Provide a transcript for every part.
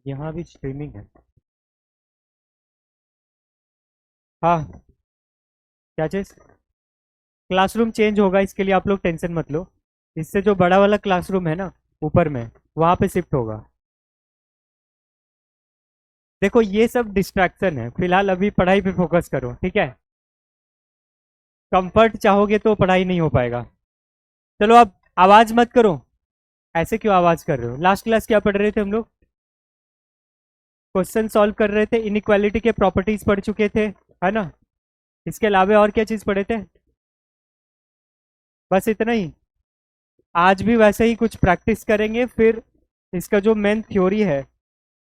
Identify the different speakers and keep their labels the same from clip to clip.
Speaker 1: यहाँ भी स्ट्रीमिंग है। हाँ, क्या चीज? क्लासरूम चेंज होगा, इसके लिए आप लोग टेंशन मत लो। इससे जो बड़ा वाला क्लासरूम है ना, ऊपर में, वहां पे शिफ्ट होगा। देखो ये सब डिस्ट्रैक्शन है, फिलहाल अभी पढ़ाई पे फोकस करो, ठीक है? कंफर्ट चाहोगे तो पढ़ाई नहीं हो पाएगा। चलो अब आवाज मत करो। ऐसे क्यों आवाज कर रहे हो? लास्ट क्लास क्या पढ़ रहे थे हम लोग? क्वेश्चन सॉल्व कर रहे थे, इनइक्वालिटी के प्रॉपर्टीज पढ़ चुके थे, है ना? इसके अलावा और क्या चीज पढ़े थे? बस इतना ही? आज भी वैसे ही कुछ प्रैक्टिस करेंगे, फिर इसका जो मेन थ्योरी है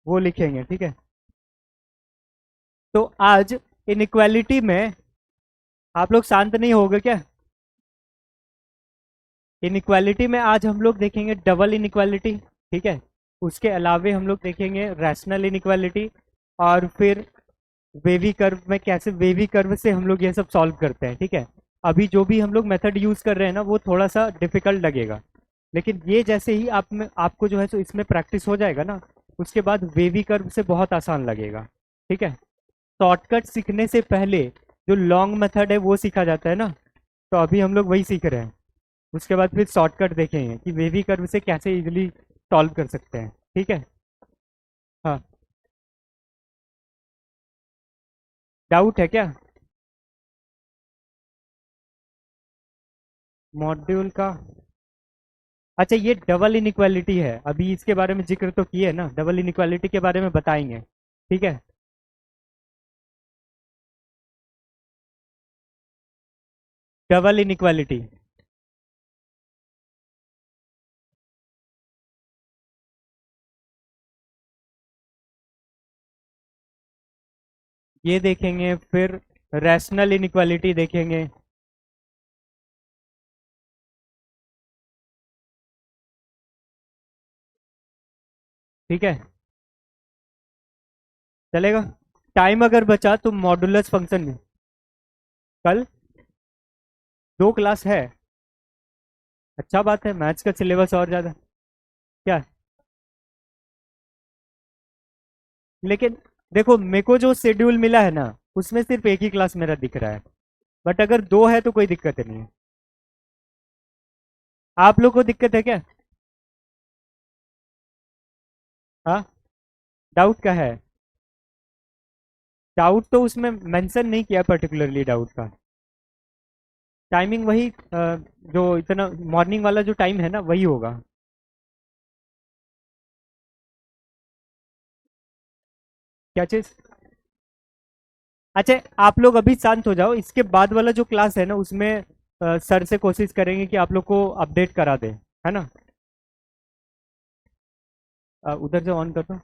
Speaker 1: वो लिखेंगे, ठीक है? तो आज इनइक्वालिटी में आप लोग शांत नहीं होगे क्या? इनइक्वालिटी में आज हम लोग देखेंगे डबल इनइक्वालिटी, ठीक है? उसके अलावे हम लोग देखेंगे रैशनल इनइक्वालिटी, और फिर वेवी कर्व में कैसे वेवी कर्व से हम लोग ये सब सॉल्व करते हैं, ठीक है? अभी जो भी हम लोग मेथड यूज कर रहे हैं ना, वो थोड़ा सा डिफिकल्ट लगेगा, लेकिन ये जैसे ही आप में आपको जो है सो इसमें प्रैक्टिस हो जाएगा ना, उसके बाद वेवी कर्व से बहुत आसान लगेगा, ठीक है? शॉर्टकट सीखने से पहले जो लॉन्ग मेथड है वो सीखा जाता है ना, तो अभी हम लोग वही सीख रहे हैं। उसके बाद फिर शॉर्टकट देखेंगे कि वेवी कर्व से कैसे इजीली सॉल्व कर सकते हैं, ठीक है? हाँ, डाउट है क्या? मॉड्यूल का? अच्छा, ये डबल इनइक्वालिटी है, अभी इसके बारे में जिक्र तो किए ना, डबल इनइक्वालिटी के बारे में बताएंगे, ठीक है? डबल इनइक्वालिटी, ये देखेंगे, फिर रैशनल इनइक्वालिटी देखेंगे। ठीक है, चलेगा? टाइम अगर बचा तो मॉडुलस फंक्शन में कल 2 क्लास है। अच्छा बात है, मैथ्स का सिलेबस और ज्यादा। क्या? लेकिन देखो, मेरे को जो शेड्यूल मिला है ना, उसमें सिर्फ एक ही क्लास मेरा दिख रहा है, बट अगर 2 है तो कोई दिक्कत नहीं है। आप लोग को दिक्कत है क्या? हाँ, डाउट का है? डाउट तो उसमें मेंशन नहीं किया पर्टिकुलरली डाउट का। टाइमिंग वही जो इतना मॉर्निंग वाला जो टाइम है ना, वही होगा। क्या चीज? अच्छा, आप लोग अभी शांत हो जाओ, इसके बाद वाला जो क्लास है ना, उसमें सर से कोशिश करेंगे कि आप लोग को अपडेट करा दे, है ना? उधर से ऑन कर दो।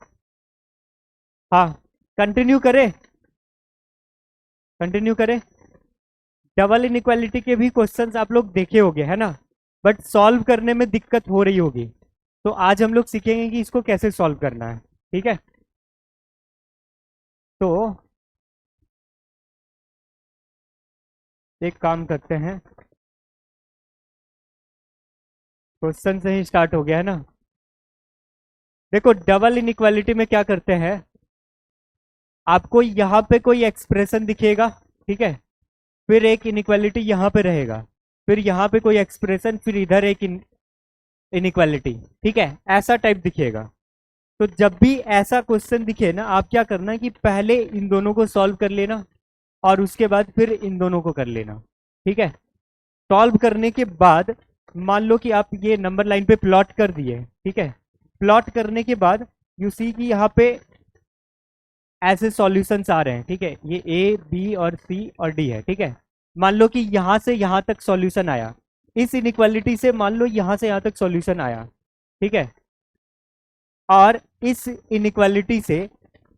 Speaker 1: हाँ, कंटिन्यू करें? कंटिन्यू करें? डबल इनइक्वालिटी के भी क्वेश्चंस आप लोग देखे होंगे, है ना? बट सॉल्व करने में दिक्कत हो रही होगी, तो आज हम लोग सीखेंगे कि इसको कैसे सॉल्व करना है, ठीक है? तो एक काम करते हैं, क्वेश्चन से ही स्टार्ट हो गया है ना। देखो, डबल इनइक्वालिटी में क्या करते हैं, आपको यहाँ पे कोई एक्सप्रेशन दिखेगा, ठीक है? फिर एक इनइक्वालिटी यहाँ पे रहेगा, फिर यहाँ पे कोई एक्सप्रेशन, फिर इधर एक इनइक्वालिटी, ठीक है? ऐसा टाइप दिखेगा। तो जब भी ऐसा क्वेश्चन दिखे ना, आप क्या करना है कि पहले इन दोनों को सॉल्व कर लेना, और उसके बाद फिर इन दोनों को कर लेना, ठीक है? सॉल्व करने के बाद मान लो कि आप ये नंबर लाइन पे प्लॉट कर दिए, ठीक है? प्लॉट करने के बाद यू सी कि यहाँ पे ऐसे सॉल्यूशंस आ रहे हैं, ठीक है? ये ए बी और सी और डी है, ठीक है? मान लो कि यहाँ से यहाँ तक सॉल्यूशन आया, इस इनइक्वालिटी से मान लो यहाँ से यहाँ तक सॉल्यूशन आया, ठीक है? और इस इनइक्वालिटी से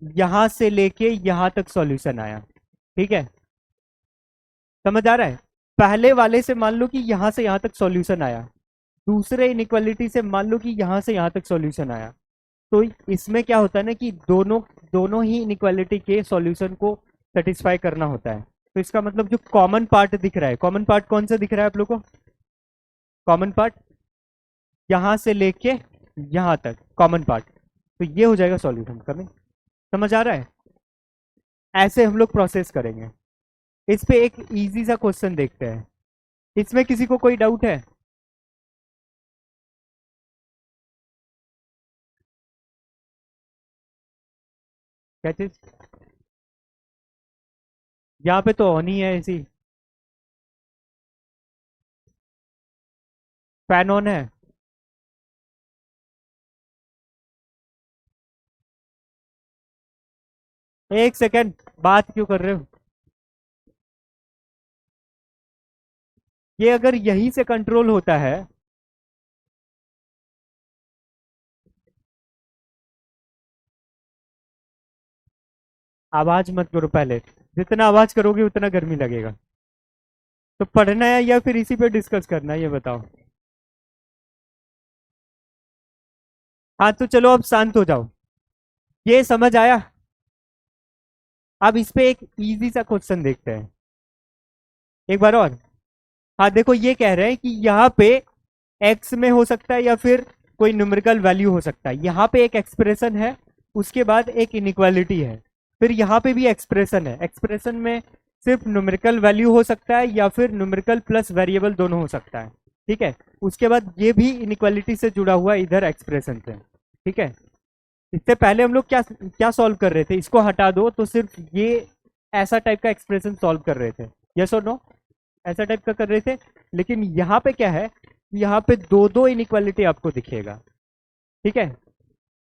Speaker 1: यहाँ से लेके यहाँ तक सॉल्यूशन आया, ठीक है? समझ आ रहा है? पहले वाले से मान लो कि यहाँ से यहाँ तक सॉल्यूशन आया, दूसरे इनइक्वालिटी से मान लो कि यहाँ से यहाँ तक सॉल्यूशन आया। तो इसमें क्या होता है ना कि दोनों दोनों ही इनइक्वालिटी के सॉल्यूशन को सेटिस्फाई करना होता है। तो इसका मतलब जो कॉमन पार्ट दिख रहा है, कॉमन पार्ट कौन सा दिख रहा है आप लोग को? कॉमन पार्ट यहाँ से लेके यहाँ तक, कॉमन पार्ट। तो ये हो जाएगा सॉल्यूशन। कमिंग, समझ आ रहा है? ऐसे हम लोग प्रोसेस करेंगे। इस पे एक इजी सा क्वेश्चन देखते हैं। इसमें किसी को कोई डाउट है? क्या चीज? यहाँ पे तो ऑन ही है ऐसी। फैन ऑन है। एक सेकंड, बात क्यों कर रहे हो? ये अगर यहीं से कंट्रोल होता है, आवाज मत करो पहले। जितना आवाज करोगे उतना गर्मी लगेगा। तो पढ़ना है या फिर इसी पे डिस्कस करना है, ये बताओ। हाँ तो चलो अब शांत हो जाओ। ये समझ आया? अब इस पे एक इजी सा क्वेश्चन देखते हैं एक बार और। हाँ देखो, ये कह रहे हैं कि यहाँ पे एक्स में हो सकता है या फिर कोई न्यूमेरिकल वैल्यू हो सकता है। यहाँ पे एक एक्सप्रेशन है, उसके बाद एक इनइक्वालिटी है, फिर यहाँ पे भी एक्सप्रेशन है। एक्सप्रेशन में सिर्फ न्यूमेरिकल वैल्यू हो सकता है या फिर न्यूमेरिकल प्लस वेरिएबल दोनों हो सकता है। ठीक है, उसके बाद ये भी इनइक्वालिटी से जुड़ा हुआ है इधर एक्सप्रेशन से। ठीक है, इससे पहले हम लोग क्या क्या सॉल्व कर रहे थे, इसको हटा दो तो सिर्फ ये ऐसा टाइप का एक्सप्रेशन सॉल्व कर रहे थे। यस और नो? ऐसा टाइप का कर रहे थे। लेकिन यहाँ पे क्या है, यहाँ पे दो दो इनइक्वालिटी आपको दिखेगा। ठीक है,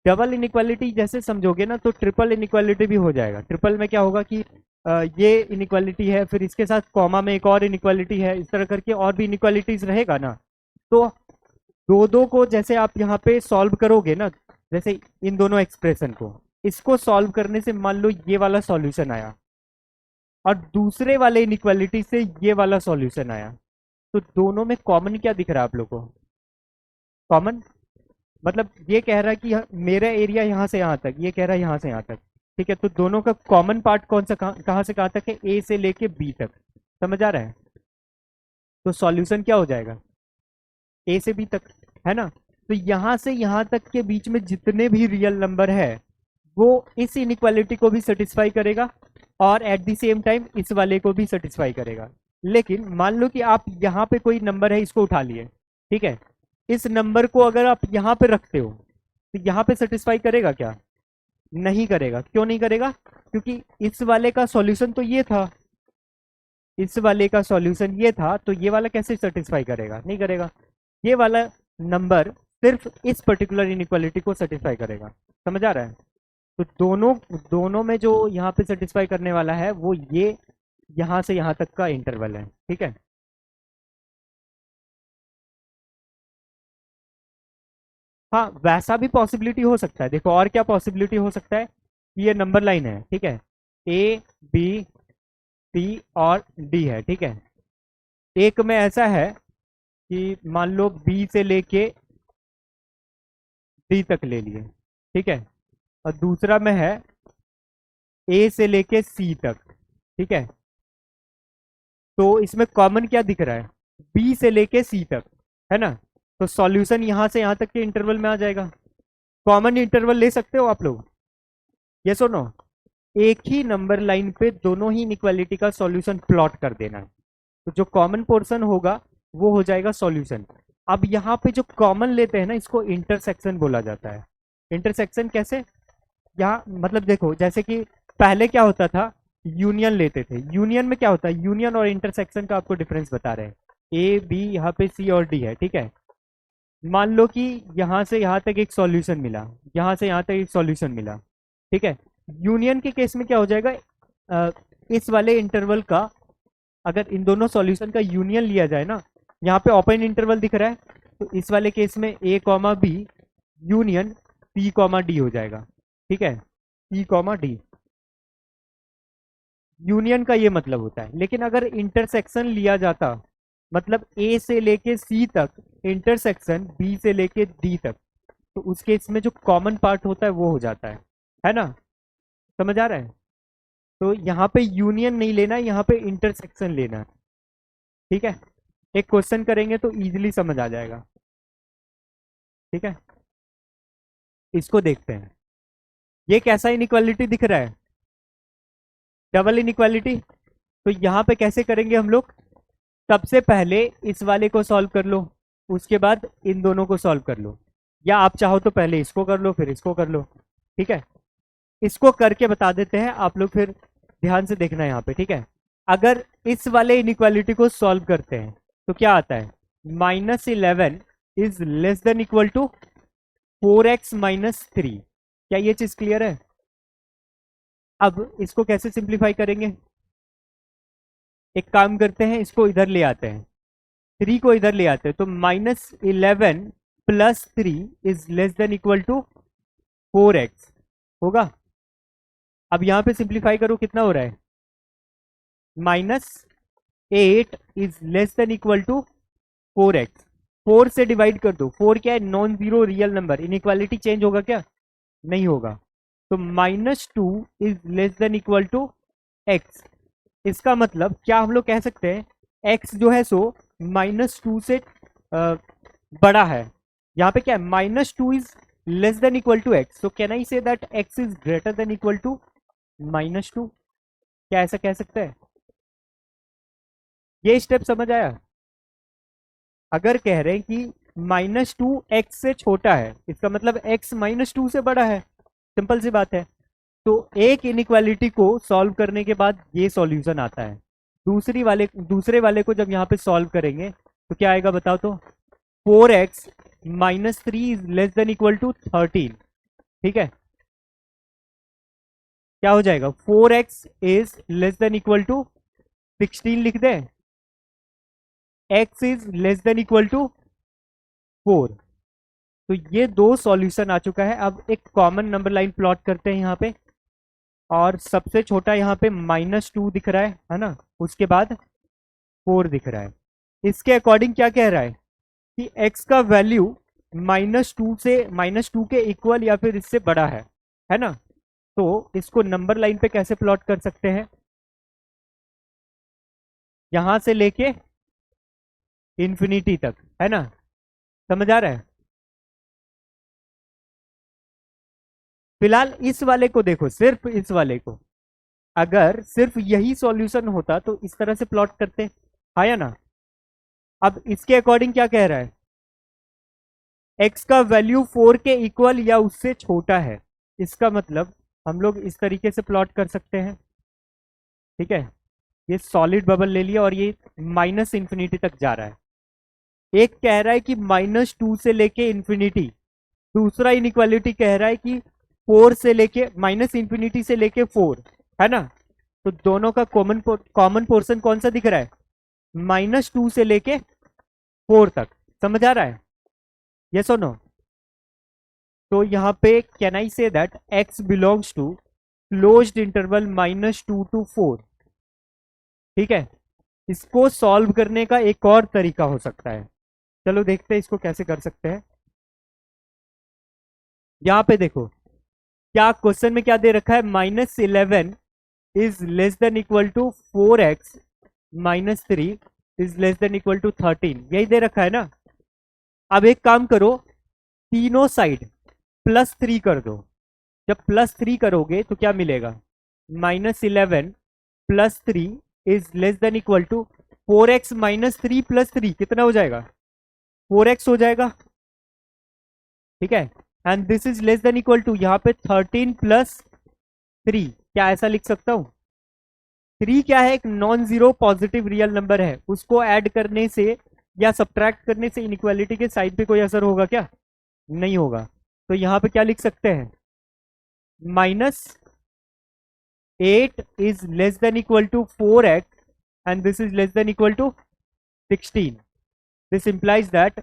Speaker 1: डबल इनइक्वालिटी जैसे समझोगे ना तो ट्रिपल इनइक्वालिटी भी हो जाएगा। ट्रिपल में क्या होगा कि ये इनइक्वालिटी है, फिर इसके साथ कॉमा में एक और इनइक्वालिटी है, इस तरह करके और भी इनइक्वालिटीज रहेगा ना। तो दो दो को जैसे आप यहाँ पे सॉल्व करोगे ना, जैसे इन दोनों एक्सप्रेशन को, इसको सॉल्व करने से मान लो ये वाला सॉल्यूशन आया और दूसरे वाले इनइक्वालिटी से ये वाला सॉल्यूशन आया, तो दोनों में कॉमन क्या दिख रहा है आप लोगों को? कॉमन मतलब ये कह रहा है कि मेरा एरिया यहाँ से यहाँ तक, ये कह रहा है यहाँ से यहाँ तक। ठीक है, तो दोनों का कॉमन पार्ट कौन सा, कहाँ से कहाँ तक है? ए से लेके बी तक। समझ आ रहा है? तो सॉल्यूशन क्या हो जाएगा? ए से बी तक, है ना? तो यहाँ से यहाँ तक के बीच में जितने भी रियल नंबर है वो इस इनइक्वालिटी को भी सेटिस्फाई करेगा और एट द सेम टाइम इस वाले को भी सेटिस्फाई करेगा। लेकिन मान लो कि आप यहाँ पे कोई नंबर है, इसको उठा लिए। ठीक है, इस नंबर को अगर आप यहाँ पे रखते हो तो यहाँ पे सेटिस्फाई करेगा क्या? नहीं करेगा। क्यों नहीं करेगा? क्योंकि इस वाले का सॉल्यूशन तो ये था, इस वाले का सॉल्यूशन ये था, तो ये वाला कैसे सेटिस्फाई करेगा? नहीं करेगा। ये वाला नंबर सिर्फ इस पर्टिकुलर इनइक्वालिटी को सेटिस्फाई करेगा। समझ आ रहा है? तो दोनों दोनों में जो यहाँ पे सेटिस्फाई करने वाला है वो ये यहाँ से यहाँ तक का इंटरवल है। ठीक है, हाँ वैसा भी पॉसिबिलिटी हो सकता है। देखो और क्या पॉसिबिलिटी हो सकता है कि ये नंबर लाइन है, ठीक है, ए बी सी और डी है। ठीक है, एक में ऐसा है कि मान लो बी से लेके डी तक ले लिए। ठीक है, और दूसरा में है ए से लेके सी तक। ठीक है, तो इसमें कॉमन क्या दिख रहा है? बी से लेके सी तक, है ना? तो सॉल्यूशन यहाँ से यहाँ तक के इंटरवल में आ जाएगा। कॉमन इंटरवल ले सकते हो आप लोग? यस और नो? एक ही नंबर लाइन पे दोनों ही इनइक्वालिटी का सॉल्यूशन प्लॉट कर देना है, तो जो कॉमन पोर्शन होगा वो हो जाएगा सॉल्यूशन। अब यहाँ पे जो कॉमन लेते हैं ना, इसको इंटरसेक्शन बोला जाता है। इंटरसेक्शन कैसे? यहाँ मतलब देखो, जैसे कि पहले क्या होता था, यूनियन लेते थे। यूनियन में क्या होता है, यूनियन और इंटरसेक्शन का आपको डिफरेंस बता रहे हैं। ए बी, यहाँ पे सी और डी है। ठीक है, मान लो कि यहाँ से यहाँ तक एक सॉल्यूशन मिला, यहाँ से यहाँ तक एक सॉल्यूशन मिला। ठीक है, यूनियन के केस में क्या हो जाएगा, इस वाले इंटरवल का अगर इन दोनों सॉल्यूशन का यूनियन लिया जाए ना, यहाँ पे ओपन इंटरवल दिख रहा है, तो इस वाले केस में A comma B union C comma D हो जाएगा। ठीक है, सी कॉमा डी, यूनियन का ये मतलब होता है। लेकिन अगर इंटरसेक्शन लिया जाता, मतलब ए से लेके सी तक इंटरसेक्शन बी से लेके डी तक, तो उस केस में जो कॉमन पार्ट होता है वो हो जाता है ना? समझ आ रहा है? तो यहाँ पे यूनियन नहीं लेना है, यहाँ पे इंटरसेक्शन लेना है। ठीक है, एक क्वेश्चन करेंगे तो इजीली समझ आ जाएगा। ठीक है, इसको देखते हैं। ये कैसा इनइक्वालिटी दिख रहा है? Double inequality. तो यहां पे कैसे करेंगे हम लोग? सबसे पहले इस वाले को सॉल्व कर लो, उसके बाद इन दोनों को सॉल्व कर लो, या आप चाहो तो पहले इसको कर लो फिर इसको कर लो। ठीक है, इसको करके बता देते हैं, आप लोग फिर ध्यान से देखना यहाँ पे। ठीक है, अगर इस वाले इनइक्वालिटी को सॉल्व करते हैं तो क्या आता है? -11 is less than equal to 4x - 3। क्या ये चीज क्लियर है? अब इसको कैसे सिंप्लीफाई करेंगे? एक काम करते हैं, इसको इधर ले आते हैं, 3 को इधर ले आते हैं, तो -11 + 3 is less than equal to 4x होगा। अब यहां पे सिंप्लीफाई करो, कितना हो रहा है? -8 is less than equal to 4x। 4 से डिवाइड कर दो, 4 क्या है? Non zero real number. Inequality change होगा क्या? नहीं होगा। तो -2 is less than equal to x। इसका मतलब क्या हम लोग कह सकते हैं? x जो है सो -2 से बड़ा है। यहाँ पे क्या है? -2 is less than equal to x। So can I say that x is greater than equal to -2? क्या ऐसा कह सकते हैं? ये स्टेप समझ आया? अगर कह रहे हैं कि -2 x से छोटा है, इसका मतलब x -2 से बड़ा है। सिंपल सी बात है। तो एक इनइक्वालिटी को सॉल्व करने के बाद ये सॉल्यूशन आता है। दूसरे वाले को जब यहाँ पे सॉल्व करेंगे तो क्या आएगा बताओ तो? 4x - 3 is less than equal to 13। ठीक है, क्या हो जाएगा? 4x is less than equal to 16 लिख दें, x is less than equal to 4। तो ये दो सॉल्यूशन आ चुका है। अब एक कॉमन नंबर लाइन प्लॉट करते हैं यहाँ पे, और सबसे छोटा यहाँ पे -2 दिख रहा है ना, उसके बाद 4 दिख रहा है। इसके अकॉर्डिंग क्या कह रहा है कि x का वैल्यू -2 के इक्वल या फिर इससे बड़ा है ना। तो इसको नंबर लाइन पे कैसे प्लॉट कर सकते हैं? यहां से लेके इंफिनिटी तक, है ना। समझ आ रहा है? फिलहाल इस वाले को देखो, सिर्फ इस वाले को, अगर सिर्फ यही सॉल्यूशन होता तो इस तरह से प्लॉट करते, हाँ या ना। अब इसके अकॉर्डिंग क्या कह रहा है? x का वैल्यू 4 के इक्वल या उससे छोटा है। इसका मतलब हम लोग इस तरीके से प्लॉट कर सकते हैं। ठीक है, ये सॉलिड बबल ले लिया और ये -इंफिनिटी तक जा रहा है। एक कह रहा है कि -2 से लेके इंफिनिटी, दूसरा इनइक्वालिटी कह रहा है कि 4 से लेके -इंफिनिटी से लेके 4, है ना। तो दोनों का कॉमन पोर्शन कौन सा दिख रहा है? -2 से लेके 4 तक। समझ आ रहा है? यस और नो? तो यहां पे can I say that x belongs to closed interval -2 to 4। ठीक है, इसको सॉल्व करने का एक और तरीका हो सकता है। चलो देखते हैं इसको कैसे कर सकते हैं। यहां पे देखो, क्या क्वेश्चन में क्या दे रखा है? -11 is less than equal to 4x - 3 is less than equal to 13, यही दे रखा है ना। अब एक काम करो, तीनों साइड +3 कर दो। जब +3 करोगे तो क्या मिलेगा? -11 + 3 is less than equal to 4x - 3 + 3 कितना हो जाएगा? 4x हो जाएगा। ठीक है, and this is less than equal to, यहाँ पे 13 + 3, क्या ऐसा लिख सकता हूं? 3 क्या है? एक non zero positive real number है, उसको ऐड करने से या सब्ट्रैक्ट करने से इनइक्वालिटी के साइड पे कोई असर होगा क्या? नहीं होगा। तो यहां पे क्या लिख सकते हैं? -8 is less than equal to 4x and this is less than equal to 16। This implies that,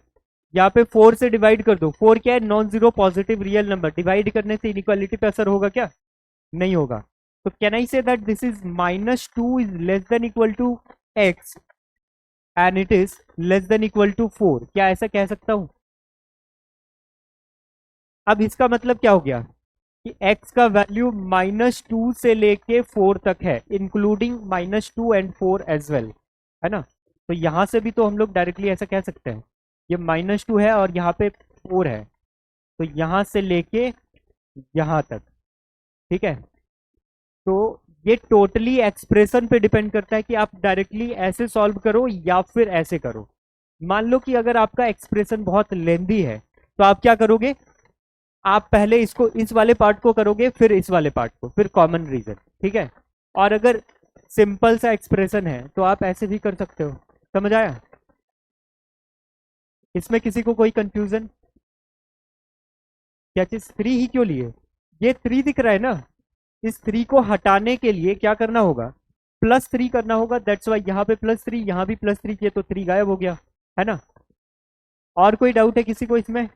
Speaker 1: यहाँ पे 4 से डिवाइड कर दो। 4 क्या है? Non zero positive real number. Divide करने से इनइक्वालिटी पे असर होगा क्या? नहीं होगा। तो can I say that this is -2 is less than equal to x and it is less than equal to 4? क्या ऐसा कह सकता हूं? अब इसका मतलब क्या हो गया कि x का वैल्यू -2 से लेके 4 तक है, इंक्लूडिंग -2 एंड 4 एज वेल, है ना। तो यहां से भी तो हम लोग डायरेक्टली ऐसा कह सकते हैं, ये -2 है और यहाँ पे 4 है, तो यहां से लेके यहां तक ठीक है। तो ये टोटली एक्सप्रेशन पे डिपेंड करता है कि आप डायरेक्टली ऐसे सॉल्व करो या फिर ऐसे करो। मान लो कि अगर आपका एक्सप्रेशन बहुत लेंदी है तो आप क्या करोगे, आप पहले इसको, इस वाले पार्ट को करोगे, फिर इस वाले पार्ट को, फिर कॉमन रीजन, ठीक है। और अगर सिंपल सा एक्सप्रेशन है तो आप ऐसे भी कर सकते हो। समझ आया? इसमें किसी को कोई कंफ्यूजन? क्या चीज, थ्री ही क्यों लिए? ये थ्री दिख रहा है ना, इस थ्री को हटाने के लिए क्या करना होगा, प्लस थ्री करना होगा। दैट्स वाई यहाँ पे प्लस थ्री, यहाँ भी प्लस थ्री किए तो थ्री गायब हो गया, है ना। और कोई डाउट है किसी को इसमें?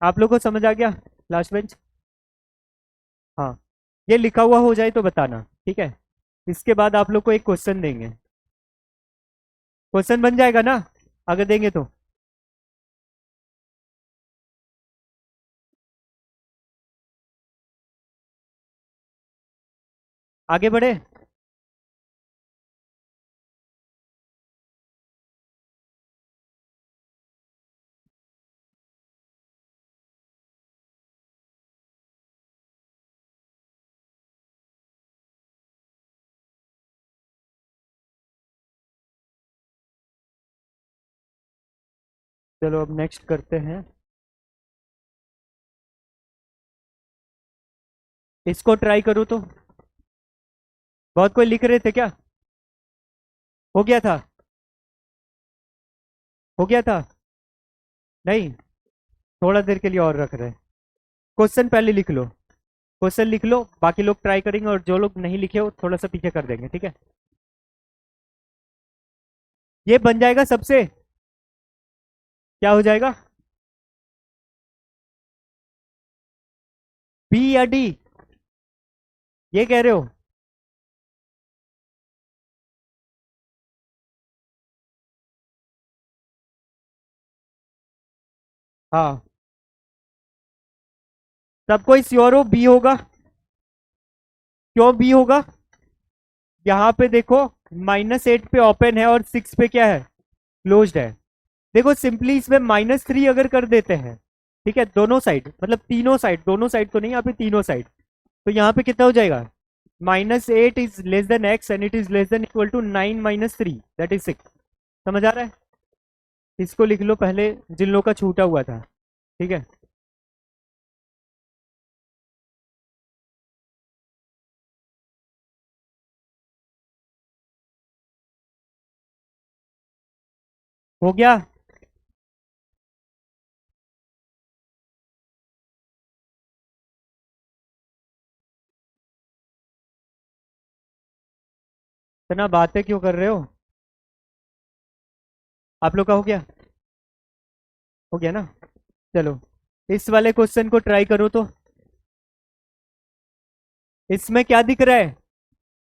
Speaker 1: आप लोग को समझ आ गया? Last bench. हाँ, ये लिखा हुआ हो जाए तो बताना, ठीक है। इसके बाद आप लोग को एक क्वेश्चन देंगे। क्वेश्चन बन जाएगा ना अगर देंगे तो? आगे बढ़े। चलो अब नेक्स्ट करते हैं। इसको ट्राई करो तो। बहुत कोई लिख रहे थे क्या? हो गया था? हो गया था? नहीं, थोड़ा देर के लिए और रख रहे हैं। क्वेश्चन पहले लिख लो, क्वेश्चन लिख लो, बाकी लोग ट्राई करेंगे और जो लोग नहीं लिखे हो थोड़ा सा पीछे कर देंगे, ठीक है। ये बन जाएगा सबसे, क्या हो जाएगा, बी या डी? ये कह रहे हो? हाँ, सब कोई श्योर हो बी होगा? क्यों बी होगा? यहाँ पे देखो, -8 पे ओपन है और 6 पे क्या है, क्लोज्ड है। देखो सिंपली इसमें -3 अगर कर देते हैं, ठीक है, दोनों साइड, मतलब तीनों साइड, दोनों साइड तो नहीं, यहाँ पे तीनों साइड, तो यहाँ पे कितना हो जाएगा, -8 is less than x and it is less than equal to 9 -3, that is 6। समझ आ रहा है? इसको लिख लो पहले, जिन लोगों का छूटा हुआ था, ठीक है। हो गया? इतना बातें क्यों कर रहे हो? आप लोग का हो गया? हो गया ना? चलो इस वाले क्वेश्चन को ट्राई करो तो। इसमें क्या दिख रहा है,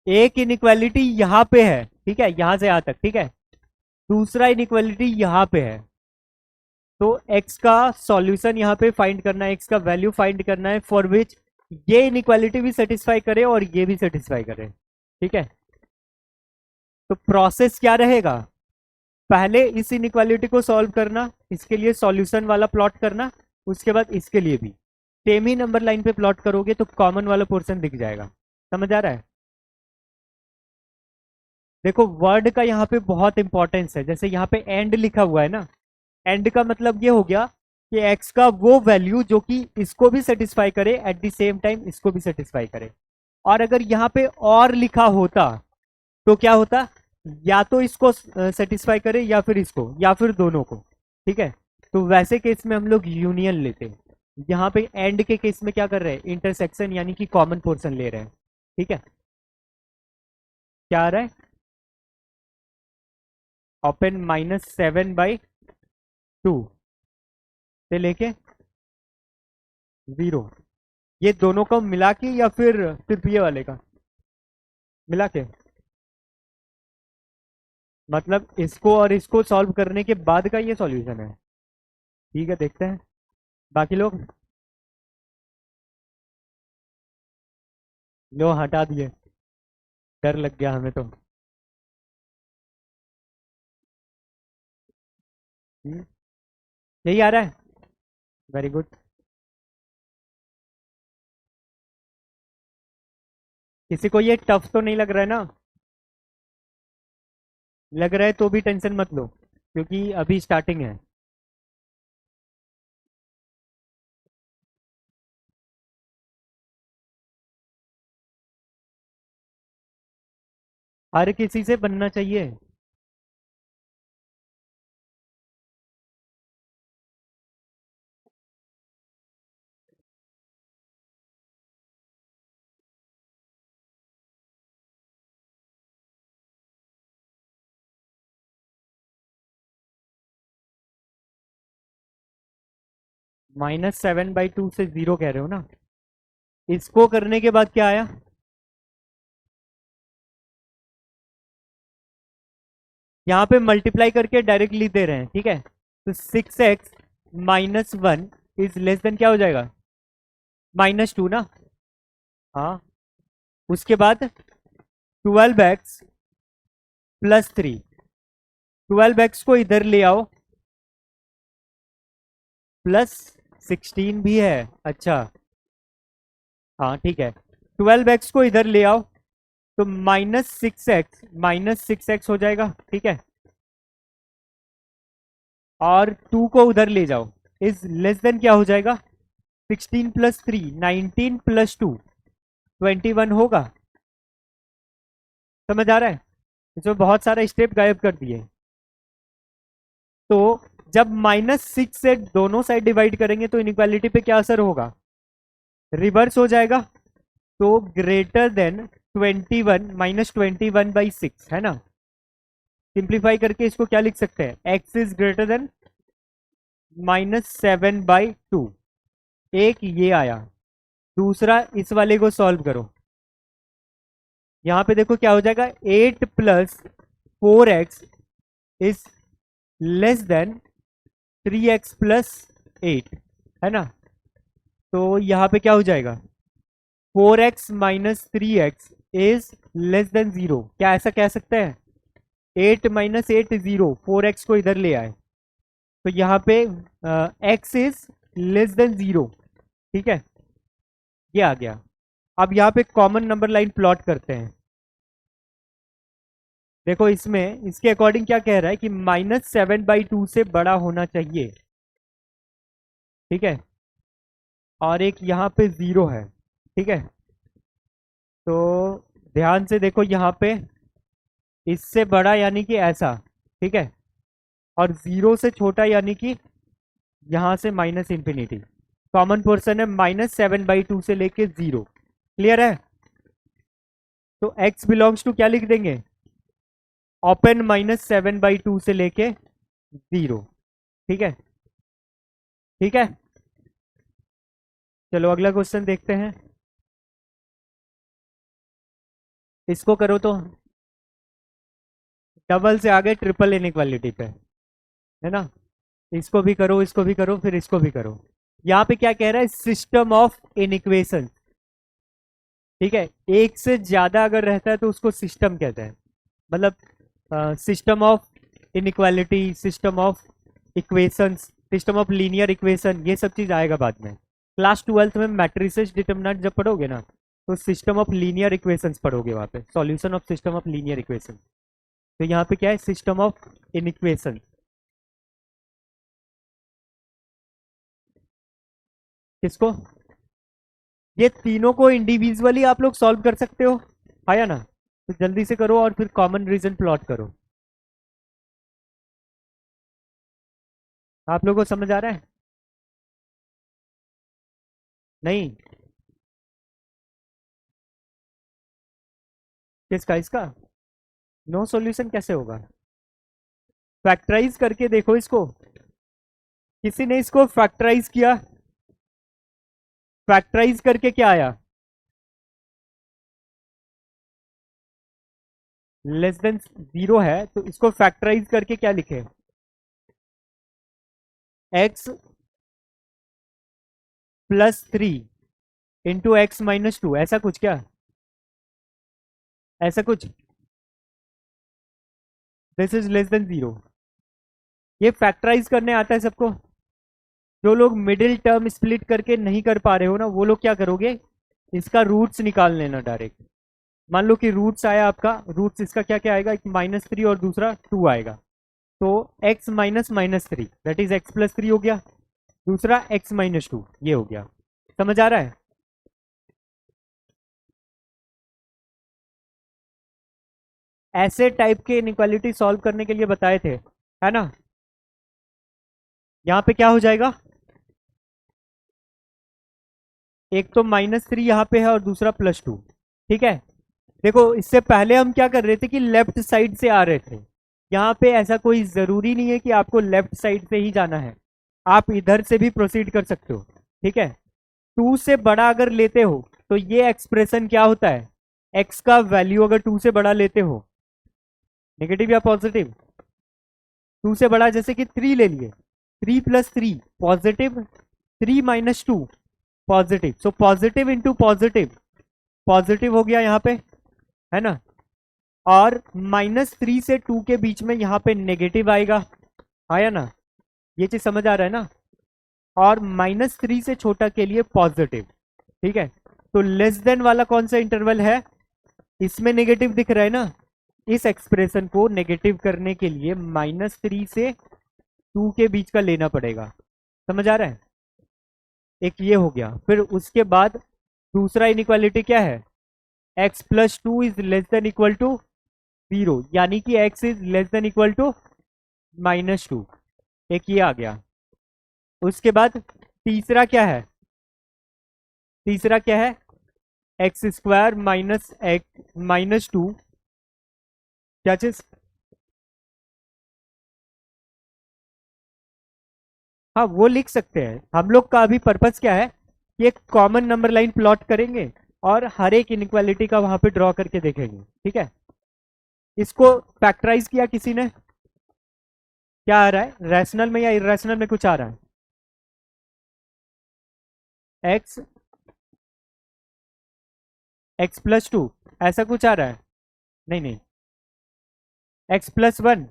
Speaker 1: एक इनइक्वालिटी यहाँ पे है, ठीक है, यहां से यहां तक, ठीक है। दूसरा इनइक्वालिटी यहाँ पे है। तो x का सॉल्यूशन यहाँ पे फाइंड करना है, x का वैल्यू फाइंड करना है फॉर विच ये इनइक्वालिटी भी सेटिस्फाई करे और ये भी सेटिस्फाई करे, ठीक है। तो प्रोसेस क्या रहेगा, पहले इस इनइक्वालिटी को सॉल्व करना, इसके लिए सॉल्यूशन वाला प्लॉट करना, उसके बाद इसके लिए भी सेम ही नंबर लाइन पे प्लॉट करोगे तो कॉमन वाला पोर्शन दिख जाएगा। समझ आ रहा है? देखो वर्ड का यहाँ पे बहुत इंपॉर्टेंस है, जैसे यहाँ पे एंड लिखा हुआ है ना, एंड का मतलब ये हो गया कि x का वो वैल्यू जो कि इसको भी सेटिस्फाई करे एट द सेम टाइम इसको भी सेटिस्फाई करे। और अगर यहाँ पे और लिखा होता तो क्या होता, या तो इसको सेटिस्फाई करे या फिर इसको या फिर दोनों को, ठीक है। तो वैसे केस में हम लोग यूनियन लेते हैं। यहाँ पे एंड के केस में क्या कर रहे हैं, इंटरसेक्शन यानी कि कॉमन पोर्शन ले रहे हैं, ठीक है। क्या आ रहा है, ओपन -7/2 से लेके 0, ये दोनों को मिला के या फिर सिर्फ ये वाले का मिला के? मतलब इसको और इसको सॉल्व करने के बाद का ये सॉल्यूशन है, ठीक है, देखते हैं बाकी लोग। लो हटा दिए, डर लग गया हमें तो। हम्म, यही आ रहा है, वेरी गुड। किसी को ये टफ तो नहीं लग रहा है ना? लग रहा है तो भी टेंशन मत लो, क्योंकि अभी स्टार्टिंग है। हर किसी से बनना चाहिए। -7/2 से 0 कह रहे हो ना? इसको करने के बाद क्या आया? यहाँ पे मल्टीप्लाई करके डायरेक्टली दे रहे हैं, ठीक है? तो 6x-1 इज लेस देन क्या हो जाएगा? -2 ना? हाँ। उसके बाद 12x + 3, 12x को इधर ले आओ, +16 भी है। अच्छा, हाँ ठीक है। 12x को इधर ले आओ, तो -6x हो जाएगा, ठीक है? और 2 को उधर ले जाओ, इज लेस देन क्या हो जाएगा? 16 + 3, 19 + 2, 21 होगा। समझ आ रहा है? इसमें बहुत सारा स्टेप गायब कर दिए। तो जब -6 से दोनों साइड डिवाइड करेंगे तो इनइक्वालिटी पे क्या असर होगा? रिवर्स हो जाएगा। तो ग्रेटर देन 21, -21/6 है ना? सिंप्लीफाई करके इसको क्या लिख सकते हैं? x is greater then -7/2। एक ये आया। दूसरा, इस वाले को सॉल्व करो। यहां पे देखो क्या हो जाएगा? 8 + 4x is less then 3x + 8, है ना? तो यहां पे क्या हो जाएगा? 4x - 3x is less than 0। क्या ऐसा कह सकते हैं? 8 - 8 0, 4x को इधर ले आए, तो यहाँ पे x इज लेस देन 0, ठीक है? ये आ गया। अब यहाँ पे कॉमन नंबर लाइन प्लॉट करते हैं। देखो इसमें इसके अकॉर्डिंग क्या कह रहा है कि -7/2 से बड़ा होना चाहिए, ठीक है? और एक यहाँ पे 0 है, ठीक है? तो ध्यान से देखो यहाँ पे, इससे बड़ा यानी कि ऐसा, ठीक है? और 0 से छोटा यानी कि यहां से -∞। कॉमन पोर्शन है -7/2 से लेके 0। क्लियर है? तो x बिलोंग्स टू क्या लिख देंगे? ओपन -7/2 से लेके 0, ठीक है? ठीक है, चलो अगला क्वेश्चन देखते हैं। इसको करो तो डबल से आगे ट्रिपल इनइक्वालिटी पे, है ना? इसको भी करो, इसको भी करो, फिर इसको भी करो। यहाँ पे क्या कह रहा है? सिस्टम ऑफ इनइक्वेशन, ठीक है? एक से ज्यादा अगर रहता है तो उसको सिस्टम कहते हैं। मतलब system of inequality, system of equations, system of linear equation, ये सब चीज आएगा बाद में। क्लास 12th में मैट्रिसेस डिटरमिनेंट जब पढ़ोगे ना, तो सिस्टम ऑफ लीनियर इक्वेशंस पढ़ोगे वहां पे, solution of system of linear equation. तो यहाँ पे क्या है? System of inequation. किसको? ये तीनों को इंडिविजुअली आप लोग सॉल्व कर सकते हो, आया ना? तो जल्दी से करो और फिर कॉमन रीजन प्लॉट करो। आप लोगों को समझ आ रहा है? नहीं? किसका? इसका नो सॉल्यूशन कैसे होगा? फैक्टराइज करके देखो इसको। किसी ने इसको फैक्टराइज किया? फैक्टराइज करके क्या आया? लेस देन 0 है, तो इसको फैक्टराइज करके क्या लिखे? x + 3 × x - 2, ऐसा कुछ क्या? ऐसा कुछ? This is less than 0। ये फैक्टराइज करने आता है सबको? जो लोग मिडिल टर्म स्प्लिट करके नहीं कर पा रहे हो ना, वो लोग क्या करोगे? इसका रूट्स निकाल लेना डायरेक्ट। मान लो कि रूट्स आया आपका, रूट्स इसका क्या क्या आएगा, एक -3 और दूसरा 2 आएगा। तो x minus -3 that is x+3 हो गया, दूसरा x-2 ये हो गया। समझ आ रहा है? ऐसे टाइप के इनइक्वालिटी सॉल्व करने के लिए बताए थे, है ना। यहाँ पे क्या हो जाएगा, एक तो -3 यहाँ पे है और दूसरा +2। ठीक है, देखो इससे पहले हम क्या कर रहे थे कि लेफ्ट साइड से आ रहे थे। यहाँ पे ऐसा कोई जरूरी नहीं है कि आपको लेफ्ट साइड से ही जाना है, आप इधर से भी प्रोसीड कर सकते हो। ठीक है, 2 से बड़ा अगर लेते हो तो ये एक्सप्रेशन क्या होता है, x का वैल्यू अगर 2 से बड़ा लेते हो, नेगेटिव या पॉजिटिव, 2 से बड़ा जैसे कि 3 ले लिए, 3+3 positive, 3-2 positive, so positive into positive, positive हो गया यहाँ पे, है ना। और -3 से 2 के बीच में यहाँ पे नेगेटिव आएगा, आया ना, ये चीज समझ आ रहा है ना। और -3 से छोटा के लिए पॉजिटिव। ठीक है, तो लेस देन वाला कौन सा इंटरवल है, इसमें नेगेटिव दिख रहा है ना, इस एक्सप्रेशन को नेगेटिव करने के लिए -3 से 2 के बीच का लेना पड़ेगा। समझ आ रहा है? एक ये हो गया, फिर उसके बाद दूसरा इनइक्वालिटी क्या है, x+2 is less than equal to 0, यानी कि x is less than equal to -2, एक ये आ गया। उसके बाद तीसरा क्या है, तीसरा क्या है, x² -2, क्या चीज, हाँ वो लिख सकते हैं। हम लोग का अभी पर्पस क्या है कि एक कॉमन नंबर लाइन प्लॉट करेंगे और हर एक इनइक्वालिटी का वहां पे ड्रॉ करके देखेंगे। ठीक है, इसको फैक्टराइज किया किसी ने, क्या आ रहा है, रैशनल में या इरेशनल में कुछ आ रहा है, x x+2 ऐसा कुछ आ रहा है, नहीं नहीं, x+1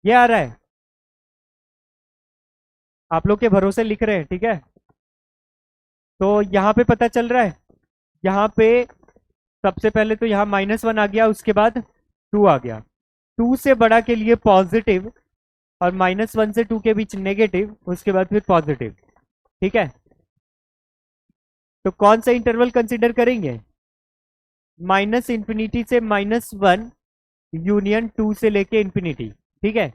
Speaker 1: ये आ रहा है, आप लोग के भरोसे लिख रहे हैं। ठीक है, तो यहाँ पे पता चल रहा है, यहाँ पे सबसे पहले तो यहाँ -1 आ गया, उसके बाद 2 आ गया, 2 से बड़ा के लिए पॉजिटिव और -1 से 2 के बीच नेगेटिव, उसके बाद फिर पॉजिटिव। ठीक है, तो कौन सा इंटरवल कंसीडर करेंगे, -∞ से -1 यूनियन 2 से लेके इंफिनिटी। ठीक है,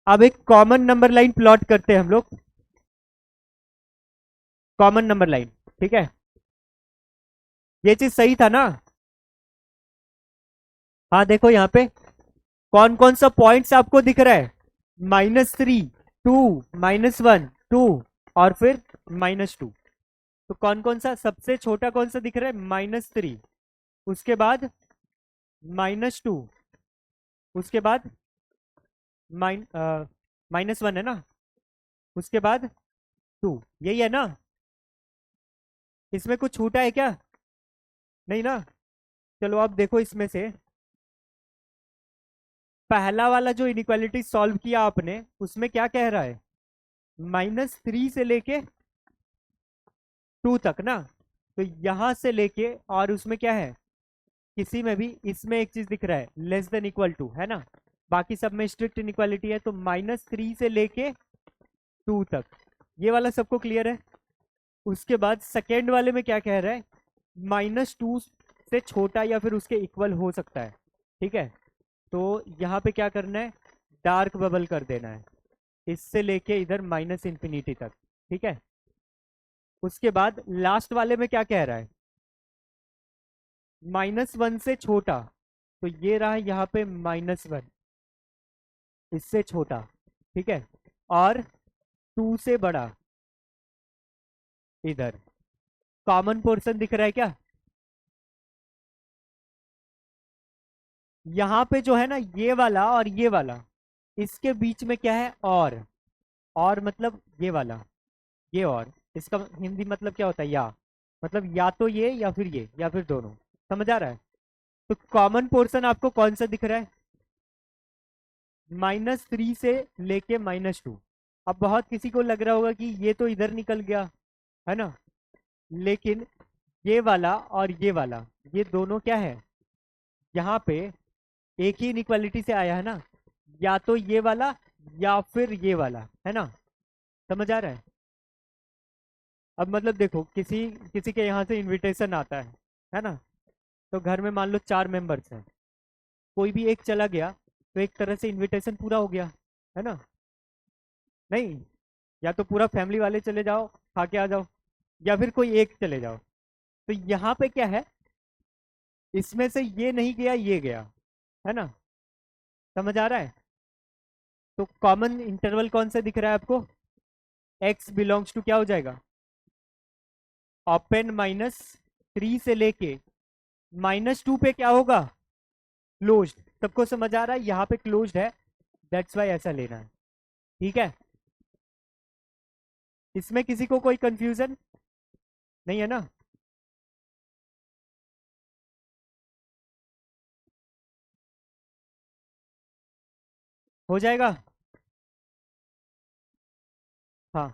Speaker 1: अब एक कॉमन नंबर लाइन प्लॉट करते हैं हम लोग, कॉमन नंबर लाइन। ठीक है, ये चीज सही था ना। हाँ देखो यहाँ पे कौन कौन सा पॉइंट्स आपको दिख रहा है, -3, 2, -1, 2 और फिर -2। तो कौन कौन सा सबसे छोटा कौन सा दिख रहा है, -3, उसके बाद -2, उसके बाद -1 है ना, उसके बाद 2, यही है ना। इसमें कुछ छूटा है क्या, नहीं ना। चलो अब देखो इसमें से पहला वाला जो इनइक्वालिटी सॉल्व किया आपने, उसमें क्या कह रहा है, -3 से लेके 2 तक ना। तो यहां से लेके और उसमें क्या है, किसी में भी इसमें एक चीज दिख रहा है, लेस देन इक्वल टू, है ना। बाकी सब में स्ट्रिक्ट इनइक्वालिटी है, तो -3 से लेके 2 तक, ये वाला सबको क्लियर है। उसके बाद सेकेंड वाले में क्या कह रहा है, -2 से छोटा या फिर उसके इक्वल हो सकता है। ठीक है, तो यहाँ पे क्या करना है, डार्क बबल कर देना है, इससे लेके इधर -∞ तक। ठीक है, उसके बाद लास्ट वाले में क्या कह रहा है, -1 से छोटा, तो ये रहा यहाँ पे -1, इससे छोटा। ठीक है, और 2 से बड़ा, इधर कॉमन पोर्शन दिख रहा है क्या, यहाँ पे जो है ना ये वाला और ये वाला, इसके बीच में क्या है, और मतलब ये वाला, ये और, इसका हिंदी मतलब क्या होता है, या मतलब या तो ये या फिर ये या फिर दोनों। समझ आ रहा है? तो कॉमन पोर्शन आपको कौन सा दिख रहा है, -3 से लेके -2। अब बहुत किसी को लग रहा होगा कि ये तो इधर निकल गया, है ना, लेकिन ये वाला और ये वाला, ये दोनों क्या है, यहाँ पे एक ही इनइक्वालिटी से आया है ना, या तो ये वाला या फिर ये वाला, है ना। समझ आ रहा है। अब मतलब देखो, किसी किसी के यहाँ से इनविटेशन आता है ना। तो घर में मान लो 4 मेंबर्स हैं, कोई भी एक चला गया तो एक तरह से इनविटेशन पूरा हो गया, है ना। नहीं, या तो पूरा फैमिली वाले चले जाओ, खा के आ जाओ, या फिर कोई एक चले जाओ। तो यहाँ पे क्या है, इसमें से ये नहीं गया, ये गया, है ना। समझ आ रहा है। तो कॉमन इंटरवल कौन सा दिख रहा है आपको, x बिलोंग्स टू क्या हो जाएगा, ओपन -3 से लेके -2 पे क्या होगा, क्लोज्ड। सबको समझ आ रहा है, यहाँ पे क्लोज्ड है, दैट्स वाई ऐसा लेना है। ठीक है, इसमें किसी को कोई कंफ्यूजन नहीं है ना। हो जाएगा। हाँ,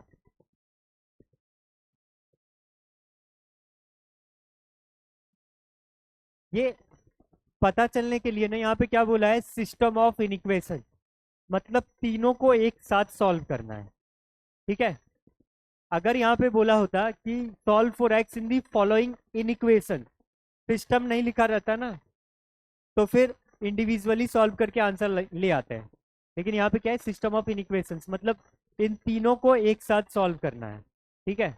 Speaker 1: ये पता चलने के लिए ना, यहाँ पे क्या बोला है, सिस्टम ऑफ इनइक्वेशन, मतलब तीनों को एक साथ सॉल्व करना है। ठीक है, अगर यहाँ पे बोला होता कि solve for x in the following inequation, system नहीं लिखा रहता ना, तो फिर इंडिविजुअली सॉल्व करके आंसर ले आते हैं। लेकिन यहाँ पे क्या है, सिस्टम ऑफ इनइक्वेशंस, मतलब इन तीनों को एक साथ सॉल्व करना है। ठीक है,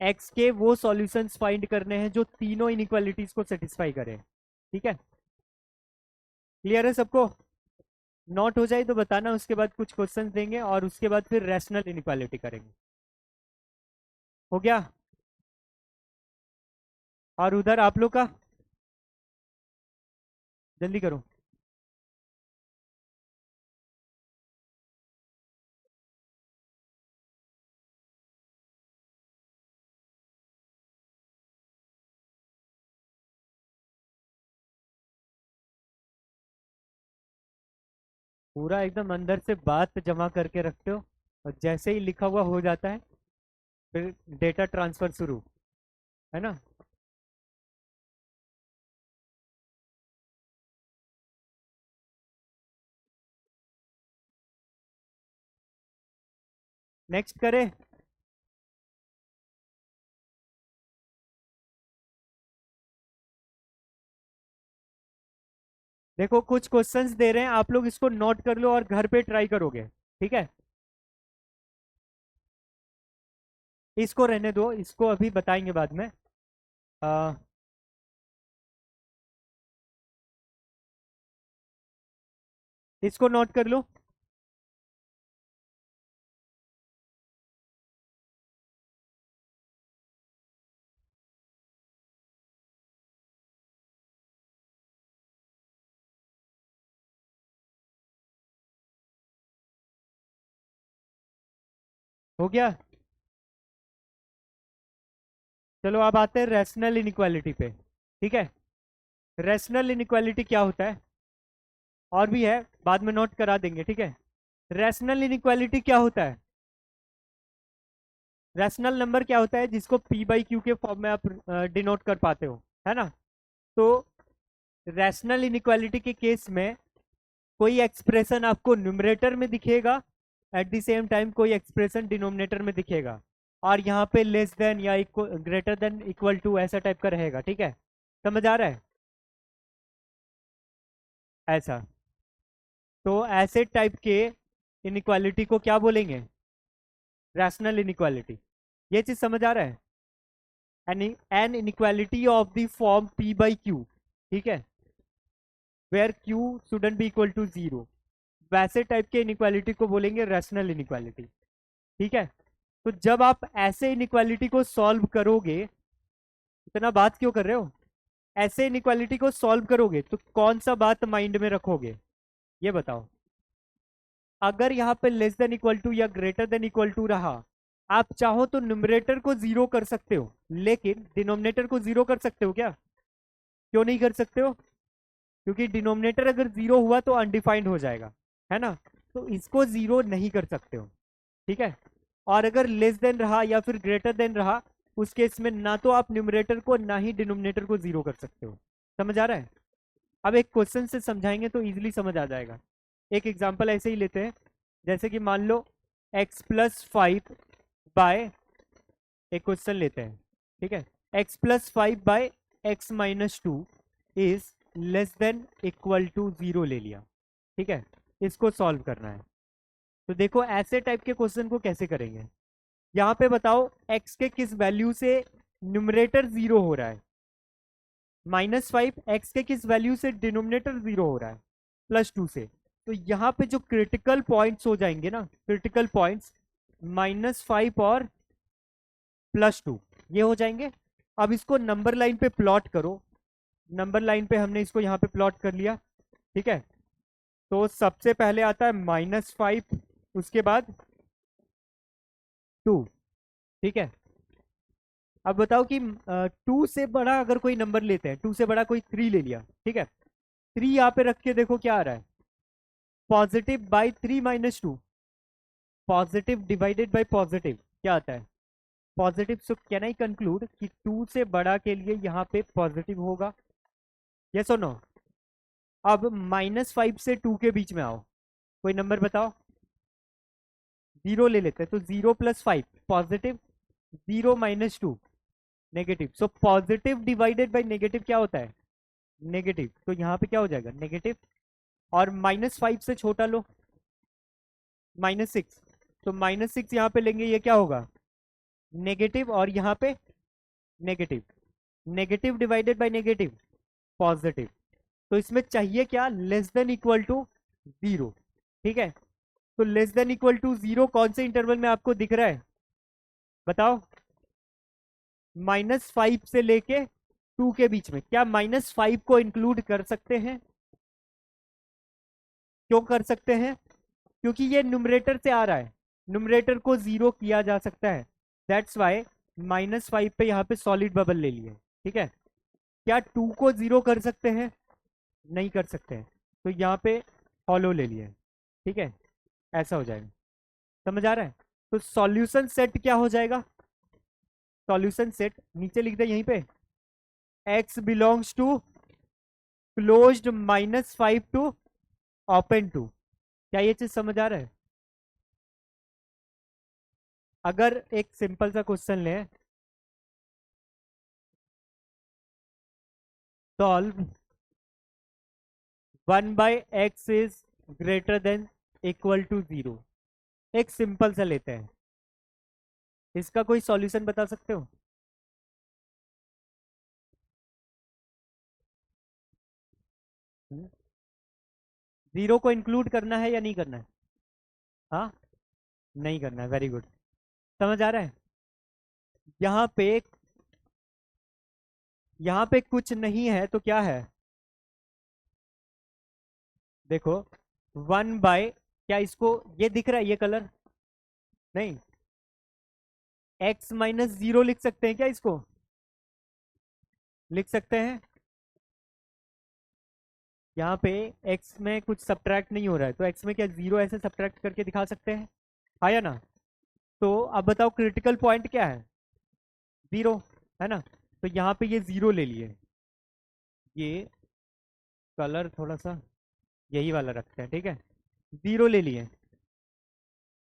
Speaker 1: एक्स के वो सॉल्यूशंस फाइंड करने हैं जो तीनों इनइक्वालिटीज को सेटिस्फाई करें। ठीक है, क्लियर है सबको। नोट हो जाए तो बताना, उसके बाद कुछ क्वेश्चंस देंगे और उसके बाद फिर रैशनल इनइक्वालिटी करेंगे। हो गया। और उधर आप लोग का, जल्दी करो। पूरा एकदम अंदर से बात जमा करके रखते हो, और जैसे ही लिखा हुआ हो जाता है फिर डेटा ट्रांसफर शुरू, है ना। नेक्स्ट करें। देखो कुछ क्वेश्चंस दे रहे हैं, आप लोग इसको नोट कर लो और घर पे ट्राई करोगे। ठीक है, इसको रहने दो, इसको अभी बताएंगे बाद में। आ, इसको नोट कर लो। हो गया। चलो अब आते हैं रैशनल इनइक्वालिटी पे। ठीक है, रैशनल इनइक्वालिटी क्या होता है, और भी है, बाद में नोट करा देंगे। ठीक है, रैशनल इनइक्वालिटी क्या होता है, रैशनल नंबर क्या होता है जिसको पी बाई क्यू के फॉर्म में आप डिनोट कर पाते हो, है ना। तो रैशनल इनइक्वालिटी के केस में कोई एक्सप्रेशन आपको न्यूमरेटर में दिखेगा, एट द सेम टाइम कोई एक्सप्रेशन डिनोमिनेटर में दिखेगा, और यहाँ पे लेस देन या ग्रेटर देन इक्वल टू ऐसा टाइप का रहेगा। ठीक है, समझ आ रहा है ऐसा। तो ऐसे टाइप के इनइक्वालिटी को क्या बोलेंगे, रैशनल इनइक्वालिटी। ये चीज समझ आ रहा है, an inequality of the form p by q, ठीक है, where q shouldn't be equal to 0, वैसे टाइप के इनइक्वालिटी को बोलेंगे रैशनल इनइक्वालिटी। ठीक है, तो जब आप ऐसे इनइक्वालिटी को सॉल्व करोगे, इतना बात क्यों कर रहे हो, ऐसे इनइक्वालिटी को सॉल्व करोगे तो कौन सा बात माइंड में रखोगे, ये बताओ। अगर यहाँ पे लेस देन इक्वल टू या ग्रेटर देन इक्वल टू रहा, आप चाहो तो न्यूमरेटर को 0 कर सकते हो, लेकिन डिनोमिनेटर को 0 कर सकते हो क्या, क्यों नहीं कर सकते हो, क्योंकि डिनोमिनेटर अगर 0 हुआ तो अनडिफाइंड हो जाएगा, है ना। तो इसको 0 नहीं कर सकते हो। ठीक है, और अगर लेस देन रहा या फिर ग्रेटर देन रहा, उस केस में ना तो आप न्यूमरेटर को ना ही डिनोमिनेटर को जीरो कर सकते हो। समझ आ रहा है? अब एक क्वेश्चन से समझाएंगे तो इजीली समझ आ जाएगा। एक एग्जांपल ऐसे ही लेते हैं, जैसे कि मान लो x+5 बाय, एक क्वेश्चन लेते हैं, ठीक है, x+5 by x-2 is less than equal to 0 ले लिया, ठीक है, इसको सॉल्व करना है। तो देखो ऐसे टाइप के क्वेश्चन को कैसे करेंगे। यहाँ पे बताओ x के किस वैल्यू से न्यूमरेटर 0 हो रहा है, -5 x के किस वैल्यू से डिनोमिनेटर 0 हो रहा है, +2 से। तो यहाँ पे जो क्रिटिकल पॉइंट्स हो जाएंगे ना, क्रिटिकल पॉइंट्स -5 और +2 ये हो जाएंगे। अब इसको नंबर लाइन पे प्लॉट करो। नंबर लाइन पे हमने इसको यहाँ पे प्लॉट कर लिया, ठीक है। तो सबसे पहले आता है -5, उसके बाद 2, ठीक है। अब बताओ कि 2 से बड़ा अगर कोई नंबर लेते हैं, 2 से बड़ा कोई 3 ले लिया, ठीक है, 3 यहाँ पे रख के देखो क्या आ रहा है, positive by 3 - 2, positive divided by positive क्या आता है, positive. So can I conclude कि 2 से बड़ा के लिए यहाँ पे पॉजिटिव होगा, यस और नो। अब -5 से 2 के बीच में आओ, कोई नंबर बताओ, 0 ले लेते हैं, तो 0+5 positive, 0 - 2 negative. So positive divided by negative क्या होता है, नेगेटिव। तो यहाँ पे क्या हो जाएगा, नेगेटिव। और -5 से छोटा लो, -6, तो -6 यहाँ पे लेंगे, ये क्या होगा, नेगेटिव। और यहाँ पे negative, negative divided by negative positive. तो इसमें चाहिए क्या, लेस देन इक्वल टू 0, ठीक है। तो लेस देन इक्वल टू 0 कौन से इंटरवल में आपको दिख रहा है, बताओ, -5 से लेके 2 के बीच में। क्या -5 को इंक्लूड कर सकते हैं, क्यों कर सकते हैं, क्योंकि ये न्यूमरेटर से आ रहा है, न्यूमरेटर को 0 किया जा सकता है, दैट्स वाई -5 पे यहाँ पे सॉलिड बबल ले लिए, ठीक है। क्या 2 को 0 कर सकते हैं, नहीं कर सकते हैं, तो यहाँ पे हॉलो ले लिए, ठीक है, ऐसा हो जाएगा। समझ आ रहा है? तो सॉल्यूशन सेट क्या हो जाएगा, सॉल्यूशन सेट नीचे लिख दे यहीं पे, x belongs to closed -5 to open 2। क्या ये चीज समझ आ रहा है? अगर एक सिंपल सा क्वेश्चन ले, solve 1/x is greater than equal to 0, एक सिंपल सा लेते हैं, इसका कोई सॉल्यूशन बता सकते हो? हम्म? 0 को इंक्लूड करना है या नहीं करना है? हाँ, नहीं करना है, वेरी गुड। समझ आ रहा है? यहाँ पे, यहाँ पे कुछ नहीं है तो क्या है, देखो 1 बाय, क्या इसको ये दिख रहा है ये कलर, नहीं, x-0 लिख सकते हैं क्या, इसको लिख सकते हैं। यहाँ पे x में कुछ सब्ट्रैक्ट नहीं हो रहा है, तो x में क्या 0 ऐसे सब्ट्रैक्ट करके दिखा सकते हैं, हाँ या ना? तो अब बताओ क्रिटिकल पॉइंट क्या है, 0, है ना। तो यहाँ पे ये 0 ले लिए, ये कलर थोड़ा सा यही वाला रखते हैं, ठीक है, 0 ले लिए।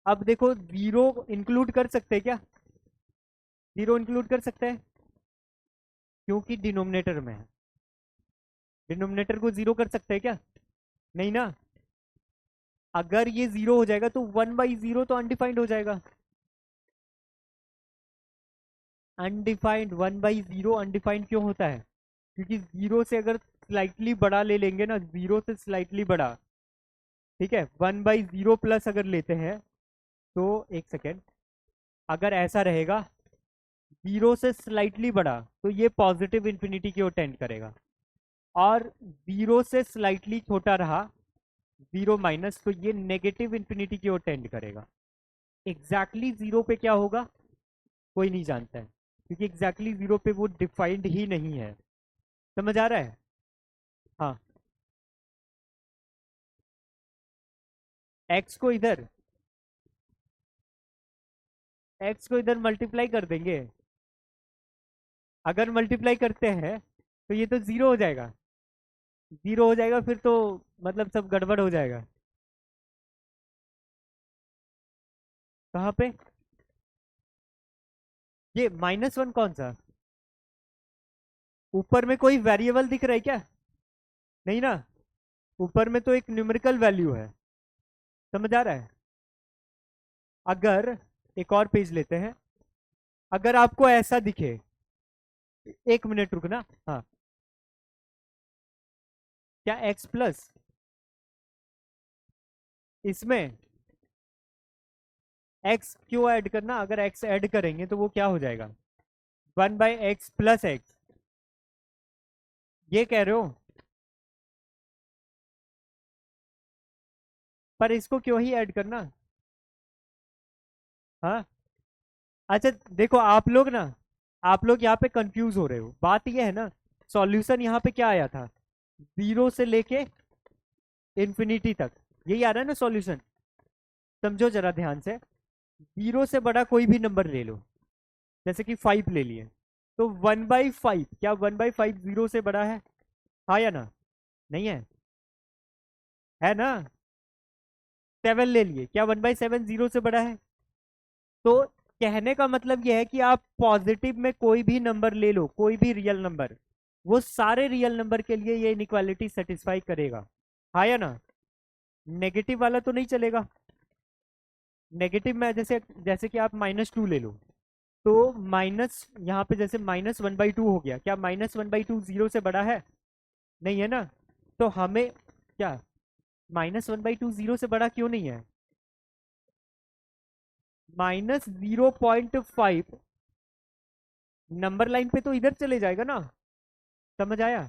Speaker 1: अब देखो 0 इंक्लूड कर सकते हैं क्या, 0 इंक्लूड कर सकते हैं, क्योंकि डिनोमिनेटर में है, डिनोमिनेटर को 0 कर सकते हैं क्या, नहीं ना। अगर ये 0 हो जाएगा तो 1/0 तो अनडिफाइंड हो जाएगा, अनडिफाइंड 1/0 अनडिफाइंड क्यों होता है, क्योंकि 0 से अगर स्लाइटली बड़ा ले लेंगे ना, 0 से स्लाइटली बड़ा, ठीक है, 1/0 प्लस अगर लेते हैं, तो एक सेकेंड, अगर ऐसा रहेगा 0 से स्लाइटली बड़ा, तो ये पॉजिटिव इंफिनिटी की ओर टेंड करेगा। और 0 से स्लाइटली छोटा रहा, 0 - तो ये नेगेटिव इंफिनिटी की ओर टेंड करेगा। एग्जैक्टली 0 पे क्या होगा, कोई नहीं जानता है, क्योंकि एग्जैक्टली 0 पे वो डिफाइंड ही नहीं है। समझ आ रहा है? हाँ, एक्स को इधर, एक्स को इधर मल्टीप्लाई कर देंगे, अगर मल्टीप्लाई करते हैं तो ये तो जीरो हो जाएगा, जीरो हो जाएगा, फिर तो मतलब सब गड़बड़ हो जाएगा। कहाँ पे? ये -1 कौन सा? ऊपर में कोई वेरिएबल दिख रहा है क्या? नहीं ना, ऊपर में तो एक न्यूमेरिकल वैल्यू है। समझ आ रहा है? अगर एक और पेज लेते हैं, अगर आपको ऐसा दिखे, एक मिनट रुकना। हाँ, क्या x प्लस इसमें x क्यों ऐड करना? अगर x ऐड करेंगे तो वो क्या हो जाएगा? 1/x प्लस एक्स, ये कह रहे हो? पर इसको क्यों ही ऐड करना? हाँ, अच्छा देखो आप लोग ना, आप लोग यहाँ पे कंफ्यूज हो रहे हो। बात ये है ना, सॉल्यूशन यहाँ पे क्या आया था? 0 से लेके इंफिनिटी तक, यही आ रहा है ना सॉल्यूशन। समझो जरा ध्यान से, 0 से बड़ा कोई भी नंबर ले लो, जैसे कि 5 ले लिए, तो 1/5, क्या 1/5 0 से बड़ा है? हाँ या ना? नहीं है? है ना? 7 ले लिए, क्या 1/7 0 से बड़ा है? तो कहने का मतलब यह है कि आप पॉजिटिव में कोई भी नंबर ले लो, कोई भी रियल नंबर, वो सारे रियल नंबर के लिए ये इनइक्वालिटी सेटिस्फाई करेगा। हाँ या ना? नेगेटिव वाला तो नहीं चलेगा। नेगेटिव में जैसे जैसे कि आप -2 ले लो, तो माइनस यहाँ पे जैसे -1/2 हो गया, क्या -1/2 0 से बड़ा है? नहीं है ना? तो हमें क्या, -1/2 0 से बड़ा क्यों नहीं है? -0.5 नंबर लाइन पे तो इधर चले जाएगा ना। समझ आया?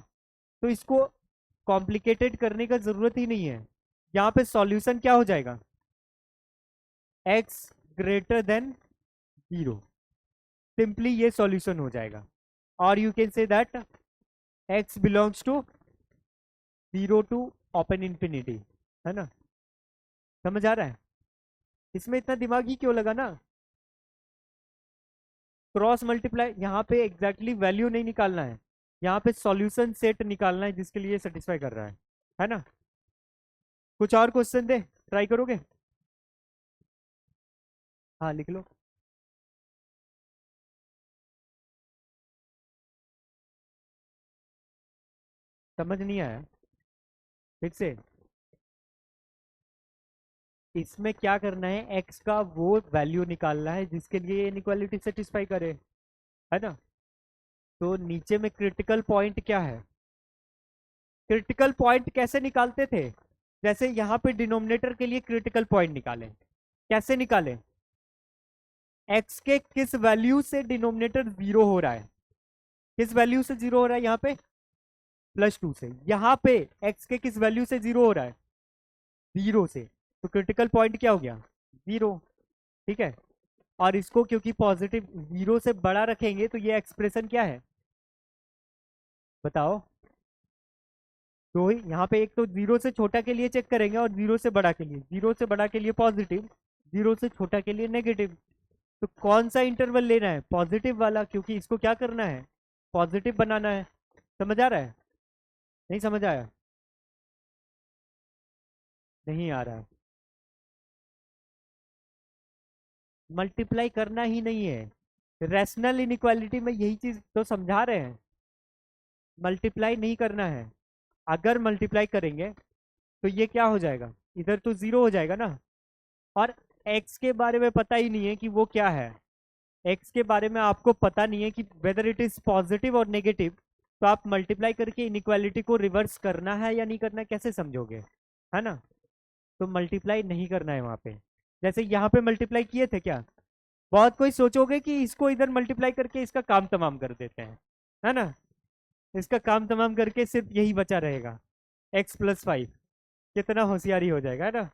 Speaker 1: तो इसको कॉम्प्लिकेटेड करने का जरूरत ही नहीं है। यहाँ पे सॉल्यूशन क्या हो जाएगा? x ग्रेटर देन 0, सिंपली ये सॉल्यूशन हो जाएगा। और you can say that x belongs to 0 to open infinity, है ना? समझ आ रहा है? इसमें इतना दिमाग ही क्यों लगा ना? क्रॉस मल्टीप्लाई यहाँ पे एग्जैक्टली वैल्यू नहीं निकालना है, यहाँ पे सॉल्यूशन सेट निकालना है जिसके लिए सेटिस्फाई कर रहा है ना? कुछ और क्वेश्चन दे, ट्राई करोगे? हाँ लिख लो। समझ नहीं आया? फिर से, इसमें क्या करना है, एक्स का वो वैल्यू निकालना है जिसके लिए इनइक्वालिटी सेटिस्फाई करे, है ना? तो नीचे में क्रिटिकल पॉइंट क्या है? क्रिटिकल पॉइंट कैसे निकालते थे? जैसे यहाँ पे डिनोमिनेटर के लिए क्रिटिकल पॉइंट निकाले, कैसे निकाले? एक्स के किस वैल्यू से डिनोमिनेटर 0 हो रहा है? किस वैल्यू से 0 हो रहा है यहाँ पे? +2 से। यहाँ पे एक्स के किस वैल्यू से 0 हो रहा है? 0 से। तो क्रिटिकल पॉइंट क्या हो गया? 0। ठीक है। और इसको क्योंकि पॉजिटिव 0 से बड़ा रखेंगे तो ये एक्सप्रेशन क्या है बताओ? तो यहाँ पे एक तो 0 से छोटा के लिए चेक करेंगे और 0 से बड़ा के लिए, 0 से बड़ा के लिए पॉजिटिव, 0 से छोटा के लिए नेगेटिव। तो कौन सा इंटरवल लेना है? पॉजिटिव वाला, क्योंकि इसको क्या करना है? पॉजिटिव बनाना है। समझ आ रहा है? नहीं समझ आया? नहीं आ रहा है? मल्टीप्लाई करना ही नहीं है। रैशनल इनइक्वालिटी में यही चीज तो समझा रहे हैं, मल्टीप्लाई नहीं करना है। अगर मल्टीप्लाई करेंगे तो ये क्या हो जाएगा? इधर तो 0 हो जाएगा ना। और x के बारे में पता ही नहीं है कि वो क्या है। x के बारे में आपको पता नहीं है कि वेदर इट इज पॉजिटिव और नेगेटिव, तो आप मल्टीप्लाई करके इनइक्वालिटी को रिवर्स करना है या नहीं करना, कैसे समझोगे? है ना? तो मल्टीप्लाई नहीं करना है वहां पे। जैसे यहाँ पे मल्टीप्लाई किए थे क्या? बहुत कोई सोचोगे कि इसको इधर मल्टीप्लाई करके इसका काम तमाम कर देते हैं, है ना? इसका काम तमाम करके सिर्फ यही बचा रहेगा, x +5। कितना होशियारी हो जाएगा, है ना?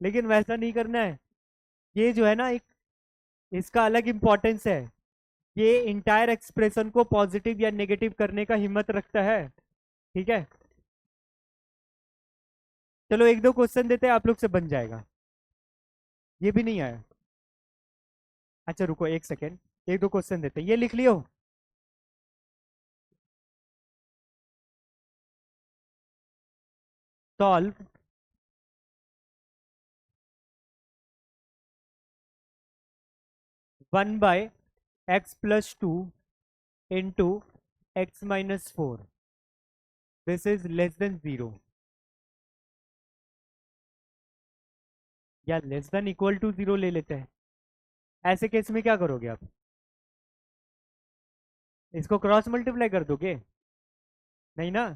Speaker 1: लेकिन वैसा नहीं करना है। ये जो है ना, एक इसका अलग इंपॉर्टेंस है। ये इंटायर एक्सप्रेशन को पॉजिटिव या नेगेटिव करने का हिम्मत रखता है। ठीक है, चलो एक दो क्वेश्चन देते हैं, आप लोग से बन जाएगा। ये भी नहीं आया? अच्छा रुको एक सेकेंड, एक दो क्वेश्चन देते हैं, ये लिख लियो। Solve one by x plus two into x minus four, this is less than zero, या less than equal to zero ले लेते हैं। ऐसे केस में क्या करोगे आप? इसको क्रॉस मल्टीप्लाई कर दोगे? नहीं ना।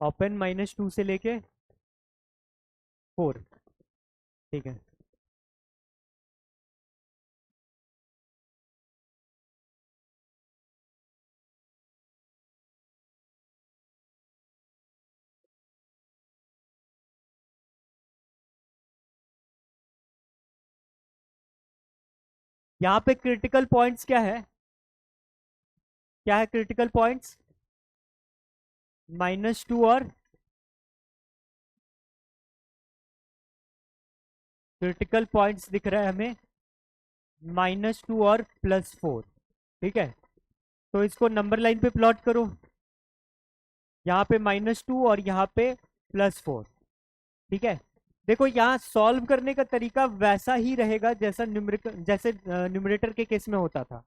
Speaker 1: ओपन माइनस टू से लेके फोर, ठीक है। यहाँ पे क्रिटिकल पॉइंट्स क्या है? क्या है क्रिटिकल पॉइंट्स? माइनस टू और क्रिटिकल पॉइंट्स दिख रहा है हमें माइनस टू और प्लस फोर, ठीक है। तो इसको नंबर लाइन पे प्लॉट करो, यहाँ पे माइनस टू और यहाँ पे प्लस फोर, ठीक है। देखो यहाँ सॉल्व करने का तरीका वैसा ही रहेगा जैसा न्यूमरेटर के केस में होता था।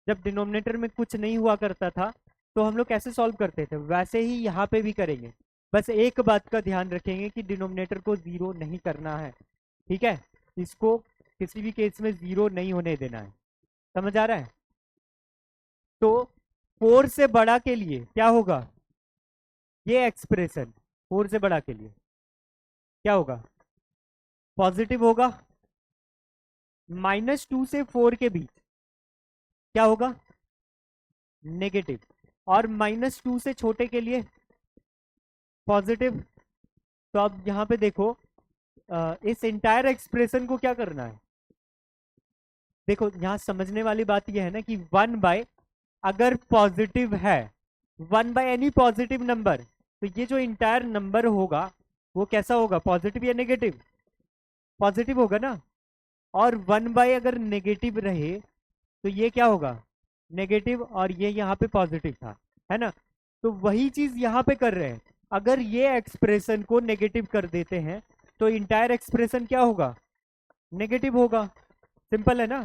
Speaker 1: जब डिनोमिनेटर में कुछ नहीं हुआ करता था तो हम लोग कैसे सॉल्व करते थे, वैसे ही यहाँ पे भी करेंगे। बस एक बात का ध्यान रखेंगे कि डिनोमिनेटर को जीरो नहीं करना है, ठीक है। इसको किसी भी केस में जीरो नहीं होने देना है, समझ आ रहा है? तो फोर से बड़ा के लिए क्या होगा? ये एक्सप्रेशन फोर से बड़ा के लिए क्या होगा? पॉजिटिव होगा। माइनस टू से फोर के बीच क्या होगा? नेगेटिव। और माइनस टू से छोटे के लिए पॉजिटिव। तो अब यहां पे देखो, इस इंटायर एक्सप्रेशन को क्या करना है? देखो यहां समझने वाली बात यह है ना कि वन बाय अगर पॉजिटिव है, one by any positive number, तो ये जो इंटायर नंबर होगा वो कैसा होगा? पॉजिटिव या नेगेटिव? पॉजिटिव होगा ना। और वन बाय अगर नेगेटिव रहे तो ये क्या होगा? नेगेटिव, और ये यहाँ पे पॉजिटिव था, है ना। तो वही चीज यहाँ पे कर रहे हैं। अगर ये एक्सप्रेशन को नेगेटिव कर देते हैं तो इंटायर एक्सप्रेशन क्या होगा? नेगेटिव होगा। सिंपल है ना।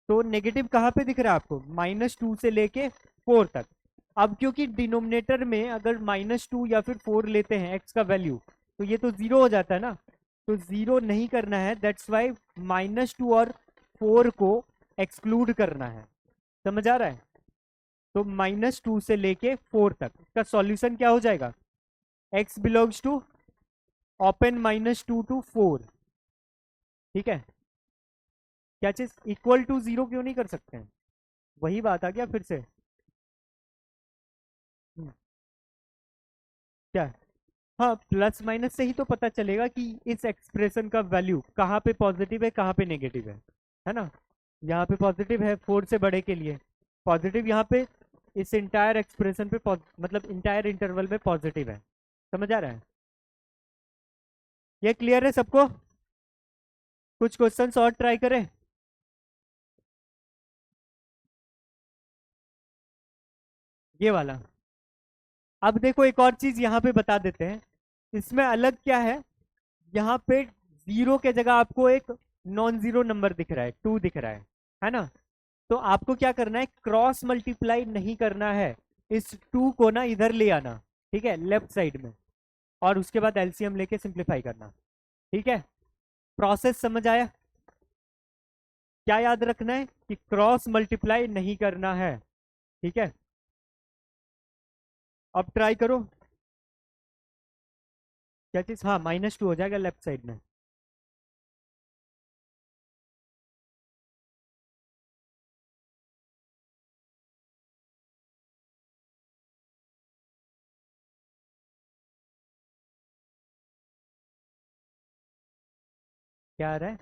Speaker 1: तो नेगेटिव कहाँ पे दिख रहा है आपको? माइनस टू से लेके फोर तक। अब क्योंकि डिनोमिनेटर में अगर माइनस टू या फिर फोर लेते हैं एक्स का वैल्यू, तो ये तो जीरो हो जाता है ना। तो जीरो नहीं करना है, दैट्स वाई माइनस टू और फोर को एक्सक्लूड करना है। समझ आ रहा है? तो माइनस टू से लेके फोर तक का सॉल्यूशन क्या हो जाएगा? X belongs to open minus two to four, ठीक है। क्या चीज इक्वल टू जीरो क्यों नहीं कर सकते हैं? वही बात आ गया फिर से। हम्म, क्या? हाँ, प्लस माइनस से ही तो पता चलेगा कि इस एक्सप्रेशन का वैल्यू कहाँ पे पॉजिटिव है कहाँ पे नेगेटिव है ना। यहाँ पे पॉजिटिव है फोर से बड़े के लिए, पॉजिटिव यहाँ पे इस इंटायर एक्सप्रेशन पे मतलब इंटायर इंटरवल में पॉजिटिव है। समझ आ रहा है? ये क्लियर है सबको? कुछ क्वेश्चंस और ट्राई करें। ये वाला। अब देखो एक और चीज यहाँ पे बता देते हैं, इसमें अलग क्या है। यहाँ पे जीरो के जगह आपको एक नॉन जीरो नंबर दिख रहा है, टू दिख रहा है ना। तो आपको क्या करना है? क्रॉस मल्टीप्लाई नहीं करना है, इस टू को ना इधर ले आना, ठीक है, लेफ्ट साइड में। और उसके बाद एलसीएम लेके सिंप्लीफाई करना, ठीक है। प्रोसेस समझ आया? क्या याद रखना है कि क्रॉस मल्टीप्लाई नहीं करना है, ठीक है। अब ट्राई करो। क्या चीज? हाँ, माइनस टू हो जाएगा लेफ्ट साइड में। क्या आ रहा है?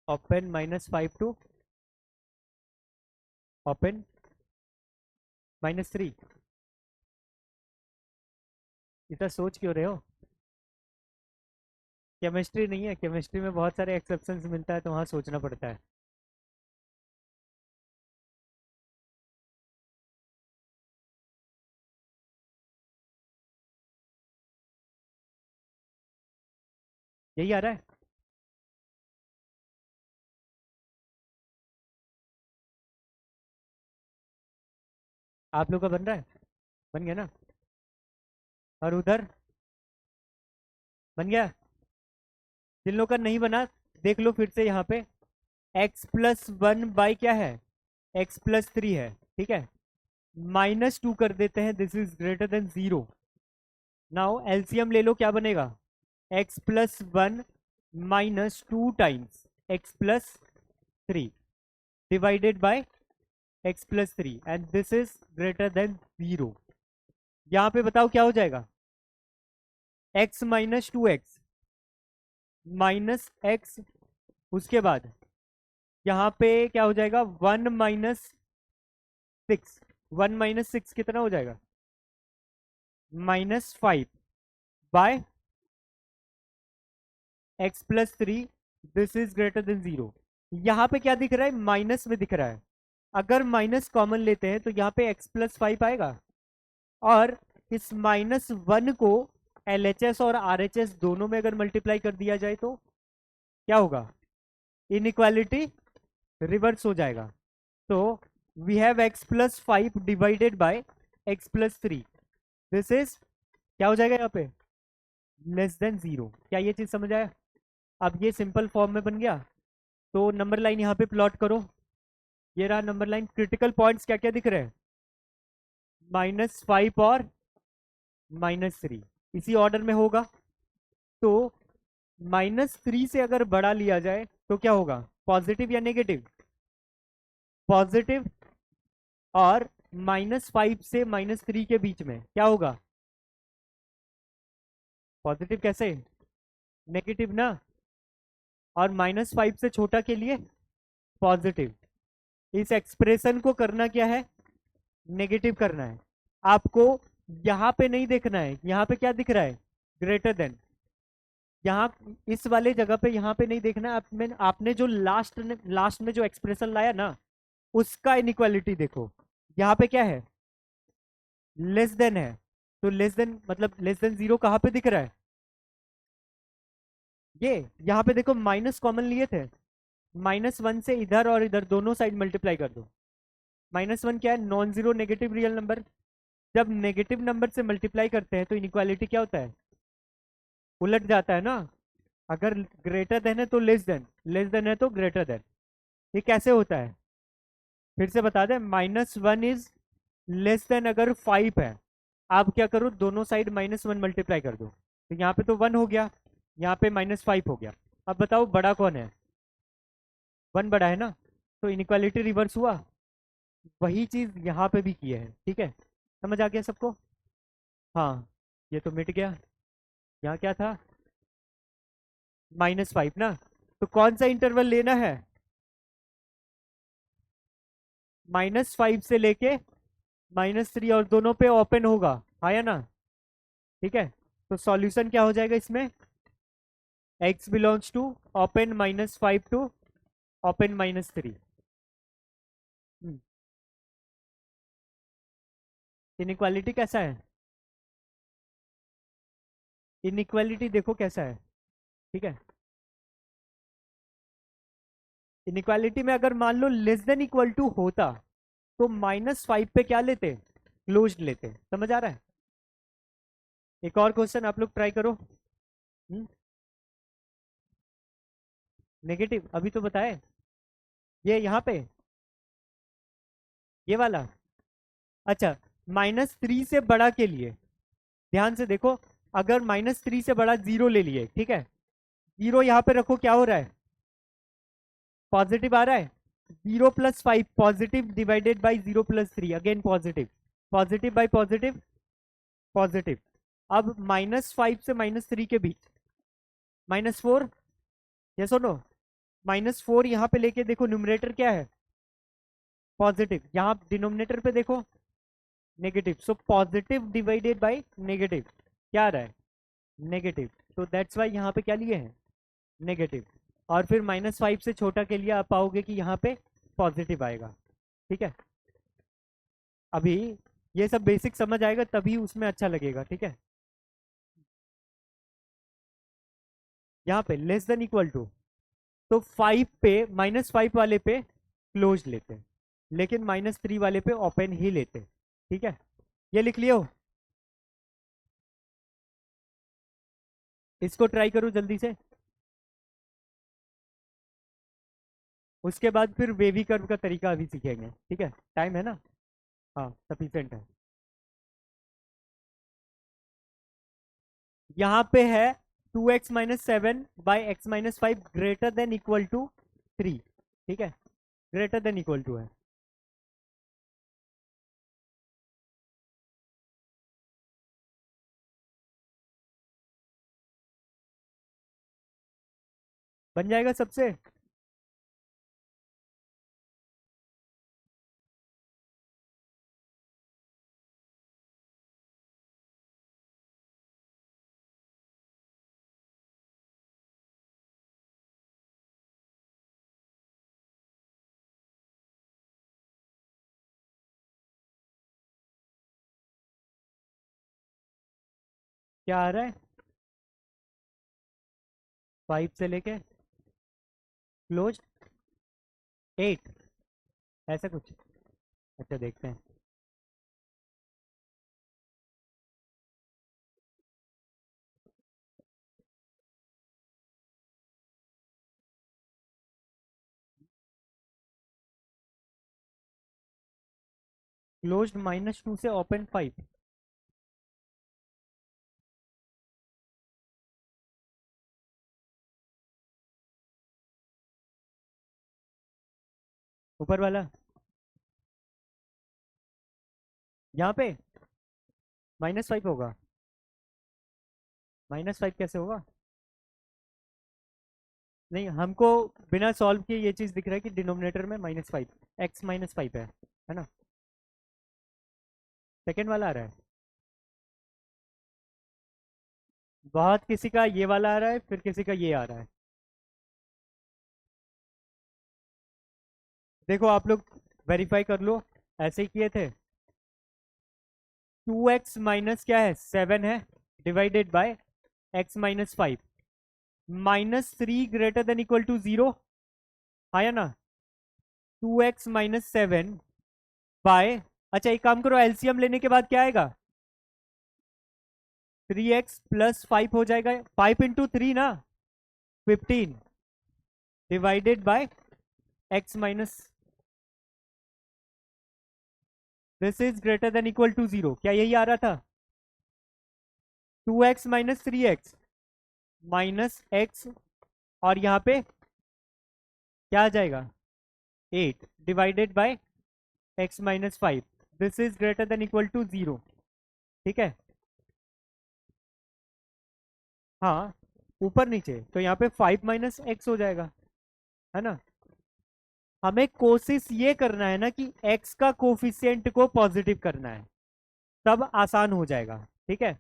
Speaker 1: Open minus five to open minus three. इतना सोच क्यों रहे हो? केमिस्ट्री नहीं है, केमिस्ट्री में बहुत सारे एक्सेप्शंस मिलता है तो वहाँ सोचना पड़ता है। यही आ रहा है। आप लोग का बन रहा है? बन गया ना? और उधर बन गया? जिन लोग का नहीं बना, देख लो फिर से यहाँ पे। x+1 क्या है? x+3 है, ठीक है। -2 कर देते हैं, this is greater than 0। Now LCM ले लो, क्या बनेगा? x+1 -2 times x+3 divided by x+3 and this is greater than 0। यहाँ पे बताओ क्या हो जाएगा? x -2x -x, उसके बाद यहाँ पे क्या हो जाएगा? 1 - 6। 1 - 6 कितना हो जाएगा? -5 by x+3, this is greater than 0। यहाँ पे क्या दिख रहा है? माइनस में दिख रहा है। अगर माइनस कॉमन लेते हैं तो यहाँ पे x+5 आएगा, और इस -1 को LHS और RHS दोनों में अगर मल्टीप्लाई कर दिया जाए तो क्या होगा? इनइक्वालिटी रिवर्स हो जाएगा। तो we have x+5 divided by x+3, this is क्या हो जाएगा यहाँ पे? Less than 0। क्या ये चीज समझ आया? अब ये सिंपल फॉर्म में बन गया। तो नंबर लाइन यहाँ पे प्लॉट करो। ये रहा नंबर लाइन। क्रिटिकल पॉइंट्स क्या क्या दिख रहे हैं? -5 और -3 इसी ऑर्डर में होगा। तो -3 से अगर बड़ा लिया जाए तो क्या होगा? पॉजिटिव या नेगेटिव? पॉजिटिव। और -5 से -3 के बीच में क्या होगा? पॉजिटिव कैसे? नेगेटिव ना। और -5 से छोटा के लिए पॉजिटिव। इस एक्सप्रेशन को करना क्या है? नेगेटिव करना है। आपको यहां पे नहीं देखना है, यहां पे क्या दिख रहा है? Greater than. यहाँ इस वाले जगह पे यहाँ पे नहीं देखना है। आपने जो लास्ट में जो एक्सप्रेशन लाया ना, उसका इनइक्वालिटी देखो। यहाँ पे क्या है? लेस देन है। तो लेस देन मतलब लेस देन 0 कहाँ पे दिख रहा है? ये यहाँ पे देखो, माइनस कॉमन लिए थे। -1 से इधर और इधर दोनों साइड मल्टीप्लाई कर दो। -1 क्या है? Non zero negative real number. जब नेगेटिव नंबर से मल्टीप्लाई करते हैं तो इनइक्वालिटी क्या होता है? उलट जाता है ना। अगर ग्रेटर देन है तो लेस देन, लेस देन है तो ग्रेटर देन। ये कैसे होता है? फिर से बता दें। -1 इज लेस देन अगर 5 है। आप क्या करो, दोनों साइड -1 मल्टीप्लाई कर दो। तो यहाँ पे तो 1 हो गया, यहाँ पे -5 हो गया। अब बताओ बड़ा कौन है? 1 बड़ा है ना। तो इनइक्वालिटी रिवर्स हुआ। वही चीज यहाँ पे भी किए है, ठीक है। समझ आ गया सबको? हाँ, ये तो मिट गया। यहाँ क्या था? -5 ना। तो कौन सा इंटरवल लेना है? -5 से लेके -3, और दोनों पे ओपन होगा, आया ना? ठीक है। तो सॉल्यूशन क्या हो जाएगा इसमें? x belongs to open -5 to open -3। Inequality कैसा है? इनइक्वालिटी देखो कैसा है, ठीक है। इनइक्वालिटी में अगर मान लो लेस देन इक्वल टू होता तो -5 पे क्या लेते? क्लोज्ड लेते। समझ आ रहा है? एक और क्वेश्चन आप लोग ट्राई करो। नेगेटिव अभी तो बताए। ये यहाँ पे ये वाला। अच्छा, -3 से बड़ा के लिए ध्यान से देखो। अगर -3 से बड़ा 0 ले लिए, ठीक है। 0 यहाँ पे रखो, क्या हो रहा है? पॉजिटिव आ रहा है। 0+5 positive divided by 0+3 again positive. Positive by positive positive. अब -5 से -3 के बीच -4। यस और नो? -4 यहाँ पे लेके देखो, न्यूमरेटर क्या है? पॉजिटिव। यहाँ डिनोमिनेटर पे देखो, negative. So positive divided by negative क्या आ रहा है? नेगेटिव। तो दैट्स वाई यहाँ पे क्या लिए हैं, नेगेटिव। और फिर -5 से छोटा के लिए आप पाओगे कि यहाँ पे पॉजिटिव आएगा। ठीक है, अभी ये सब बेसिक समझ आएगा तभी उसमें अच्छा लगेगा। ठीक है, यहाँ पे लेस देन इक्वल टू, तो 5 पे, -5 वाले पे क्लोज लेते हैं, लेकिन -3 वाले पे ओपन ही लेते हैं। ठीक है, ये लिख लियो, इसको ट्राई करो जल्दी से। उसके बाद फिर वेवी कर्व का तरीका अभी सीखेंगे। ठीक है, टाइम है ना, हाँ सफिशिएंट है। यहाँ पे है 2x-7/x-5 greater than equal to 3। ठीक है, ग्रेटर देन इक्वल टू है। बन जाएगा सबसे। क्या आ रहा है, 5 से लेके क्लोज 8, ऐसा कुछ। अच्छा देखते हैं। क्लोज -2 से ओपन 5। ऊपर वाला यहाँ पे -5 होगा। -5 कैसे होगा, नहीं हमको बिना सॉल्व किए ये चीज दिख रहा है कि डिनोमिनेटर में -5, x-5 है ना। सेकेंड वाला आ रहा है, बहुत किसी का ये वाला आ रहा है, फिर किसी का ये आ रहा है। देखो आप लोग वेरीफाई कर लो, ऐसे ही किए थे। 2x माइनस क्या है, 7 है, divided by x-5, -3 greater than equal to 0 आया ना। 2x-7 बाय, अच्छा एक काम करो, एलसीएम लेने के बाद क्या आएगा, 3x+5 हो जाएगा, 5 × 3 ना, 15 divided by x-, this is greater than equal to 0, क्या यही आ रहा था। 2x-3x -x, और यहाँ पे क्या आ जाएगा, 8 divided by x-5, this is greater than equal to 0। ठीक है, हाँ ऊपर नीचे, तो यहाँ पे 5 - x हो जाएगा, है ना। हमें कोशिश ये करना है ना कि x का कोफिशिएंट को पॉजिटिव करना है, तब आसान हो जाएगा। ठीक है,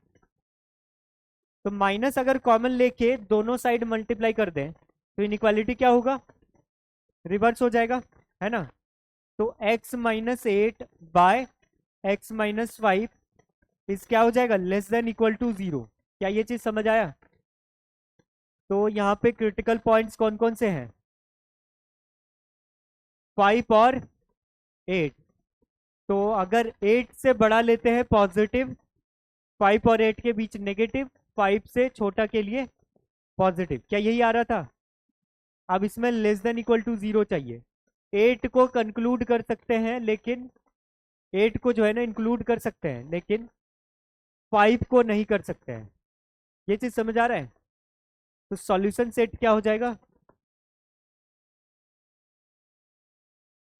Speaker 1: तो माइनस अगर कॉमन लेके दोनों साइड मल्टीप्लाई कर दें तो इनइक्वालिटी क्या होगा, रिवर्स हो जाएगा, है ना। तो x-8/x-5 इस क्या हो जाएगा, लेस देन इक्वल टू 0। क्या ये चीज समझ आया। तो यहाँ पे क्रिटिकल पॉइंट्स कौन कौन से हैं, 5 और 8। तो अगर 8 से बड़ा लेते हैं पॉजिटिव, 5 और 8 के बीच नेगेटिव, 5 से छोटा के लिए पॉजिटिव, क्या यही आ रहा था। अब इसमें लेस देन इक्वल टू 0 चाहिए। 8 को कंक्लूड कर सकते हैं, लेकिन 8 को जो है ना इंक्लूड कर सकते हैं, लेकिन 5 को नहीं कर सकते हैं। ये चीज समझ आ रहा है। तो सॉल्यूशन सेट क्या हो जाएगा,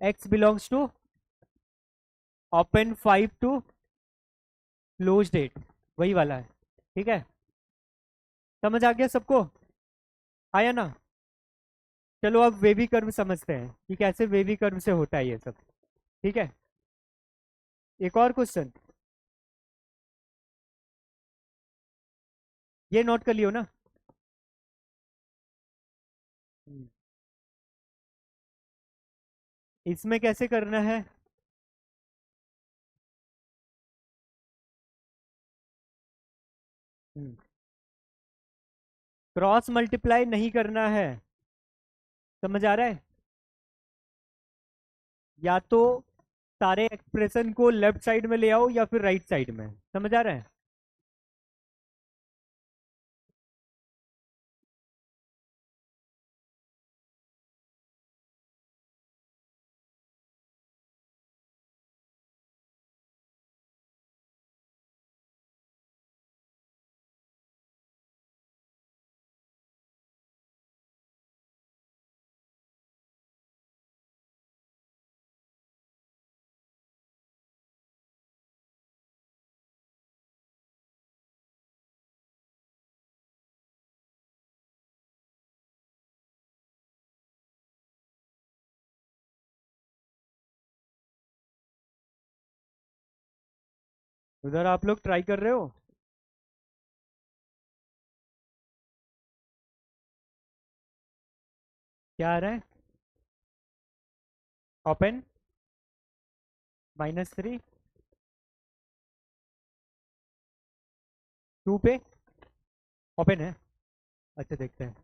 Speaker 1: x belongs to open 5 to closed 8, वही वाला है। ठीक है, समझ आ गया सबको, आया ना। चलो अब वेवी कर्व समझते हैं कि कैसे वेवी कर्व से होता है ये सब। ठीक है, एक और क्वेश्चन, ये नोट कर लियो ना। इसमें कैसे करना है? क्रॉस मल्टीप्लाई नहीं करना है, समझ आ रहा है? या तो सारे एक्सप्रेशन को लेफ्ट साइड में ले आओ या फिर राइट साइड में, समझ आ रहा है? उधर आप लोग ट्राई कर रहे हो? क्या आ रहा है? ओपन -3 2 पे ओपन है। अच्छा देखते हैं।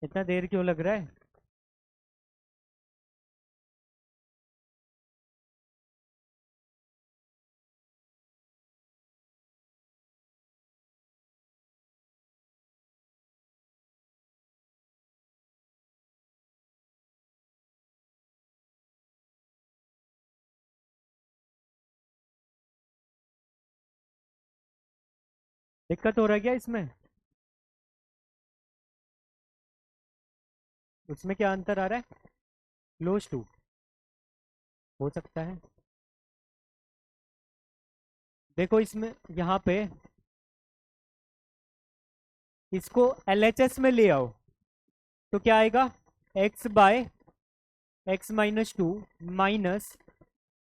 Speaker 1: इतना देर क्यों लग रहा है? दिक्कत हो रहा है क्या इसमें? उसमें क्या अंतर आ रहा है? क्लोज टू हो सकता है। देखो इसमें यहाँ पे इसको LHS में ले आओ तो क्या आएगा? x by x-2 minus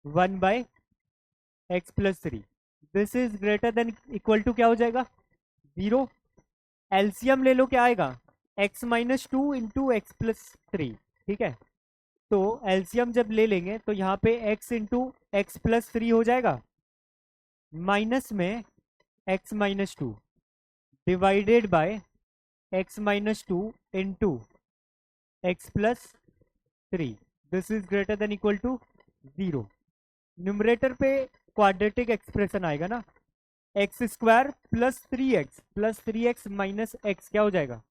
Speaker 1: 1/x+3। This is greater than equal to क्या हो जाएगा? 0। एलसीएम ले लो, क्या आएगा? x-2 into x+3। ठीक है, तो एलसीएम जब ले लेंगे तो यहाँ पे x इंटू x+3 हो जाएगा, माइनस में x-2 divided by x-2 into x+3। This is greater than equal to 0। Numerator पे क्वाड्रेटिक एक्सप्रेशन आएगा ना, x² +3x माइनस x क्या हो जाएगा?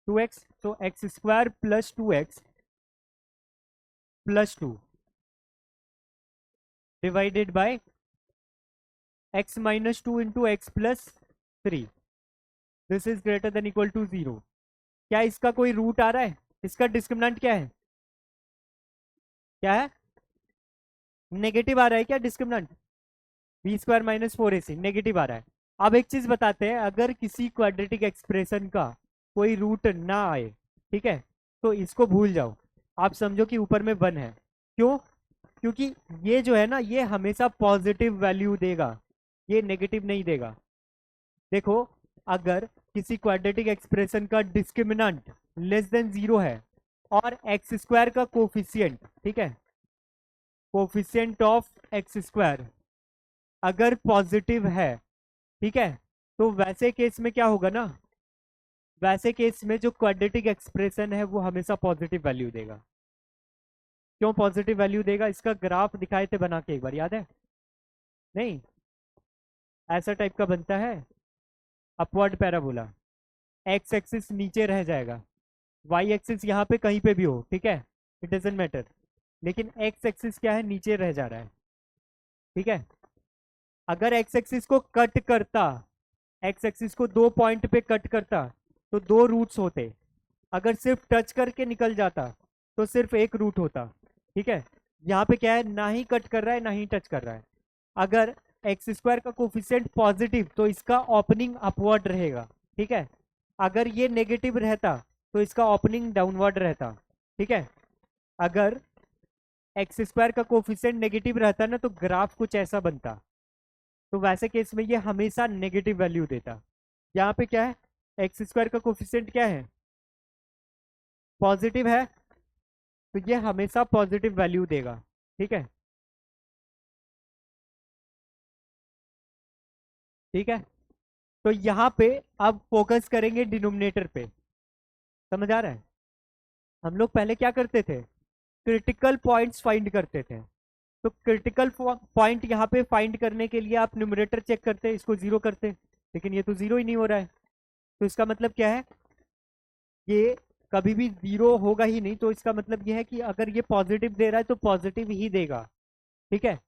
Speaker 1: 2x। तो x² +2x +2 divided by x-2 into x+3। This is greater than equal to 0। क्या इसका कोई रूट आ रहा है? इसका डिस्क्रिमिनेंट क्या है? क्या है? नेगेटिव आ रहा है क्या डिस्क्रिमिनेंट? b² -4ac नेगेटिव आ रहा है। अब एक चीज बताते हैं, अगर किसी क्वाड्रेटिक एक्सप्रेशन का कोई रूट ना आए, ठीक है, तो इसको भूल जाओ। आप समझो कि ऊपर में 1 है। क्यों? क्योंकि ये जो है ना, ये हमेशा पॉजिटिव वैल्यू देगा, ये नेगेटिव नहीं देगा। देखो, अगर किसी क्वाड्रेटिक एक्सप्रेशन का डिस्क्रिमिनेंट लेस देन 0 है और x² का कोफिशिएंट, ठीक है, कोफिशिएंट ऑफ x² अगर पॉजिटिव है, ठीक है, तो वैसे केस में क्या होगा ना, वैसे केस में जो क्वाड्रेटिक एक्सप्रेशन है वो हमेशा पॉजिटिव वैल्यू देगा। क्यों पॉजिटिव वैल्यू देगा? इसका ग्राफ दिखाए थे बना के, एक बार याद है? नहीं, ऐसा टाइप का बनता है, अपवर्ड पैराबोला। एक्स एक्सिस नीचे रह जाएगा, वाई एक्सिस यहाँ पे कहीं पे भी हो, ठीक है, इट डजेंट मैटर, लेकिन एक्स एक्सिस क्या है? नीचे रह जा रहा है। ठीक है, अगर एक्स एक्सिस को कट करता, एक्स एक्सिस को 2 पॉइंट पे कट करता तो 2 रूट्स होते। अगर सिर्फ टच करके निकल जाता तो सिर्फ एक रूट होता। ठीक है, यहाँ पे क्या है? ना ही कट कर रहा है ना ही टच कर रहा है। अगर x² का कोफिशिएंट पॉजिटिव तो इसका ओपनिंग अपवर्ड रहेगा। ठीक है, अगर ये नेगेटिव रहता तो इसका ओपनिंग डाउनवर्ड रहता। ठीक है, अगर एक्स स्क्वायर का कोफिशिएंट नेगेटिव रहता ना तो ग्राफ कुछ ऐसा बनता। तो वैसे केस में ये हमेशा नेगेटिव वैल्यू देता। यहाँ पे क्या है, एक्स स्क्वायर का कोफिशिएंट क्या है, पॉजिटिव है, तो ये हमेशा पॉजिटिव वैल्यू देगा। ठीक है, ठीक है। तो यहाँ पे अब फोकस करेंगे डिनोमिनेटर पे। समझ आ रहा है? हम लोग पहले क्या करते थे, क्रिटिकल पॉइंट्स फाइंड करते थे। तो क्रिटिकल पॉइंट यहाँ पे फाइंड करने के लिए आप न्यूमरेटर चेक करते, इसको जीरो करते, लेकिन ये तो जीरो ही नहीं हो रहा है। तो इसका मतलब क्या है, ये कभी भी जीरो होगा ही नहीं। तो इसका मतलब ये है कि अगर ये पॉजिटिव दे रहा है तो पॉजिटिव ही देगा। ठीक है,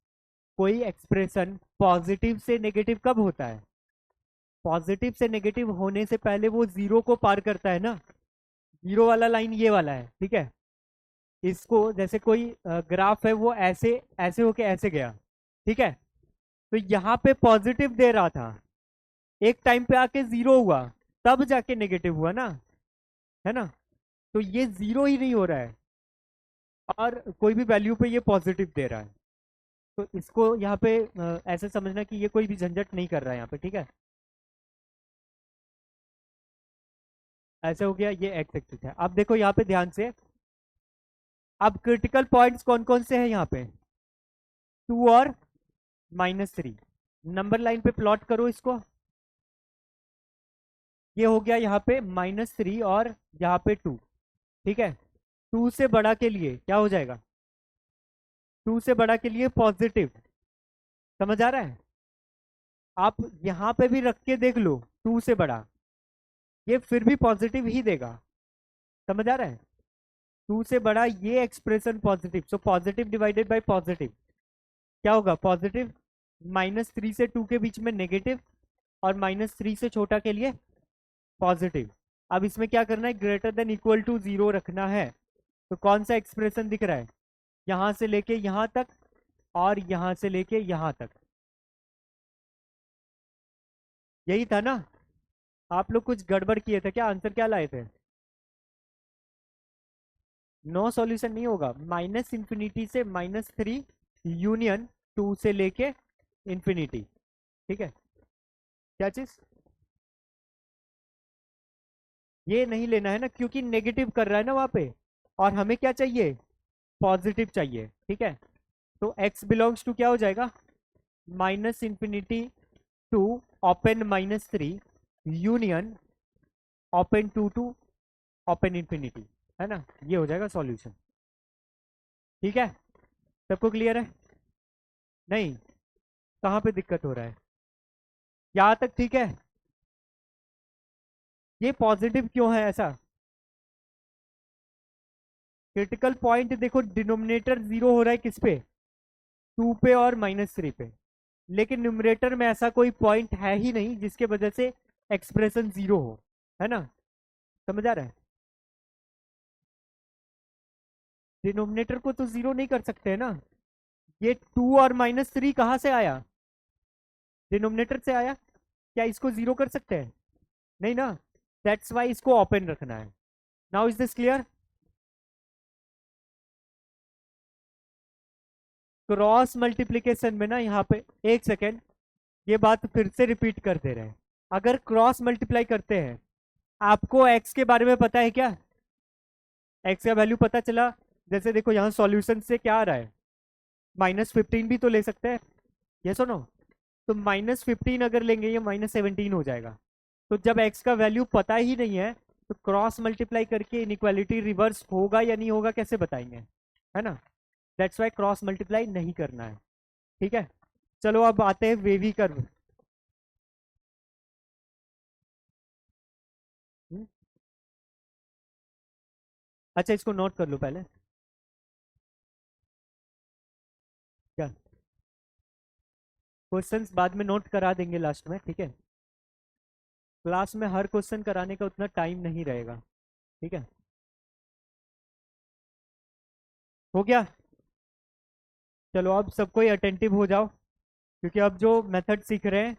Speaker 1: कोई एक्सप्रेशन पॉजिटिव से नेगेटिव कब होता है, पॉजिटिव से नेगेटिव होने से पहले वो जीरो को पार करता है ना। जीरो वाला लाइन ये वाला है। ठीक है, इसको जैसे कोई ग्राफ है वो ऐसे ऐसे होके ऐसे गया। ठीक है, तो यहाँ पे पॉजिटिव दे रहा था, एक टाइम पे आके जीरो हुआ, तब जाके नेगेटिव हुआ ना, है ना। तो ये जीरो ही नहीं हो रहा है और कोई भी वैल्यू पे ये पॉजिटिव दे रहा है। तो इसको यहाँ पे ऐसे समझना कि ये कोई भी झंझट नहीं कर रहा है यहाँ पे। ठीक है, ऐसे हो गया, ये एक्स एक्सिस है। अब देखो यहाँ पे ध्यान से, अब क्रिटिकल पॉइंट्स कौन कौन से हैं यहाँ पे, 2 और -3। नंबर लाइन पे प्लॉट करो इसको। ये हो गया यहाँ पे -3 और यहाँ पे 2। ठीक है, 2 से बड़ा के लिए क्या हो जाएगा, 2 से बड़ा के लिए पॉजिटिव। समझ आ रहा है? आप यहाँ पे भी रख के देख लो, 2 से बड़ा, ये फिर भी पॉजिटिव ही देगा। समझ आ रहा है? 2 से बड़ा ये expression positive, so positive divided by positive क्या होगा, पॉजिटिव। -3 से 2 के बीच में नेगेटिव, और -3 से छोटा के लिए पॉजिटिव। अब इसमें क्या करना है, ग्रेटर देन इक्वल टू 0 रखना है। तो कौन सा एक्सप्रेशन दिख रहा है, यहां से लेके यहां तक और यहां से लेके यहां तक, यही था ना। आप लोग कुछ गड़बड़ किए थे क्या, आंसर क्या लाए थे? नो सॉल्यूशन नहीं होगा, -∞ से -3 यूनियन 2 से लेके इंफिनिटी। ठीक है, क्या चीज, ये नहीं लेना है ना, क्योंकि नेगेटिव कर रहा है ना वहां पे, और हमें क्या चाहिए, पॉजिटिव चाहिए। ठीक है, तो x बिलोंग्स टू क्या हो जाएगा, -∞ to open -3 union open to open infinity, है ना। ये हो जाएगा सॉल्यूशन। ठीक है, सबको क्लियर है? नहीं, कहाँ पे दिक्कत हो रहा है, यहाँ तक ठीक है? ये पॉजिटिव क्यों है ऐसा, क्रिटिकल पॉइंट देखो, डिनोमिनेटर जीरो हो रहा है किस पे, 2 पे और -3 पे, लेकिन न्यूमरेटर में ऐसा कोई पॉइंट है ही नहीं जिसके वजह से एक्सप्रेशन जीरो हो, है ना। समझ आ रहा है? डिनोमिनेटर को तो जीरो नहीं कर सकते है ना। ये 2 और -3 कहाँ से आया, डिनोमिनेटर से आया। क्या इसको जीरो कर सकते हैं, नहीं ना। दैट्स वाई इसको ओपन रखना है। Now is this clear? Cross multiplication में ना, यहाँ पे एक सेकेंड, ये बात फिर से रिपीट कर दे रहे हैं। अगर क्रॉस मल्टीप्लाई करते हैं, आपको एक्स के बारे में पता है क्या, एक्स का वैल्यू पता चला। जैसे देखो यहाँ सॉल्यूशन से क्या आ रहा है, -15 भी तो ले सकते हैं, ये सुनो। तो -15 अगर लेंगे ये -17 हो जाएगा। तो जब एक्स का वैल्यू पता ही नहीं है, तो क्रॉस मल्टीप्लाई करके इनइक्वालिटी रिवर्स होगा या नहीं होगा कैसे बताएंगे, है ना। दैट्स वाई क्रॉस मल्टीप्लाई नहीं करना है। ठीक है, चलो अब आते हैं वेवी कर्व। अच्छा, इसको नोट कर लो पहले। क्या, क्वेश्चंस बाद में नोट करा देंगे लास्ट में, ठीक है। क्लास में हर क्वेश्चन कराने का उतना टाइम नहीं रहेगा। ठीक है, हो गया। चलो अब सबको अटेंटिव हो जाओ, क्योंकि अब जो मेथड सीख रहे हैं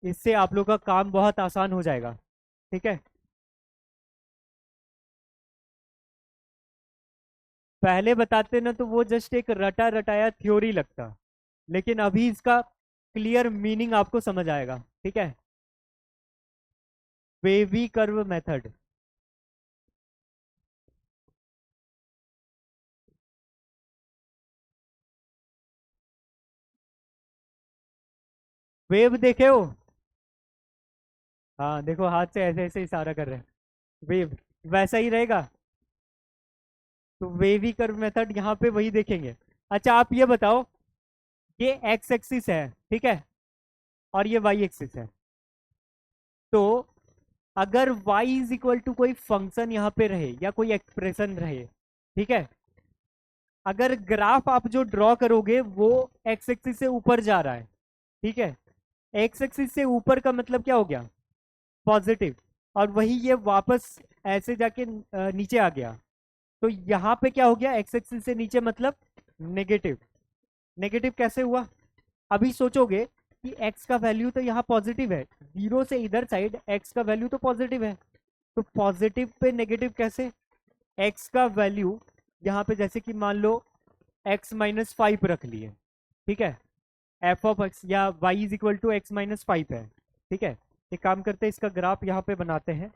Speaker 1: इससे आप लोग का काम बहुत आसान हो जाएगा। ठीक है, पहले बताते ना तो वो जस्ट एक रटा रटाया थ्योरी लगता, लेकिन अभी इसका क्लियर मीनिंग आपको समझ आएगा। ठीक है, वेवी कर्व मेथड। वेव देखे हो? हाँ देखो, हाथ से ऐसे ऐसे इशारा कर रहे हैं, वेव वैसा ही रहेगा। तो वेवी कर्व मेथड यहाँ पे वही देखेंगे। अच्छा आप ये बताओ, ये एक्स एक्सिस है, ठीक है, और ये वाई एक्सिस है। तो अगर y इज इक्वल टू कोई फंक्शन यहाँ पे रहे या कोई एक्सप्रेशन रहे, ठीक है, अगर ग्राफ आप जो ड्रॉ करोगे वो एक्स एक्सिस से ऊपर जा रहा है, ठीक है, एक्स एक्सिस से ऊपर का मतलब क्या हो गया? पॉजिटिव। और वही ये वापस ऐसे जाके नीचे आ गया, तो यहाँ पे क्या हो गया? एक्स एक्सिस से नीचे मतलब नेगेटिव। नेगेटिव कैसे हुआ? अभी सोचोगे कि x का वैल्यू तो यहाँ पॉजिटिव है, जीरो से इधर साइड x का वैल्यू तो पॉजिटिव है, तो पॉजिटिव पे नेगेटिव कैसे? x का वैल्यू यहाँ पे जैसे कि मान लो x-5 रख लिए, ठीक है, एफ ऑफ एक्स या y is equal to x-5 है, ठीक है। एक काम करते हैं, इसका ग्राफ यहाँ पे बनाते हैं,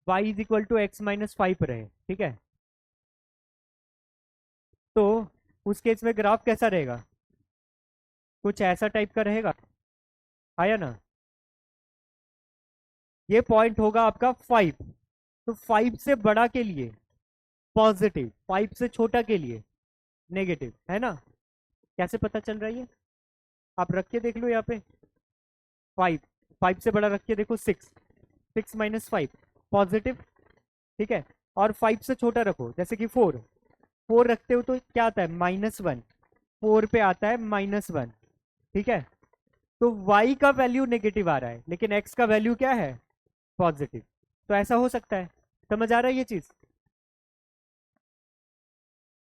Speaker 1: y is equal to x-5 रहे, ठीक है, तो उस केस में ग्राफ कैसा रहेगा? कुछ ऐसा टाइप का रहेगा, आया ना? ये पॉइंट होगा आपका 5, तो 5 से बड़ा के लिए पॉजिटिव, 5 से छोटा के लिए नेगेटिव, है ना? कैसे पता चल रहा है ये? आप रख के देख लो यहाँ पे, 5, 5 से बड़ा रख के देखो, 6, 6-5 पॉजिटिव, ठीक है, और 5 से छोटा रखो जैसे कि 4, 4 रखते हो तो क्या आता है? -1, 4 पे आता है -1, ठीक है। तो y का वैल्यू नेगेटिव आ रहा है लेकिन x का वैल्यू क्या है? पॉजिटिव। तो ऐसा हो सकता है, समझ आ रहा है ये चीज?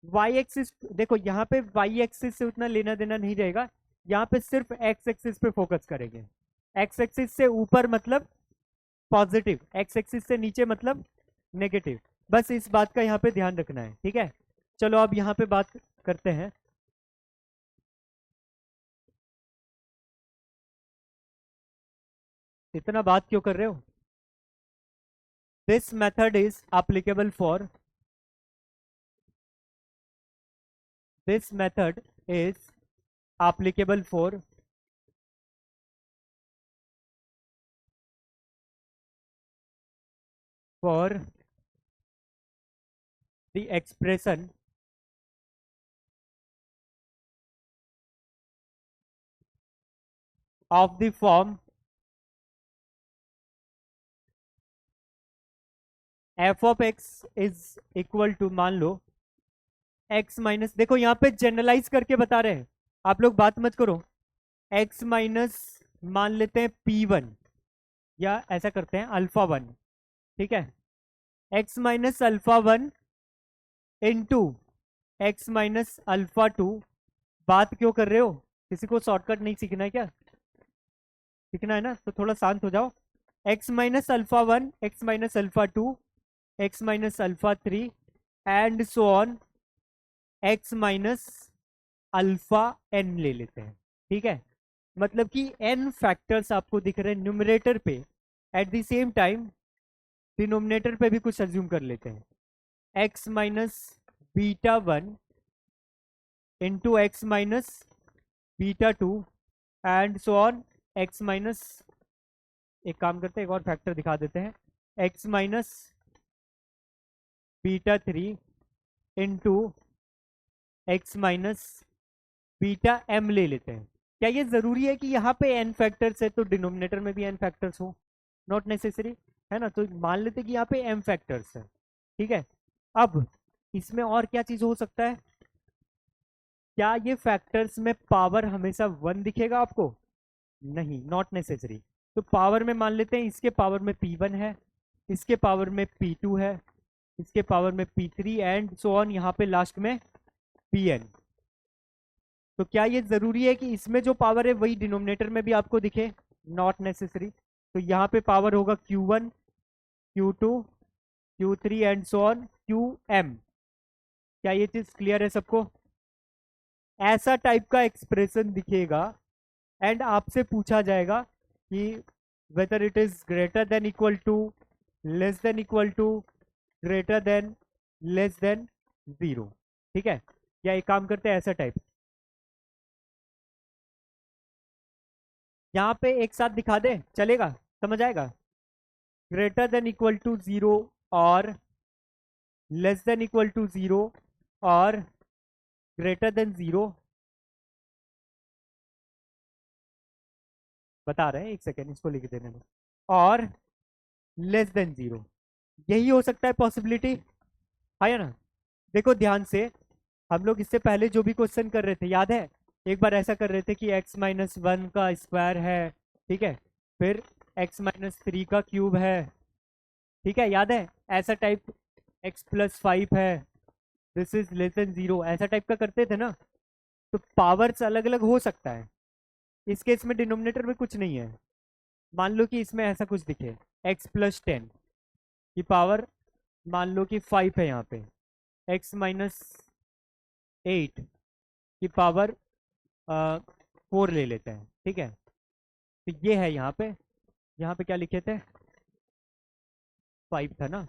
Speaker 1: वाई एक्सिस देखो, यहाँ पे वाई एक्सिस से उतना लेना देना नहीं रहेगा, यहाँ पे सिर्फ एक्स एक्सिस पे फोकस करेंगे। एक्स एक्सिस से ऊपर मतलब पॉजिटिव, एक्स एक्सिस से नीचे मतलब नेगेटिव, बस इस बात का यहाँ पे ध्यान रखना है, ठीक है। चलो अब यहाँ पे बात करते हैं, इतना बात क्यों कर रहे हो? This method is applicable for, this method is applicable for the expression of the form f of x is equal to, मान लो x माइनस, देखो यहाँ पे जनरलाइज करके बता रहे हैं, आप लोग बात मत करो, x माइनस मान लेते हैं p1, या ऐसा करते हैं अल्फा 1, ठीक है, x-α1 इंटू x-α2। बात क्यों कर रहे हो? किसी को शॉर्टकट नहीं सीखना है क्या? सीखना है ना, तो थोड़ा शांत हो जाओ। x-α1, x-α2, x-α3 and so on, x-α n ले लेते हैं, ठीक है। मतलब कि n फैक्टर्स आपको दिख रहे हैं न्यूमरेटर पे, at the same time denominator पे भी कुछ अज्यूम कर लेते हैं, x-β1 into x-β2 and so on, x minus, एक काम करते हैं एक और फैक्टर दिखा देते हैं, x-β3 इंटू x-βm ले लेते हैं। क्या ये जरूरी है कि यहाँ पे n फैक्टर्स है तो डिनोमिनेटर में भी n फैक्टर्स हो? नॉट नेसेसरी, है ना। तो मान लेते हैं कि यहाँ पे m फैक्टर्स है, ठीक है। अब इसमें और क्या चीज हो सकता है? क्या ये फैक्टर्स में पावर हमेशा 1 दिखेगा आपको? नहीं, नॉट नेसेसरी। तो पावर में मान लेते हैं इसके पावर में p1 है, इसके पावर में p2 है, इसके पावर में p3 एंड सो ऑन, यहाँ पे लास्ट में pn। तो क्या ये जरूरी है कि इसमें जो पावर है वही डिनोमिनेटर में भी आपको दिखे? Not necessary. तो यहाँ पे पावर होगा q1, q2, q3 and so on, QM। क्या ये चीज क्लियर है सबको? ऐसा टाइप का एक्सप्रेशन दिखेगा एंड आपसे पूछा जाएगा कि whether it is greater than equal to, less than equal to, greater than, less than 0। ठीक है, या एक काम करते हैं ऐसा टाइप, यहां पे एक साथ दिखा दे, चलेगा? समझ आएगा? ग्रेटर देन इक्वल टू 0 और लेस देन इक्वल टू 0 और ग्रेटर देन 0। बता रहे हैं, एक सेकेंड इसको लिख देने में। और लेस देन 0, यही हो सकता है पॉसिबिलिटी, है ना? देखो ध्यान से, हम लोग इससे पहले जो भी क्वेश्चन कर रहे थे याद है? एक बार ऐसा कर रहे थे कि x-1 का स्क्वायर है, ठीक है, फिर x-3 का क्यूब है, ठीक है, याद है? ऐसा टाइप x+5 है, दिस इज लेस देन 0, ऐसा टाइप का करते थे ना? तो पावर्स अलग अलग हो सकता है, इस केस में डिनोमिनेटर में कुछ नहीं है। मान लो कि इसमें ऐसा कुछ दिखे, x+10 की पावर मान लो कि 5 है यहाँ पे, x-8 की पावर 4 ले लेते हैं, ठीक है? तो ये है यहाँ पे क्या लिखे थे? 5 था ना?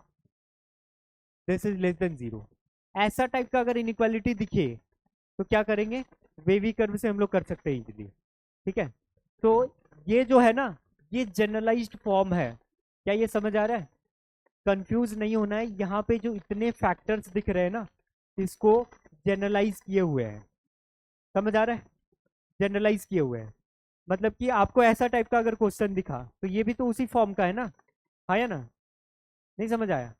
Speaker 1: This is less than 0। ऐसा टाइप का अगर इनइक्वालिटी दिखे तो क्या करेंगे? वेवी कर्व से हम लोग कर सकते हैं इजीली, ठीक है? तो ये जो है ना, ये जनरलाइज्ड फॉर्म है। क्या ये समझ आ रहा है? कंफ्यूज नहीं होना है, यहाँ पे जो इतने फैक्टर्स दिख रहे हैं ना, इसको जनरलाइज किए हुए हैं। समझ आ रहा है? जनरलाइज किए हुए हैं, मतलब कि आपको ऐसा टाइप का अगर क्वेश्चन दिखा तो ये भी तो उसी फॉर्म का है ना, आया ना? नहीं समझ आया?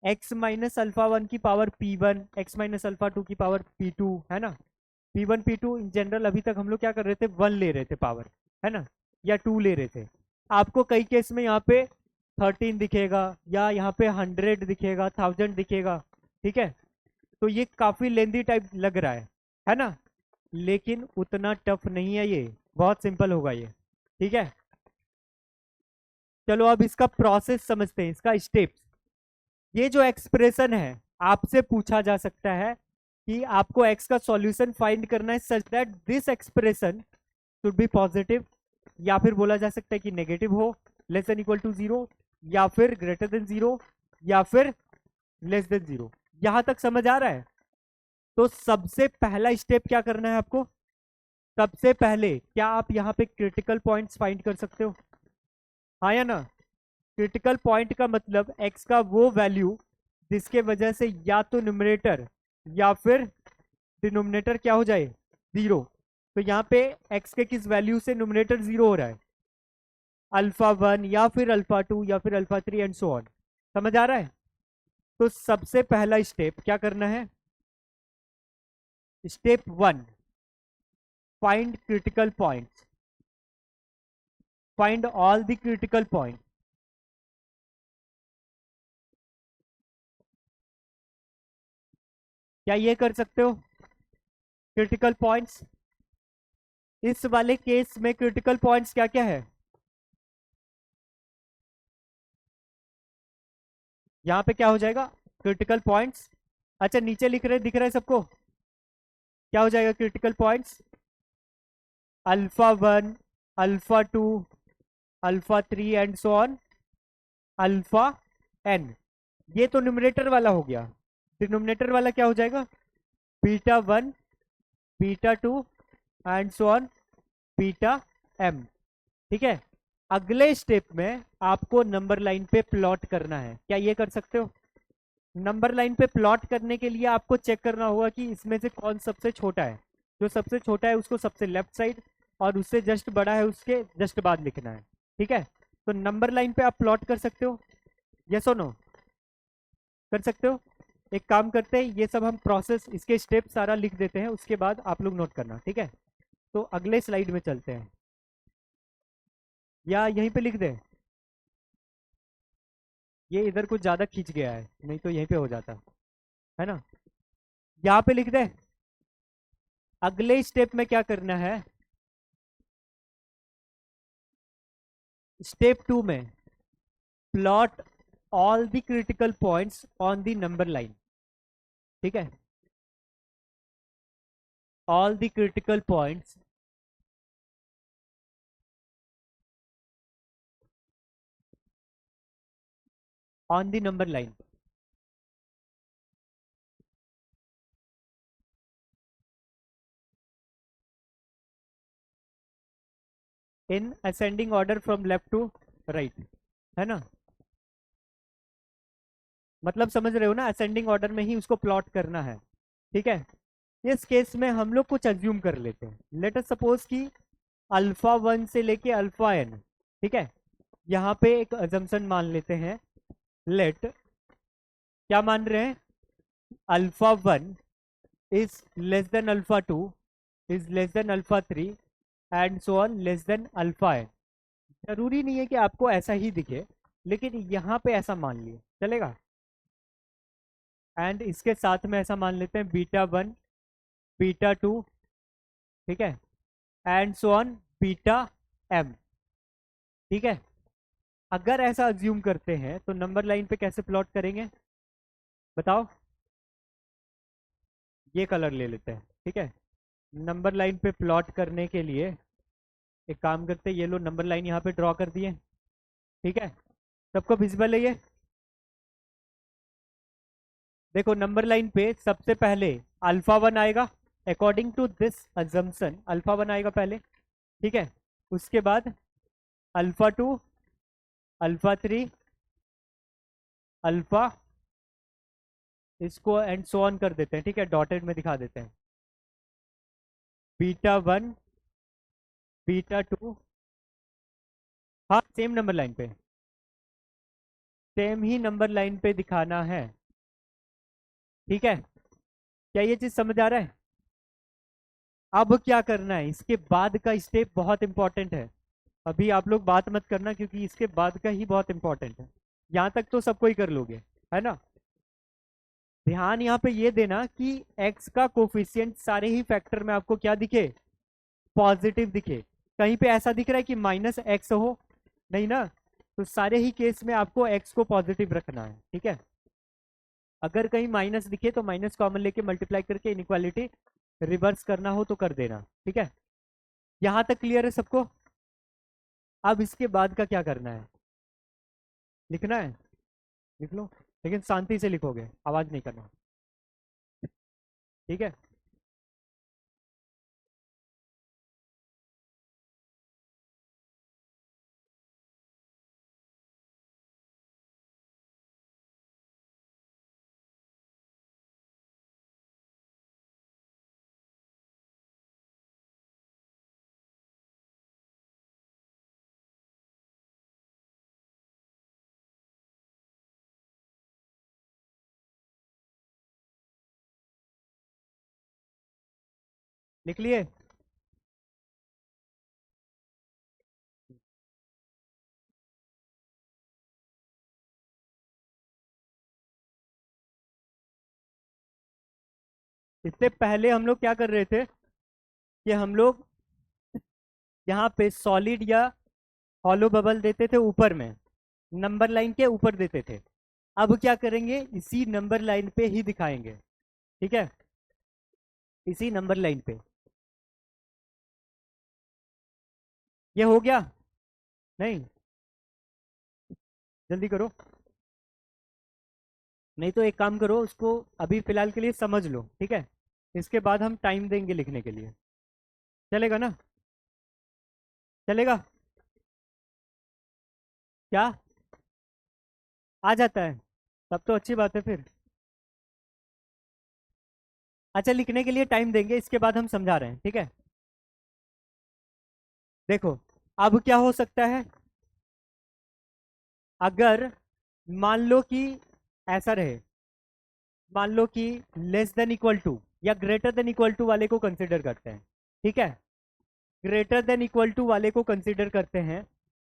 Speaker 1: x-α1 की पावर p1, x-α2 की पावर p2, है ना? p1 p2 इन जनरल अभी तक हम लोग क्या कर रहे थे? 1 ले रहे थे पावर, है ना? या 2 ले रहे थे। आपको कई केस में यहाँ पे 13 दिखेगा, या यहाँ पे 100 दिखेगा, 1000 दिखेगा, ठीक है? तो ये काफी लेंदी टाइप लग रहा है ना? लेकिन उतना टफ नहीं है, ये बहुत सिंपल होगा ये, ठीक है? चलो अब इसका प्रोसेस समझते हैं, इसका स्टेप्स। ये जो एक्सप्रेशन है, आपसे पूछा जा सकता है कि आपको x का सॉल्यूशन फाइंड करना है such that this expression should be positive, या फिर बोला जा सकता है कि नेगेटिव हो, लेस देन इक्वल टू 0, या फिर ग्रेटर देन 0, या फिर लेस देन 0। यहां तक समझ आ रहा है? तो सबसे पहला स्टेप क्या करना है आपको? सबसे पहले क्या आप यहाँ पे क्रिटिकल पॉइंट्स फाइंड कर सकते हो? हाँ या ना? क्रिटिकल पॉइंट का मतलब x का वो वैल्यू जिसके वजह से या तो न्यूमरेटर या फिर डिनोमिनेटर क्या हो जाए? 0। तो यहाँ पे x के किस वैल्यू से न्यूमरेटर 0 हो रहा है? α1 या फिर α2 या फिर α3 एंड सो ऑन। समझ आ रहा है? तो सबसे पहला स्टेप क्या करना है? Step 1, find critical points, find all the critical point. क्या ये कर सकते हो? क्रिटिकल पॉइंट्स, इस वाले केस में क्रिटिकल पॉइंट्स क्या क्या है? यहां पे क्या हो जाएगा क्रिटिकल पॉइंट्स? अच्छा नीचे लिख रहे, दिख रहा है सबको? क्या हो जाएगा critical points? α1, α2, α3 and so on, alpha n. ये तो न्यूमरेटर वाला हो गया। डिनोमिनेटर वाला क्या हो जाएगा? β1, β2 एंड सो ऑन, βm। ठीक है, अगले स्टेप में आपको नंबर लाइन पे प्लॉट करना है। क्या ये कर सकते हो? नंबर लाइन पे प्लॉट करने के लिए आपको चेक करना होगा कि इसमें से कौन सबसे छोटा है। जो सबसे छोटा है उसको सबसे लेफ्ट साइड, और उससे जस्ट बड़ा है उसके जस्ट बाद लिखना है, ठीक है? तो नंबर लाइन पे आप प्लॉट कर सकते हो, यस और नो? कर सकते हो? एक काम करते हैं, ये सब हम प्रोसेस, इसके स्टेप सारा लिख देते हैं, उसके बाद आप लोग नोट करना, ठीक है? तो अगले स्लाइड में चलते हैं, या यहीं पे लिख दें? ये इधर कुछ ज्यादा खींच गया है, नहीं तो यहीं पे हो जाता, है ना? यहाँ पे लिख दे। अगले स्टेप में क्या करना है? स्टेप 2 में plot all the critical points on the number line. ठीक है, all the critical points on the number line. In ascending order from left to right, है ना? मतलब समझ रहे हो ना, असेंडिंग ऑर्डर में ही उसको प्लॉट करना है। ठीक है, इस केस में हम लोग कुछ अज्यूम कर लेते हैं। लेट अस सपोज कि अल्फा 1 से लेके अल्फा n, ठीक है, यहाँ पे एक अजम्पशन मान लेते हैं। लेट, क्या मान रहे हैं? Alpha 1 is less then alpha 2 is less then alpha 3 and so on less than alpha n। जरूरी नहीं है कि आपको ऐसा ही दिखे, लेकिन यहाँ पे ऐसा मान लिए चलेगा। एंड इसके साथ में ऐसा मान लेते हैं बीटा 1, बीटा 2, ठीक है, and so on beta m। ठीक है, अगर ऐसा अज्यूम करते हैं तो नंबर लाइन पे कैसे प्लॉट करेंगे बताओ? ये कलर ले लेते हैं। ठीक है, नंबर लाइन पे प्लॉट करने के लिए एक काम करते हैं, ये लो नंबर लाइन यहाँ पे ड्रॉ कर दिए। ठीक है, सबको विजिबल है ये? देखो नंबर लाइन पे सबसे पहले अल्फा 1 आएगा, according to this assumption alpha 1 आएगा पहले। ठीक है, उसके बाद अल्फा 2, अल्फा 3, अल्फा, इसको एंड सो ऑन कर देते हैं। ठीक है, डॉटेड में दिखा देते हैं। बीटा 1, बीटा 2, हाँ सेम नंबर लाइन पे, सेम ही नंबर लाइन पे दिखाना है। ठीक है, क्या ये चीज समझ आ रहा है? अब क्या करना है, इसके बाद का स्टेप बहुत इंपॉर्टेंट है। अभी आप लोग बात मत करना, क्योंकि इसके बाद का ही बहुत इंपॉर्टेंट है। यहाँ तक तो सबको ही कर लोगे, है ना? ध्यान यहाँ पे ये देना कि x का कोफिशियंट सारे ही फैक्टर में आपको क्या दिखे? पॉजिटिव दिखे। कहीं पे ऐसा दिख रहा है कि माइनस एक्स हो? नहीं ना। तो सारे ही केस में आपको x को पॉजिटिव रखना है। ठीक है, अगर कहीं माइनस दिखे तो माइनस कॉमन लेके मल्टीप्लाई करके इनइक्वालिटी रिवर्स करना हो तो कर देना। ठीक है, यहां तक क्लियर है सबको? अब इसके बाद का क्या करना है? लिखना है, लिख लो, लेकिन शांति से लिखोगे, आवाज नहीं करना। ठीक है, लिख लिए? इससे पहले हम लोग क्या कर रहे थे कि हम लोग यहाँ पे सॉलिड या हॉलो बबल देते थे ऊपर में, नंबर लाइन के ऊपर देते थे। अब क्या करेंगे, इसी नंबर लाइन पे ही दिखाएंगे। ठीक है, इसी नंबर लाइन पे। ये हो गया? नहीं, जल्दी करो, नहीं तो एक काम करो, उसको अभी फिलहाल के लिए समझ लो। ठीक है, इसके बाद हम टाइम देंगे लिखने के लिए। चलेगा ना? चलेगा? क्या आ जाता है? तब तो अच्छी बात है फिर। अच्छा, लिखने के लिए टाइम देंगे, इसके बाद हम समझा रहे हैं। ठीक है, देखो अब क्या हो सकता है, अगर मान लो कि ऐसा रहे, मान लो कि लेस देन इक्वल टू या ग्रेटर देन इक्वल टू वाले को कंसिडर करते हैं। ठीक है, ग्रेटर देन इक्वल टू वाले को कंसिडर करते हैं,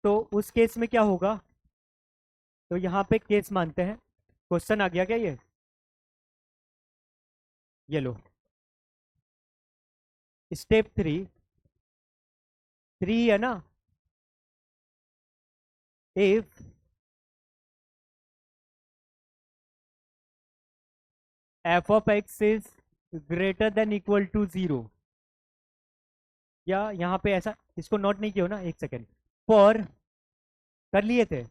Speaker 1: तो उस केस में क्या होगा? तो यहाँ पे केस मानते हैं। क्वेश्चन आ गया क्या ये लो, स्टेप 3, 3 है ना? If f of x is greater than equal to 0, या यहाँ पे ऐसा, इसको नोट नहीं किया हो ना, एक सेकेंड, फॉर कर लिए थे,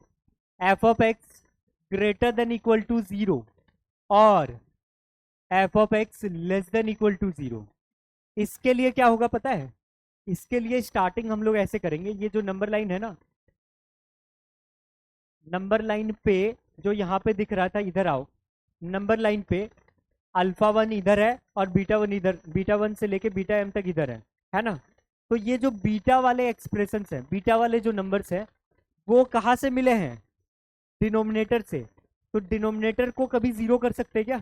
Speaker 1: f of x greater than equal to 0 और f of x less than equal to 0। इसके लिए क्या होगा पता है? इसके लिए स्टार्टिंग हम लोग ऐसे करेंगे, ये जो नंबर लाइन है ना, नंबर लाइन पे जो यहाँ पे दिख रहा था, इधर आओ, नंबर लाइन पे अल्फा 1 इधर है और बीटा 1 इधर, बीटा 1 से लेके बीटा m तक इधर है ना? तो ये जो बीटा वाले एक्सप्रेशन है, बीटा वाले जो नंबर्स है, वो कहाँ से मिले हैं? डिनोमिनेटर से। तो डिनोमिनेटर को कभी 0 कर सकते हैं क्या?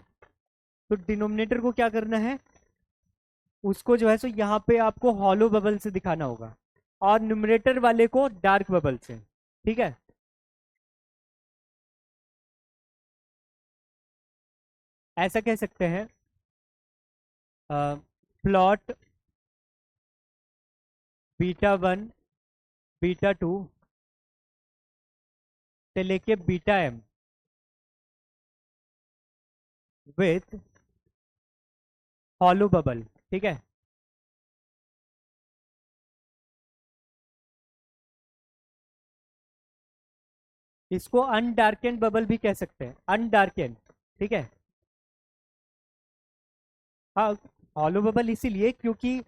Speaker 1: तो डिनोमिनेटर को क्या करना है, उसको जो है सो यहाँ पे आपको हॉलो बबल से दिखाना होगा और न्यूमरेटर वाले को डार्क बबल से। ठीक है, ऐसा कह सकते हैं, प्लॉट बीटा 1 बीटा 2 से लेके beta m with hollow bubble. ठीक है, इसको अनडार्केंड बबल भी कह सकते हैं, अनडार्केंड। ठीक है, हाँ, हॉलो बबल इसीलिए क्योंकि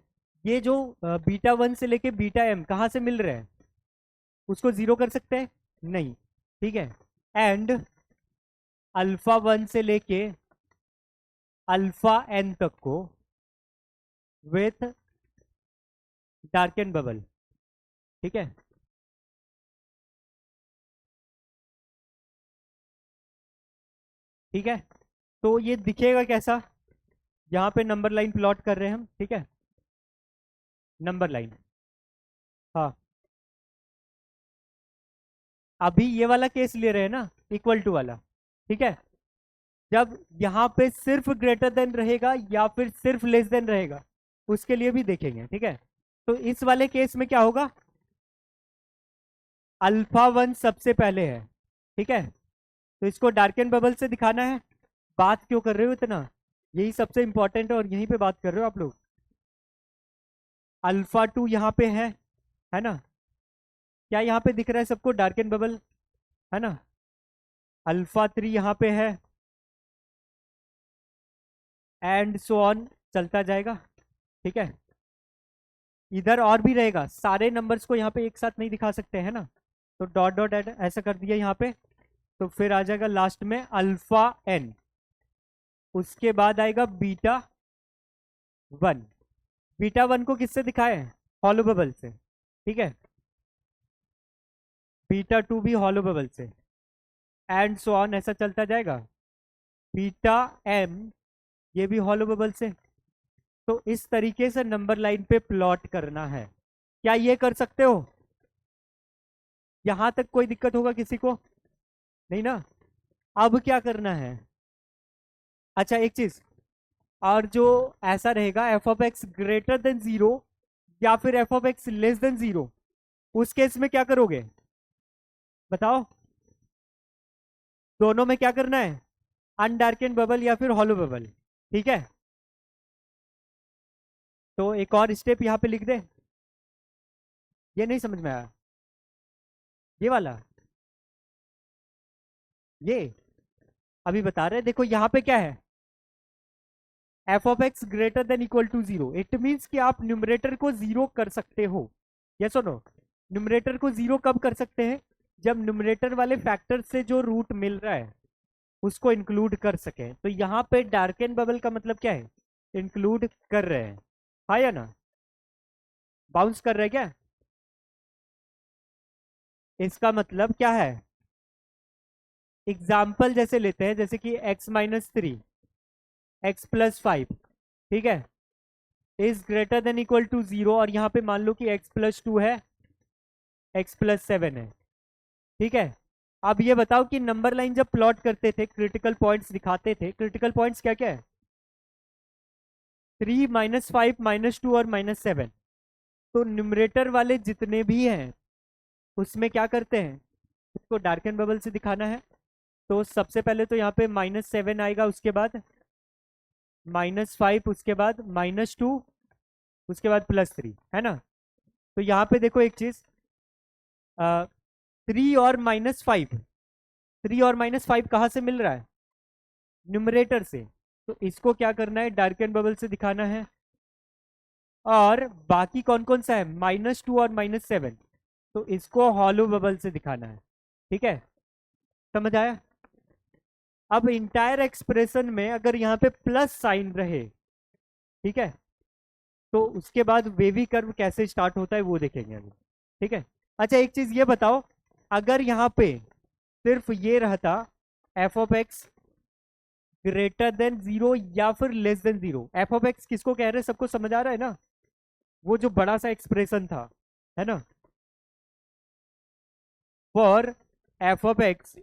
Speaker 1: ये जो बीटा 1 से लेके बीटा m कहाँ से मिल रहे हैं, उसको 0 कर सकते हैं नहीं। ठीक है, एंड अल्फा 1 से लेके अल्फा n तक को विथ डार्केंड बबल। ठीक है, ठीक है, तो ये दिखेगा कैसा? यहाँ पे नंबर लाइन प्लॉट कर रहे हैं हम। ठीक है, नंबर लाइन, हाँ, अभी ये वाला केस ले रहे हैं ना, इक्वल टू वाला। ठीक है, जब यहाँ पे सिर्फ ग्रेटर देन रहेगा या फिर सिर्फ लेस देन रहेगा, उसके लिए भी देखेंगे। ठीक है, तो इस वाले केस में क्या होगा, अल्फा 1 सबसे पहले है। ठीक है, तो इसको डार्कन बबल से दिखाना है। बात क्यों कर रहे हो इतना, यही सबसे इंपॉर्टेंट है और यहीं पे बात कर रहे हो आप लोग। अल्फा 2 यहाँ पे है ना? क्या यहाँ पे दिख रहा है सबको डार्कन बबल, है ना? अल्फा 3 यहाँ पे है, एंड सो ऑन चलता जाएगा। ठीक है, इधर और भी रहेगा, सारे नंबर्स को यहाँ पे एक साथ नहीं दिखा सकते हैं ना, तो डॉट डॉट ऐसा कर दिया यहाँ पे, तो फिर आ जाएगा लास्ट में अल्फा n, उसके बाद आएगा बीटा 1। बीटा 1 को किससे दिखाए हैं? हॉलो बबल से। ठीक है, बीटा 2 भी हॉलो बबल से, एंड सो ऑन ऐसा चलता जाएगा। बीटा m ये भी हॉलो बबल से। तो इस तरीके से नंबर लाइन पे प्लॉट करना है। क्या ये कर सकते हो? यहां तक कोई दिक्कत होगा किसी को? नहीं ना? अब क्या करना है, अच्छा एक चीज और, जो ऐसा रहेगा F of x greater than 0 या फिर F of x less than 0, उस केस में क्या करोगे बताओ? दोनों में क्या करना है, अनडार्केंड बबल या फिर हॉलो बबल। ठीक है, तो एक और स्टेप यहां पे लिख दे। ये नहीं समझ में आया, ये वाला, ये अभी बता रहे, देखो यहां पे क्या है, f of x greater than equal to 0, it means कि आप न्यूमरेटर को 0 कर सकते हो। यस और नो? न्यूमरेटर को 0 कब कर सकते हैं? जब न्यूमरेटर वाले फैक्टर से जो रूट मिल रहा है उसको इंक्लूड कर सके। तो यहाँ पे डार्कन बबल का मतलब क्या है, इंक्लूड कर रहे हैं, हाँ या ना? बाउंस कर रहे हैं क्या? इसका मतलब क्या है, एग्जाम्पल जैसे लेते हैं, जैसे कि x-3 x+5, ठीक है, is greater than equal to 0, और यहाँ पे मान लो कि x+2 है, x+7 है। ठीक है, अब ये बताओ कि नंबर लाइन जब प्लॉट करते थे, क्रिटिकल पॉइंट्स दिखाते थे, क्रिटिकल पॉइंट्स क्या क्या है? 3, -5, -2 और -7। तो न्यूमरेटर वाले जितने भी हैं उसमें क्या करते हैं, उसको डार्कन बबल से दिखाना है। तो सबसे पहले तो यहाँ पे -7 आएगा, उसके बाद -5, उसके बाद -2, उसके बाद +3, है ना। तो यहाँ पे देखो एक चीज, 3 और -5, 3 और -5 कहाँ से मिल रहा है? न्यूमरेटर से। तो इसको क्या करना है? डार्कन बबल से दिखाना है। और बाकी कौन कौन सा है? -2 और -7, तो इसको हॉलो बबल से दिखाना है। ठीक है, समझ आया? अब इंटायर एक्सप्रेशन में अगर यहाँ पे प्लस साइन रहे, ठीक है, तो उसके बाद वेवी कर्व कैसे स्टार्ट होता है वो देखेंगे अभी। ठीक है, अच्छा एक चीज ये बताओ, अगर यहाँ पे सिर्फ ये रहता f(x) ग्रेटर देन 0 या फिर लेस देन 0, f(x) किसको कह रहे हैं? सबको समझ आ रहा है ना? वो जो बड़ा सा एक्सप्रेशन था, है ना, फॉर f(x)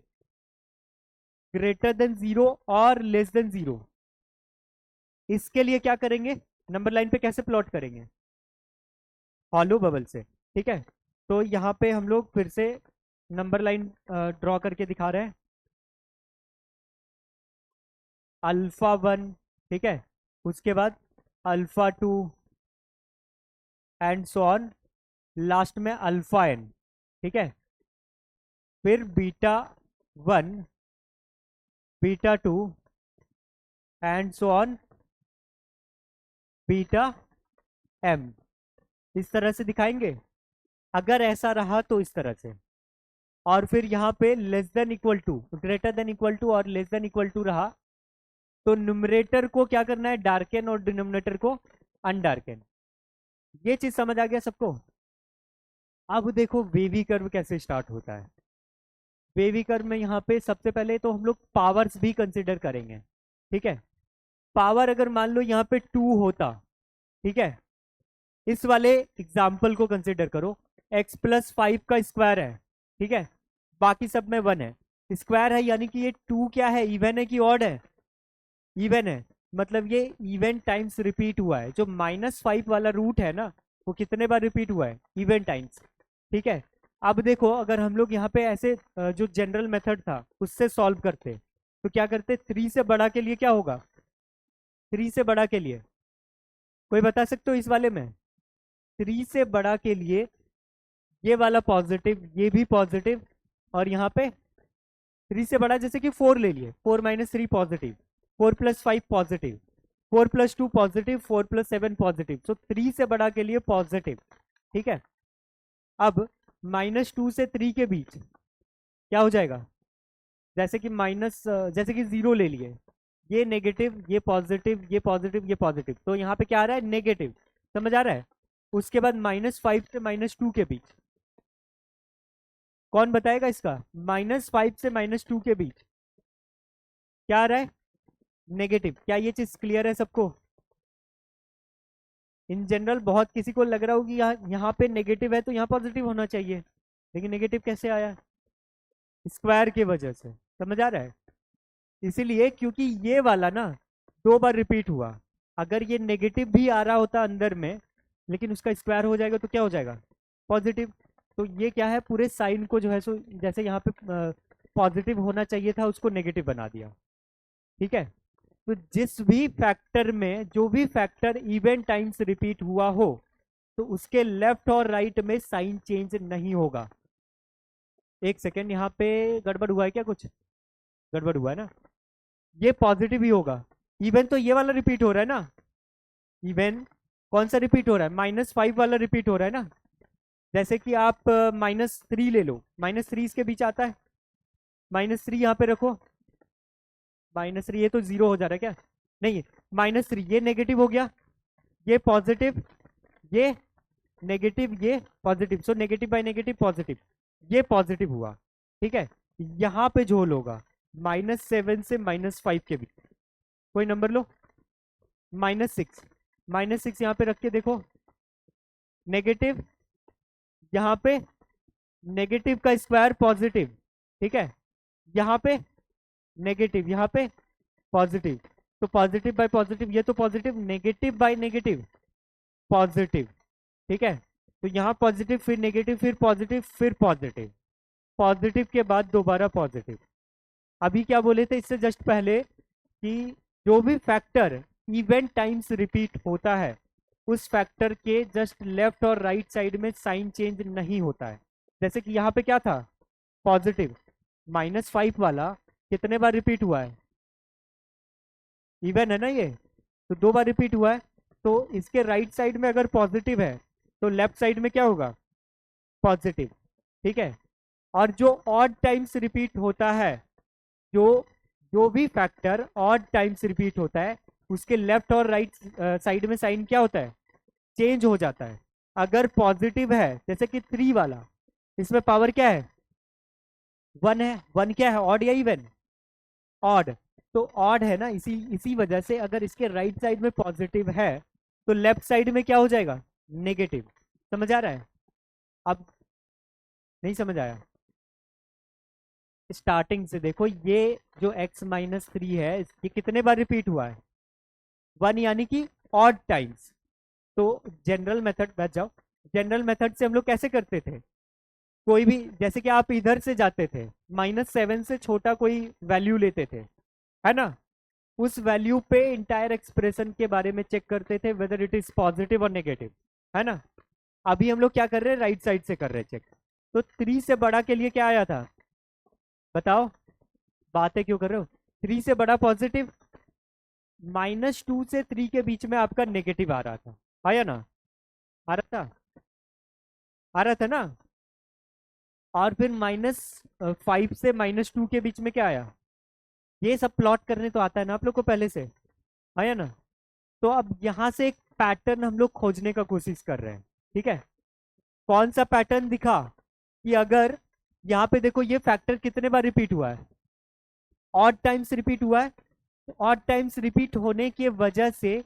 Speaker 1: ग्रेटर देन 0 और लेस देन 0, इसके लिए क्या करेंगे? नंबर लाइन पे कैसे प्लॉट करेंगे? हॉलो बबल से। ठीक है, तो यहाँ पे हम लोग फिर से नंबर लाइन ड्रॉ करके दिखा रहे हैं। α1, ठीक है, उसके बाद α2 एंड सो ऑन, लास्ट में αn। ठीक है, फिर β1, β2 एंड सो ऑन βm। इस तरह से दिखाएंगे। अगर ऐसा रहा तो इस तरह से, और फिर यहाँ पे less than equal to, greater than equal to और लेस देन इक्वल टू रहा, तो न्यूमरेटर को क्या करना है? डार्कन, और डिनोमिनेटर को अनडार्कन। ये चीज समझ आ गया सबको? अब देखो वेवी कर्व कैसे स्टार्ट होता है। वेवी कर्व में यहाँ पे सबसे पहले तो हम लोग पावर्स भी कंसिडर करेंगे। ठीक है, पावर अगर मान लो यहाँ पे 2 होता, ठीक है, इस वाले एग्जाम्पल को कंसिडर करो, x+5 का स्क्वायर है, ठीक है, बाकी सब में 1 है, स्क्वायर है, यानी कि ये 2 क्या है? इवन है कि ऑड है? इवन है, मतलब ये इवन टाइम्स रिपीट हुआ है। जो -5 वाला रूट है ना, वो कितने बार रिपीट हुआ है? Even times. ठीक है, अब देखो अगर हम लोग यहाँ पे ऐसे जो जनरल मेथड था उससे सॉल्व करते, तो क्या करते? 3 से बड़ा के लिए क्या होगा? 3 से बड़ा के लिए कोई बता सकते हो? इस वाले में 3 से बड़ा के लिए ये वाला पॉजिटिव, ये भी पॉजिटिव, और यहाँ पे 3 से बड़ा जैसे कि 4 ले लिए, 4 - 3 पॉजिटिव, 4+5 पॉजिटिव, 4+2 पॉजिटिव, 4+7 पॉजिटिव, तो 3 से बड़ा के लिए पॉजिटिव। ठीक है, अब -2 से 3 के बीच क्या हो जाएगा? जैसे कि जैसे कि 0 ले लिए, ये नेगेटिव, ये पॉजिटिव, ये पॉजिटिव, ये पॉजिटिव, तो यहाँ पे क्या आ रहा है? नेगेटिव। समझ आ रहा है? उसके बाद -5 से -2 के बीच, कौन बताएगा इसका? -5 से -2 के बीच क्या आ रहा है? नेगेटिव। क्या ये चीज क्लियर है सबको? इन जनरल बहुत किसी को लग रहा होगी यहाँ पे नेगेटिव है तो यहाँ पॉजिटिव होना चाहिए, लेकिन नेगेटिव कैसे आया? स्क्वायर की वजह से। समझ आ रहा है? इसीलिए क्योंकि ये वाला ना 2 बार रिपीट हुआ, अगर ये नेगेटिव भी आ रहा होता अंदर में, लेकिन उसका स्क्वायर हो जाएगा तो क्या हो जाएगा? पॉजिटिव। तो ये क्या है? पूरे साइन को जो है सो जैसे यहाँ पे पॉजिटिव होना चाहिए था उसको नेगेटिव बना दिया। ठीक है, तो जिस भी फैक्टर में, जो भी फैक्टर इवन टाइम्स रिपीट हुआ हो, तो उसके लेफ्ट और राइट में साइन चेंज नहीं होगा। एक सेकेंड, यहाँ पे गड़बड़ हुआ है क्या? कुछ गड़बड़ हुआ है ना? ये पॉजिटिव ही होगा। इवन तो ये वाला रिपीट हो रहा है ना, इवन कौन सा रिपीट हो रहा है? -5 वाला रिपीट हो रहा है ना। जैसे कि आप -3 ले लो, -3 इसके बीच आता है, -3 यहाँ पे रखो, -3, ये तो 0 हो जा रहा है क्या? नहीं, -3 ये नेगेटिव हो गया, ये पॉजिटिव, ये नेगेटिव, ये positive, so negative by negative positive, ये पॉजिटिव हुआ। ठीक है, यहाँ पे झोल होगा -7 से -5 के बीच, कोई नंबर लो, -6, -6 यहाँ पे रख के देखो, नेगेटिव, यहाँ पे नेगेटिव का स्क्वायर पॉजिटिव, ठीक है, यहाँ पे नेगेटिव, यहाँ पे पॉजिटिव, तो पॉजिटिव बाय पॉजिटिव, ये तो positive, negative by negative positive. ठीक है, तो यहाँ पॉजिटिव, फिर नेगेटिव, फिर पॉजिटिव, फिर पॉजिटिव, पॉजिटिव के बाद दोबारा पॉजिटिव। अभी क्या बोले थे इससे जस्ट पहले कि जो भी फैक्टर इवन टाइम्स रिपीट होता है उस फैक्टर के जस्ट लेफ्ट और राइट साइड में साइन चेंज नहीं होता है। जैसे कि यहाँ पे क्या था, पॉजिटिव, -5 वाला कितने बार रिपीट हुआ है, इवन है ना ये, तो 2 बार रिपीट हुआ है। तो इसके राइट साइड में अगर पॉजिटिव है तो लेफ्ट साइड में क्या होगा, पॉजिटिव। ठीक है। और जो ऑड टाइम्स रिपीट होता है, जो जो भी फैक्टर ऑड टाइम्स रिपीट होता है उसके लेफ्ट और राइट साइड में साइन क्या होता है, चेंज हो जाता है। अगर पॉजिटिव है जैसे कि 3 वाला, इसमें पावर क्या है, 1 है। 1 क्या है, ऑड या इवन, ऑड। तो ऑड है ना, इसी इसी वजह से अगर इसके राइट साइड में पॉजिटिव है तो लेफ्ट साइड में क्या हो जाएगा, नेगेटिव। समझ आ रहा है? अब नहीं समझ आया, स्टार्टिंग से देखो, ये जो x-3 है ये कितने बार रिपीट हुआ है, 1, यानी कि ऑड टाइम्स। तो जनरल मेथड बैठ जाओ, जनरल मेथड से हम लोग कैसे करते थे, कोई भी, जैसे कि आप इधर से जाते थे, -7 से छोटा कोई वैल्यू लेते थे, है ना, उस वैल्यू पे इंटायर एक्सप्रेशन के बारे में चेक करते थे वेदर इट इज पॉजिटिव और नेगेटिव, है ना। अभी हम लोग क्या कर रहे हैं, राइट साइड से कर रहे हैं चेक। तो 3 से बड़ा के लिए क्या आया था, बताओ, बातें क्यों कर रहे हो, 3 से बड़ा पॉजिटिव, -2 से 3 के बीच में आपका नेगेटिव आ रहा था, आया ना, आ रहा था, आ रहा था ना। और फिर -5 से -2 के बीच में क्या आया, ये सब प्लॉट करने तो आता है ना आप लोग को पहले से, आया ना। तो अब यहां से एक पैटर्न हम लोग खोजने का कोशिश कर रहे हैं। ठीक है, कौन सा पैटर्न दिखा, कि अगर यहाँ पे देखो ये फैक्टर कितने बार रिपीट हुआ है, ऑड टाइम्स रिपीट हुआ है। ऑड टाइम्स रिपीट होने की वजह से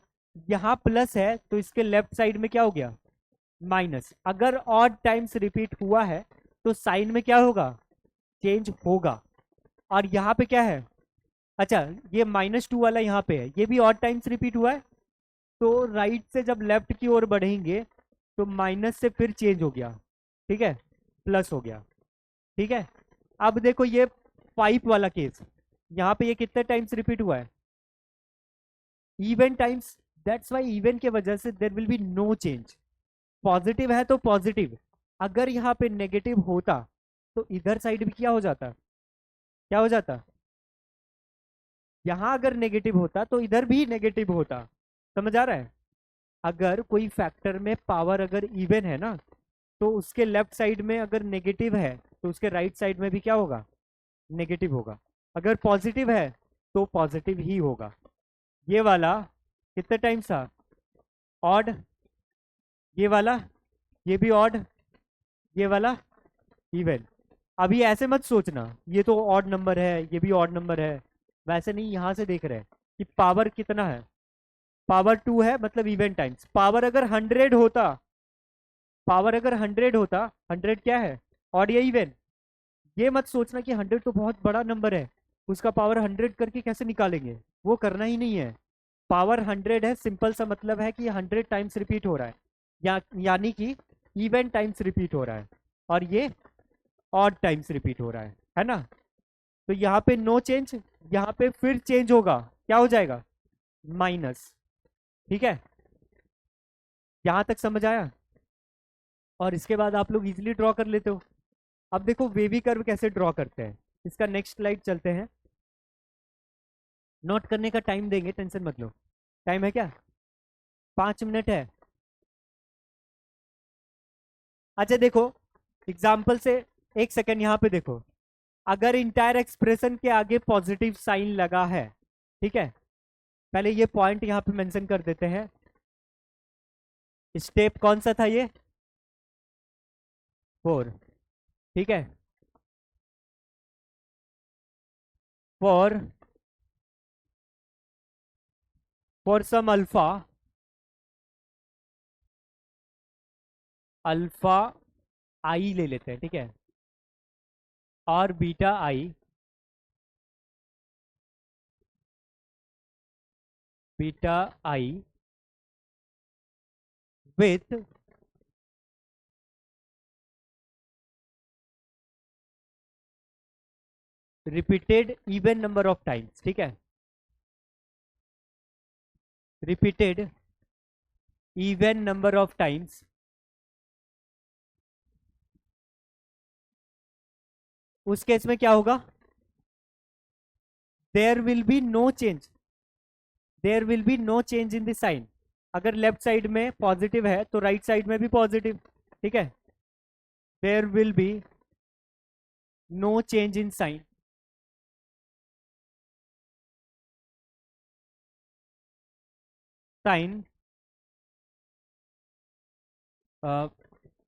Speaker 1: यहाँ प्लस है तो इसके लेफ्ट साइड में क्या हो गया, माइनस। अगर ऑड टाइम्स रिपीट हुआ है तो साइन में क्या होगा, चेंज होगा। और यहाँ पे क्या है, अच्छा, ये -2 वाला यहाँ पे है, ये भी ऑड टाइम्स रिपीट हुआ है। तो राइट से जब लेफ्ट की ओर बढ़ेंगे तो माइनस से फिर चेंज हो गया, ठीक है, प्लस हो गया। ठीक है। अब देखो ये 5 वाला केस, यहाँ पे ये कितने टाइम्स रिपीट हुआ है, even times. That's why even के वजह से there will be no change. Positive है तो पॉजिटिव, अगर यहाँ पे नेगेटिव होता तो इधर साइड भी क्या हो जाता, क्या हो जाता, यहाँ अगर नेगेटिव होता तो इधर भी नेगेटिव होता। समझ आ रहा है? अगर कोई फैक्टर में पावर अगर इवन है ना, तो उसके लेफ्ट साइड में अगर नेगेटिव है तो उसके राइट साइड में भी क्या होगा, नेगेटिव होगा। अगर पॉजिटिव है तो पॉजिटिव ही होगा। ये वाला कितने टाइम्स था, ऑड, ये वाला, ये भी ऑड, ये वाला इवन। अभी ऐसे मत सोचना ये तो ऑड नंबर है ये भी ऑड नंबर है, वैसे नहीं, यहां से देख रहे हैं कि पावर कितना है, पावर 2 है, मतलब इवन टाइम्स। पावर अगर 100 होता, पावर अगर 100 होता, 100 क्या है, ऑड या इवन। ये मत सोचना कि 100 तो बहुत बड़ा नंबर है, उसका पावर 100 करके कैसे निकालेंगे, वो करना ही नहीं है। पावर 100 है, सिंपल सा मतलब है कि 100 टाइम्स रिपीट हो रहा है, यानी कि इवन टाइम्स रिपीट हो रहा है, और ये ऑड टाइम्स रिपीट हो रहा है ना। तो यहाँ पे नो चेंज, यहाँ पे फिर चेंज होगा, क्या हो जाएगा, माइनस। ठीक है, यहां तक समझ आया? और इसके बाद आप लोग इजिली ड्रॉ कर लेते हो। अब देखो वेवी कर्व कैसे ड्रॉ करते हैं, इसका नेक्स्ट स्लाइड चलते हैं। नोट करने का टाइम देंगे, टेंशन मत लो। टाइम है क्या, 5 मिनट है। अच्छा देखो, एग्जाम्पल से, एक सेकेंड यहाँ पे देखो, अगर इंटायर एक्सप्रेशन के आगे पॉजिटिव साइन लगा है, ठीक है, पहले ये पॉइंट यहाँ पे मेंशन कर देते हैं। स्टेप कौन सा था ये, 4। ठीक है, for some alpha, alpha i ले लेते हैं, ठीक है, और beta i, beta i with repeated even number of times. ठीक है, repeated even number of times, उस केस में क्या होगा? There will be no change, there will be no change in the sign. अगर लेफ्ट साइड में positive है तो राइट साइड में भी पॉजिटिव, ठीक है। There will be no change in sign, sign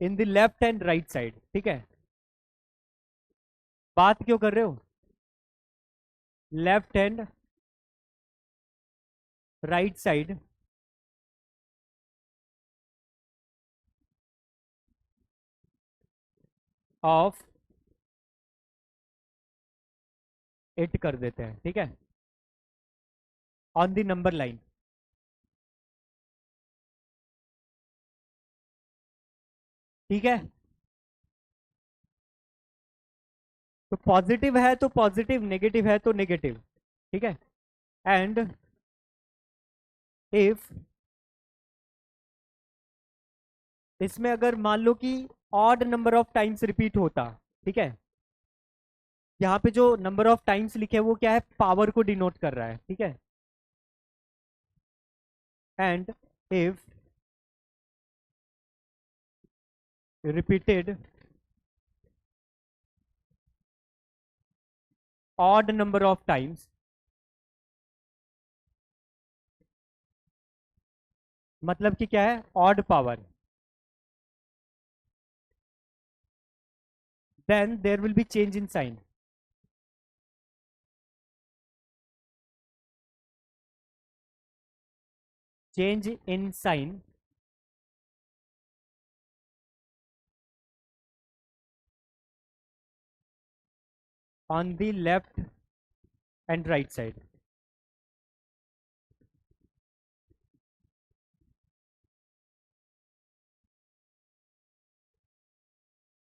Speaker 1: in the left and right side, ठीक है। बात क्यों कर रहे हो? Left and right side of it कर देते हैं, ठीक है, ऑन द नंबर लाइन। ठीक है, तो पॉजिटिव है तो पॉजिटिव, नेगेटिव है तो नेगेटिव, ठीक है। एंड इफ इसमें अगर मान लो कि odd number of times repeat होता, ठीक है, यहाँ पे जो नंबर ऑफ टाइम्स लिखे है वो क्या है? पावर को डिनोट कर रहा है, ठीक है। And if repeated odd number of times, मतलब कि क्या है? Odd power, then there will be change in sign, change in sign on the left and right side।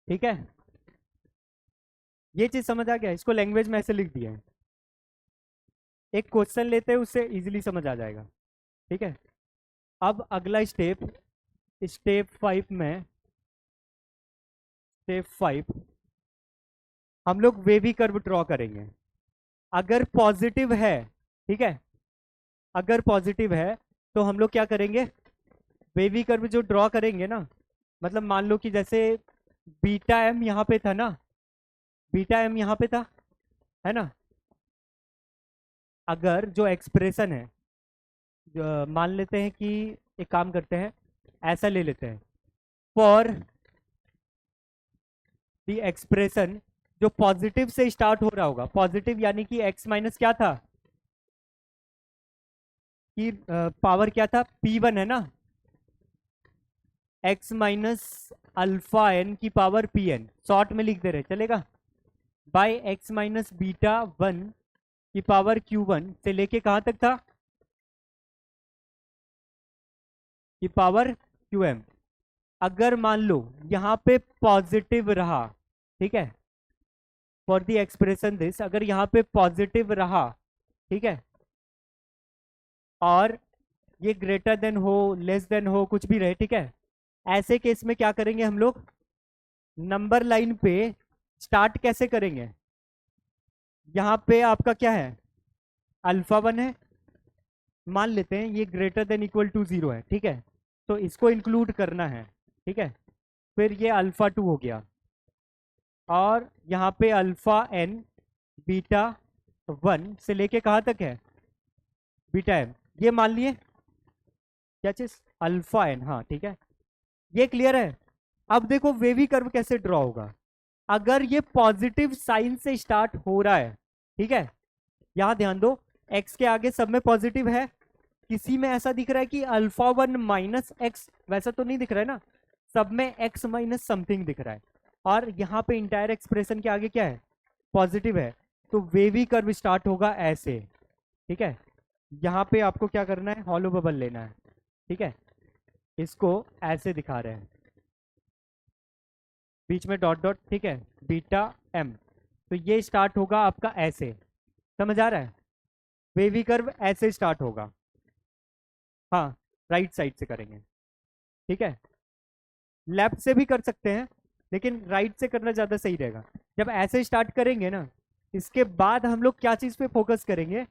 Speaker 1: ठीक है, ये चीज समझ आ गया? इसको लैंग्वेज में ऐसे लिख दिया है। एक क्वेश्चन लेते हैं, उससे इजीली समझ आ जाएगा, ठीक है। अब अगला स्टेप, स्टेप 5 में, स्टेप 5 हम लोग वेवी कर्व ड्रॉ करेंगे। अगर पॉजिटिव है, ठीक है, अगर पॉजिटिव है तो हम लोग क्या करेंगे? वेवी कर्व जो ड्रॉ करेंगे ना, मतलब मान लो कि जैसे बीटा एम यहाँ पे था ना, बीटा एम यहाँ पे था, है ना। अगर जो एक्सप्रेशन है, मान लेते हैं कि एक काम करते हैं, ऐसा ले लेते हैं, फॉर द एक्सप्रेशन जो पॉजिटिव से स्टार्ट हो रहा होगा, पॉजिटिव यानी कि एक्स माइनस क्या था, कि पावर क्या था? P1 है ना, एक्स माइनस अल्फा एन की पावर Pn, शॉर्ट में लिख दे रहे, चलेगा, बाय एक्स माइनस बीटा 1 की पावर Q1 से लेके कहां तक था? की पावर Qm। अगर मान लो यहां पे पॉजिटिव रहा, ठीक है, फॉर द एक्सप्रेशन दिस, अगर यहाँ पे पॉजिटिव रहा, ठीक है, और ये ग्रेटर देन हो, लेस देन हो, कुछ भी रहे, ठीक है, ऐसे केस में क्या करेंगे हम लोग? नंबर लाइन पे स्टार्ट कैसे करेंगे? यहाँ पे आपका क्या है? अल्फा 1 है, मान लेते हैं ये ग्रेटर देन इक्वल टू 0 है, ठीक है, तो इसको इंक्लूड करना है, ठीक है। फिर ये अल्फा 2 हो गया, और यहाँ पे अल्फा एन बीटा 1 से लेके कहाँ तक है? बीटा एम, ये मान लिए क्या चीज? अल्फा एन, हाँ ठीक है, ये क्लियर है। अब देखो वेवी कर्व कैसे ड्रॉ होगा। अगर ये पॉजिटिव साइन से स्टार्ट हो रहा है, ठीक है, यहां ध्यान दो, एक्स के आगे सब में पॉजिटिव है, किसी में ऐसा दिख रहा है कि अल्फा 1 माइनस एक्स, वैसा तो नहीं दिख रहा है ना, सब में एक्स माइनस समथिंग दिख रहा है, और यहाँ पे इंटायर एक्सप्रेशन के आगे क्या है? पॉजिटिव है, तो वेवी कर्व स्टार्ट होगा ऐसे, ठीक है। यहाँ पे आपको क्या करना है? हॉलो बबल लेना है, ठीक है, इसको ऐसे दिखा रहे हैं, बीच में डॉट डॉट, ठीक है, बीटा एम, तो ये स्टार्ट होगा आपका ऐसे, समझ आ रहा है? वेवी कर्व ऐसे स्टार्ट होगा, हाँ, राइट साइड से करेंगे, ठीक है। लेफ्ट से भी कर सकते हैं, लेकिन राइट से करना ज्यादा सही रहेगा। जब ऐसे स्टार्ट करेंगे ना, इसके बाद हम लोग क्या चीज पे फोकस करेंगे,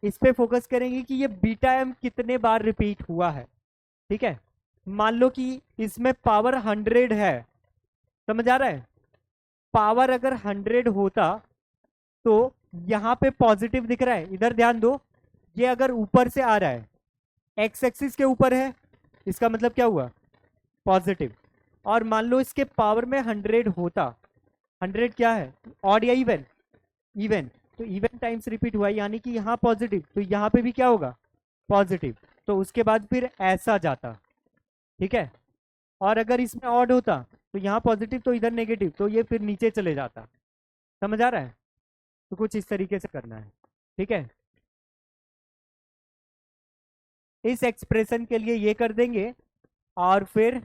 Speaker 1: इस पे फोकस करेंगे कि ये बीटा एम कितने बार रिपीट हुआ है, ठीक है। मान लो कि इसमें पावर 100 है, समझ आ रहा है। पावर अगर 100 होता तो यहां पे पॉजिटिव दिख रहा है, इधर ध्यान दो। ये अगर ऊपर से आ रहा है, एक्स एक्सिस के ऊपर है, इसका मतलब क्या हुआ, पॉजिटिव। और मान लो इसके पावर में 100 होता, 100 क्या है, ऑड या इवन, इवन। तो इवन टाइम्स रिपीट हुआ, यानी कि यहाँ पॉजिटिव, तो यहाँ पे भी क्या होगा, पॉजिटिव। तो उसके बाद फिर ऐसा जाता, ठीक है। और अगर इसमें ऑड होता तो यहाँ पॉजिटिव तो इधर नेगेटिव, तो ये फिर नीचे चले जाता। समझ आ रहा है। तो कुछ इस तरीके से करना है, ठीक है। इस एक्सप्रेशन के लिए ये कर देंगे, और फिर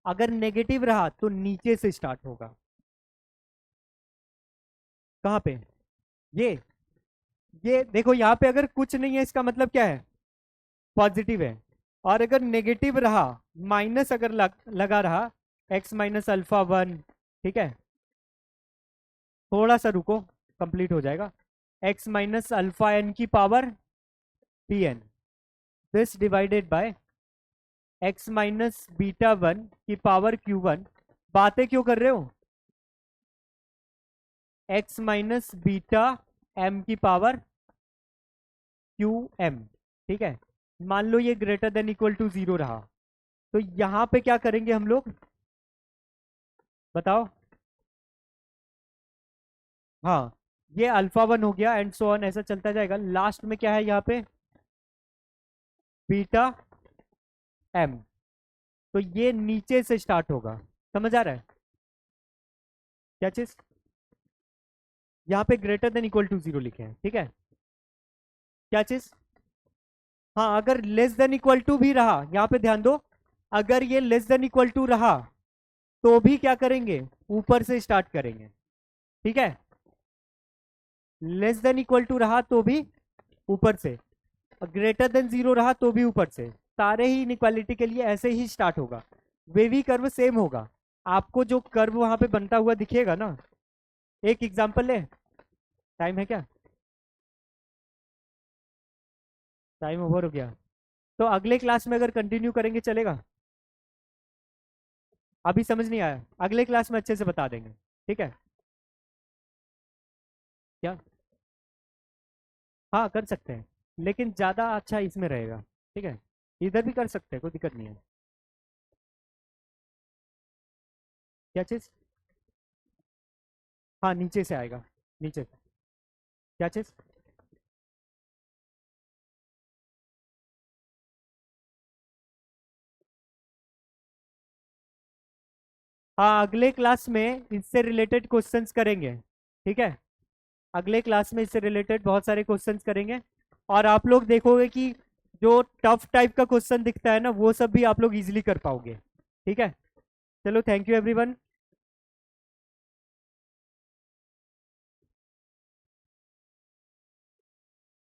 Speaker 1: अगर नेगेटिव रहा तो नीचे से स्टार्ट होगा। कहाँ पे, ये ये देखो, यहाँ पे अगर कुछ नहीं है इसका मतलब क्या है, पॉजिटिव है। और अगर नेगेटिव रहा, माइनस अगर लगा रहा, x माइनस अल्फा 1, ठीक है। थोड़ा सा रुको, कंप्लीट हो जाएगा। x माइनस अल्फा n की power pn, this divided by x minus beta 1 की पावर q1। बातें क्यों कर रहे हो, x माइनस बीटा m की पावर qm, ठीक है। मान लो ये ग्रेटर देन इक्वल टू 0 रहा, तो यहां पे क्या करेंगे हम लोग, बताओ। हाँ, ये अल्फा 1 हो गया, एंड सो ऑन, ऐसा चलता जाएगा। लास्ट में क्या है यहाँ पे, बीटा एम। तो ये नीचे से स्टार्ट होगा, समझ आ रहा है। क्या चीज, यहाँ पे ग्रेटर देन इक्वल टू 0 लिखे हैं, ठीक है। क्या चीज, हाँ, अगर लेस देन इक्वल टू भी रहा, यहाँ पे ध्यान दो, अगर ये लेस देन इक्वल टू रहा तो भी क्या करेंगे, ऊपर से स्टार्ट करेंगे, ठीक है। लेस देन इक्वल टू रहा तो भी ऊपर से, ग्रेटर देन 0 रहा तो भी ऊपर से। सारे ही इनइक्वालिटी के लिए ऐसे ही स्टार्ट होगा। वेवी कर्व सेम होगा, आपको जो कर्व वहां पे बनता हुआ दिखेगा ना। एक एग्जांपल ले, टाइम है क्या, टाइम ओवर हो गया। तो अगले क्लास में अगर कंटिन्यू करेंगे चलेगा, अभी समझ नहीं आया, अगले क्लास में अच्छे से बता देंगे, ठीक है। क्या, हाँ कर सकते हैं, लेकिन ज्यादा अच्छा इसमें रहेगा, ठीक है। इधर भी कर सकते हैं, कोई दिक्कत नहीं है। क्या चीज, हाँ नीचे से आएगा, नीचे से। क्या चीज, हाँ अगले क्लास में इससे रिलेटेड क्वेश्चंस करेंगे, ठीक है। अगले क्लास में इससे रिलेटेड बहुत सारे क्वेश्चंस करेंगे, और आप लोग देखोगे कि जो टफ टाइप का क्वेश्चन दिखता है ना, वो सब भी आप लोग इजीली कर पाओगे, ठीक है। चलो, थैंक यू एवरीवन।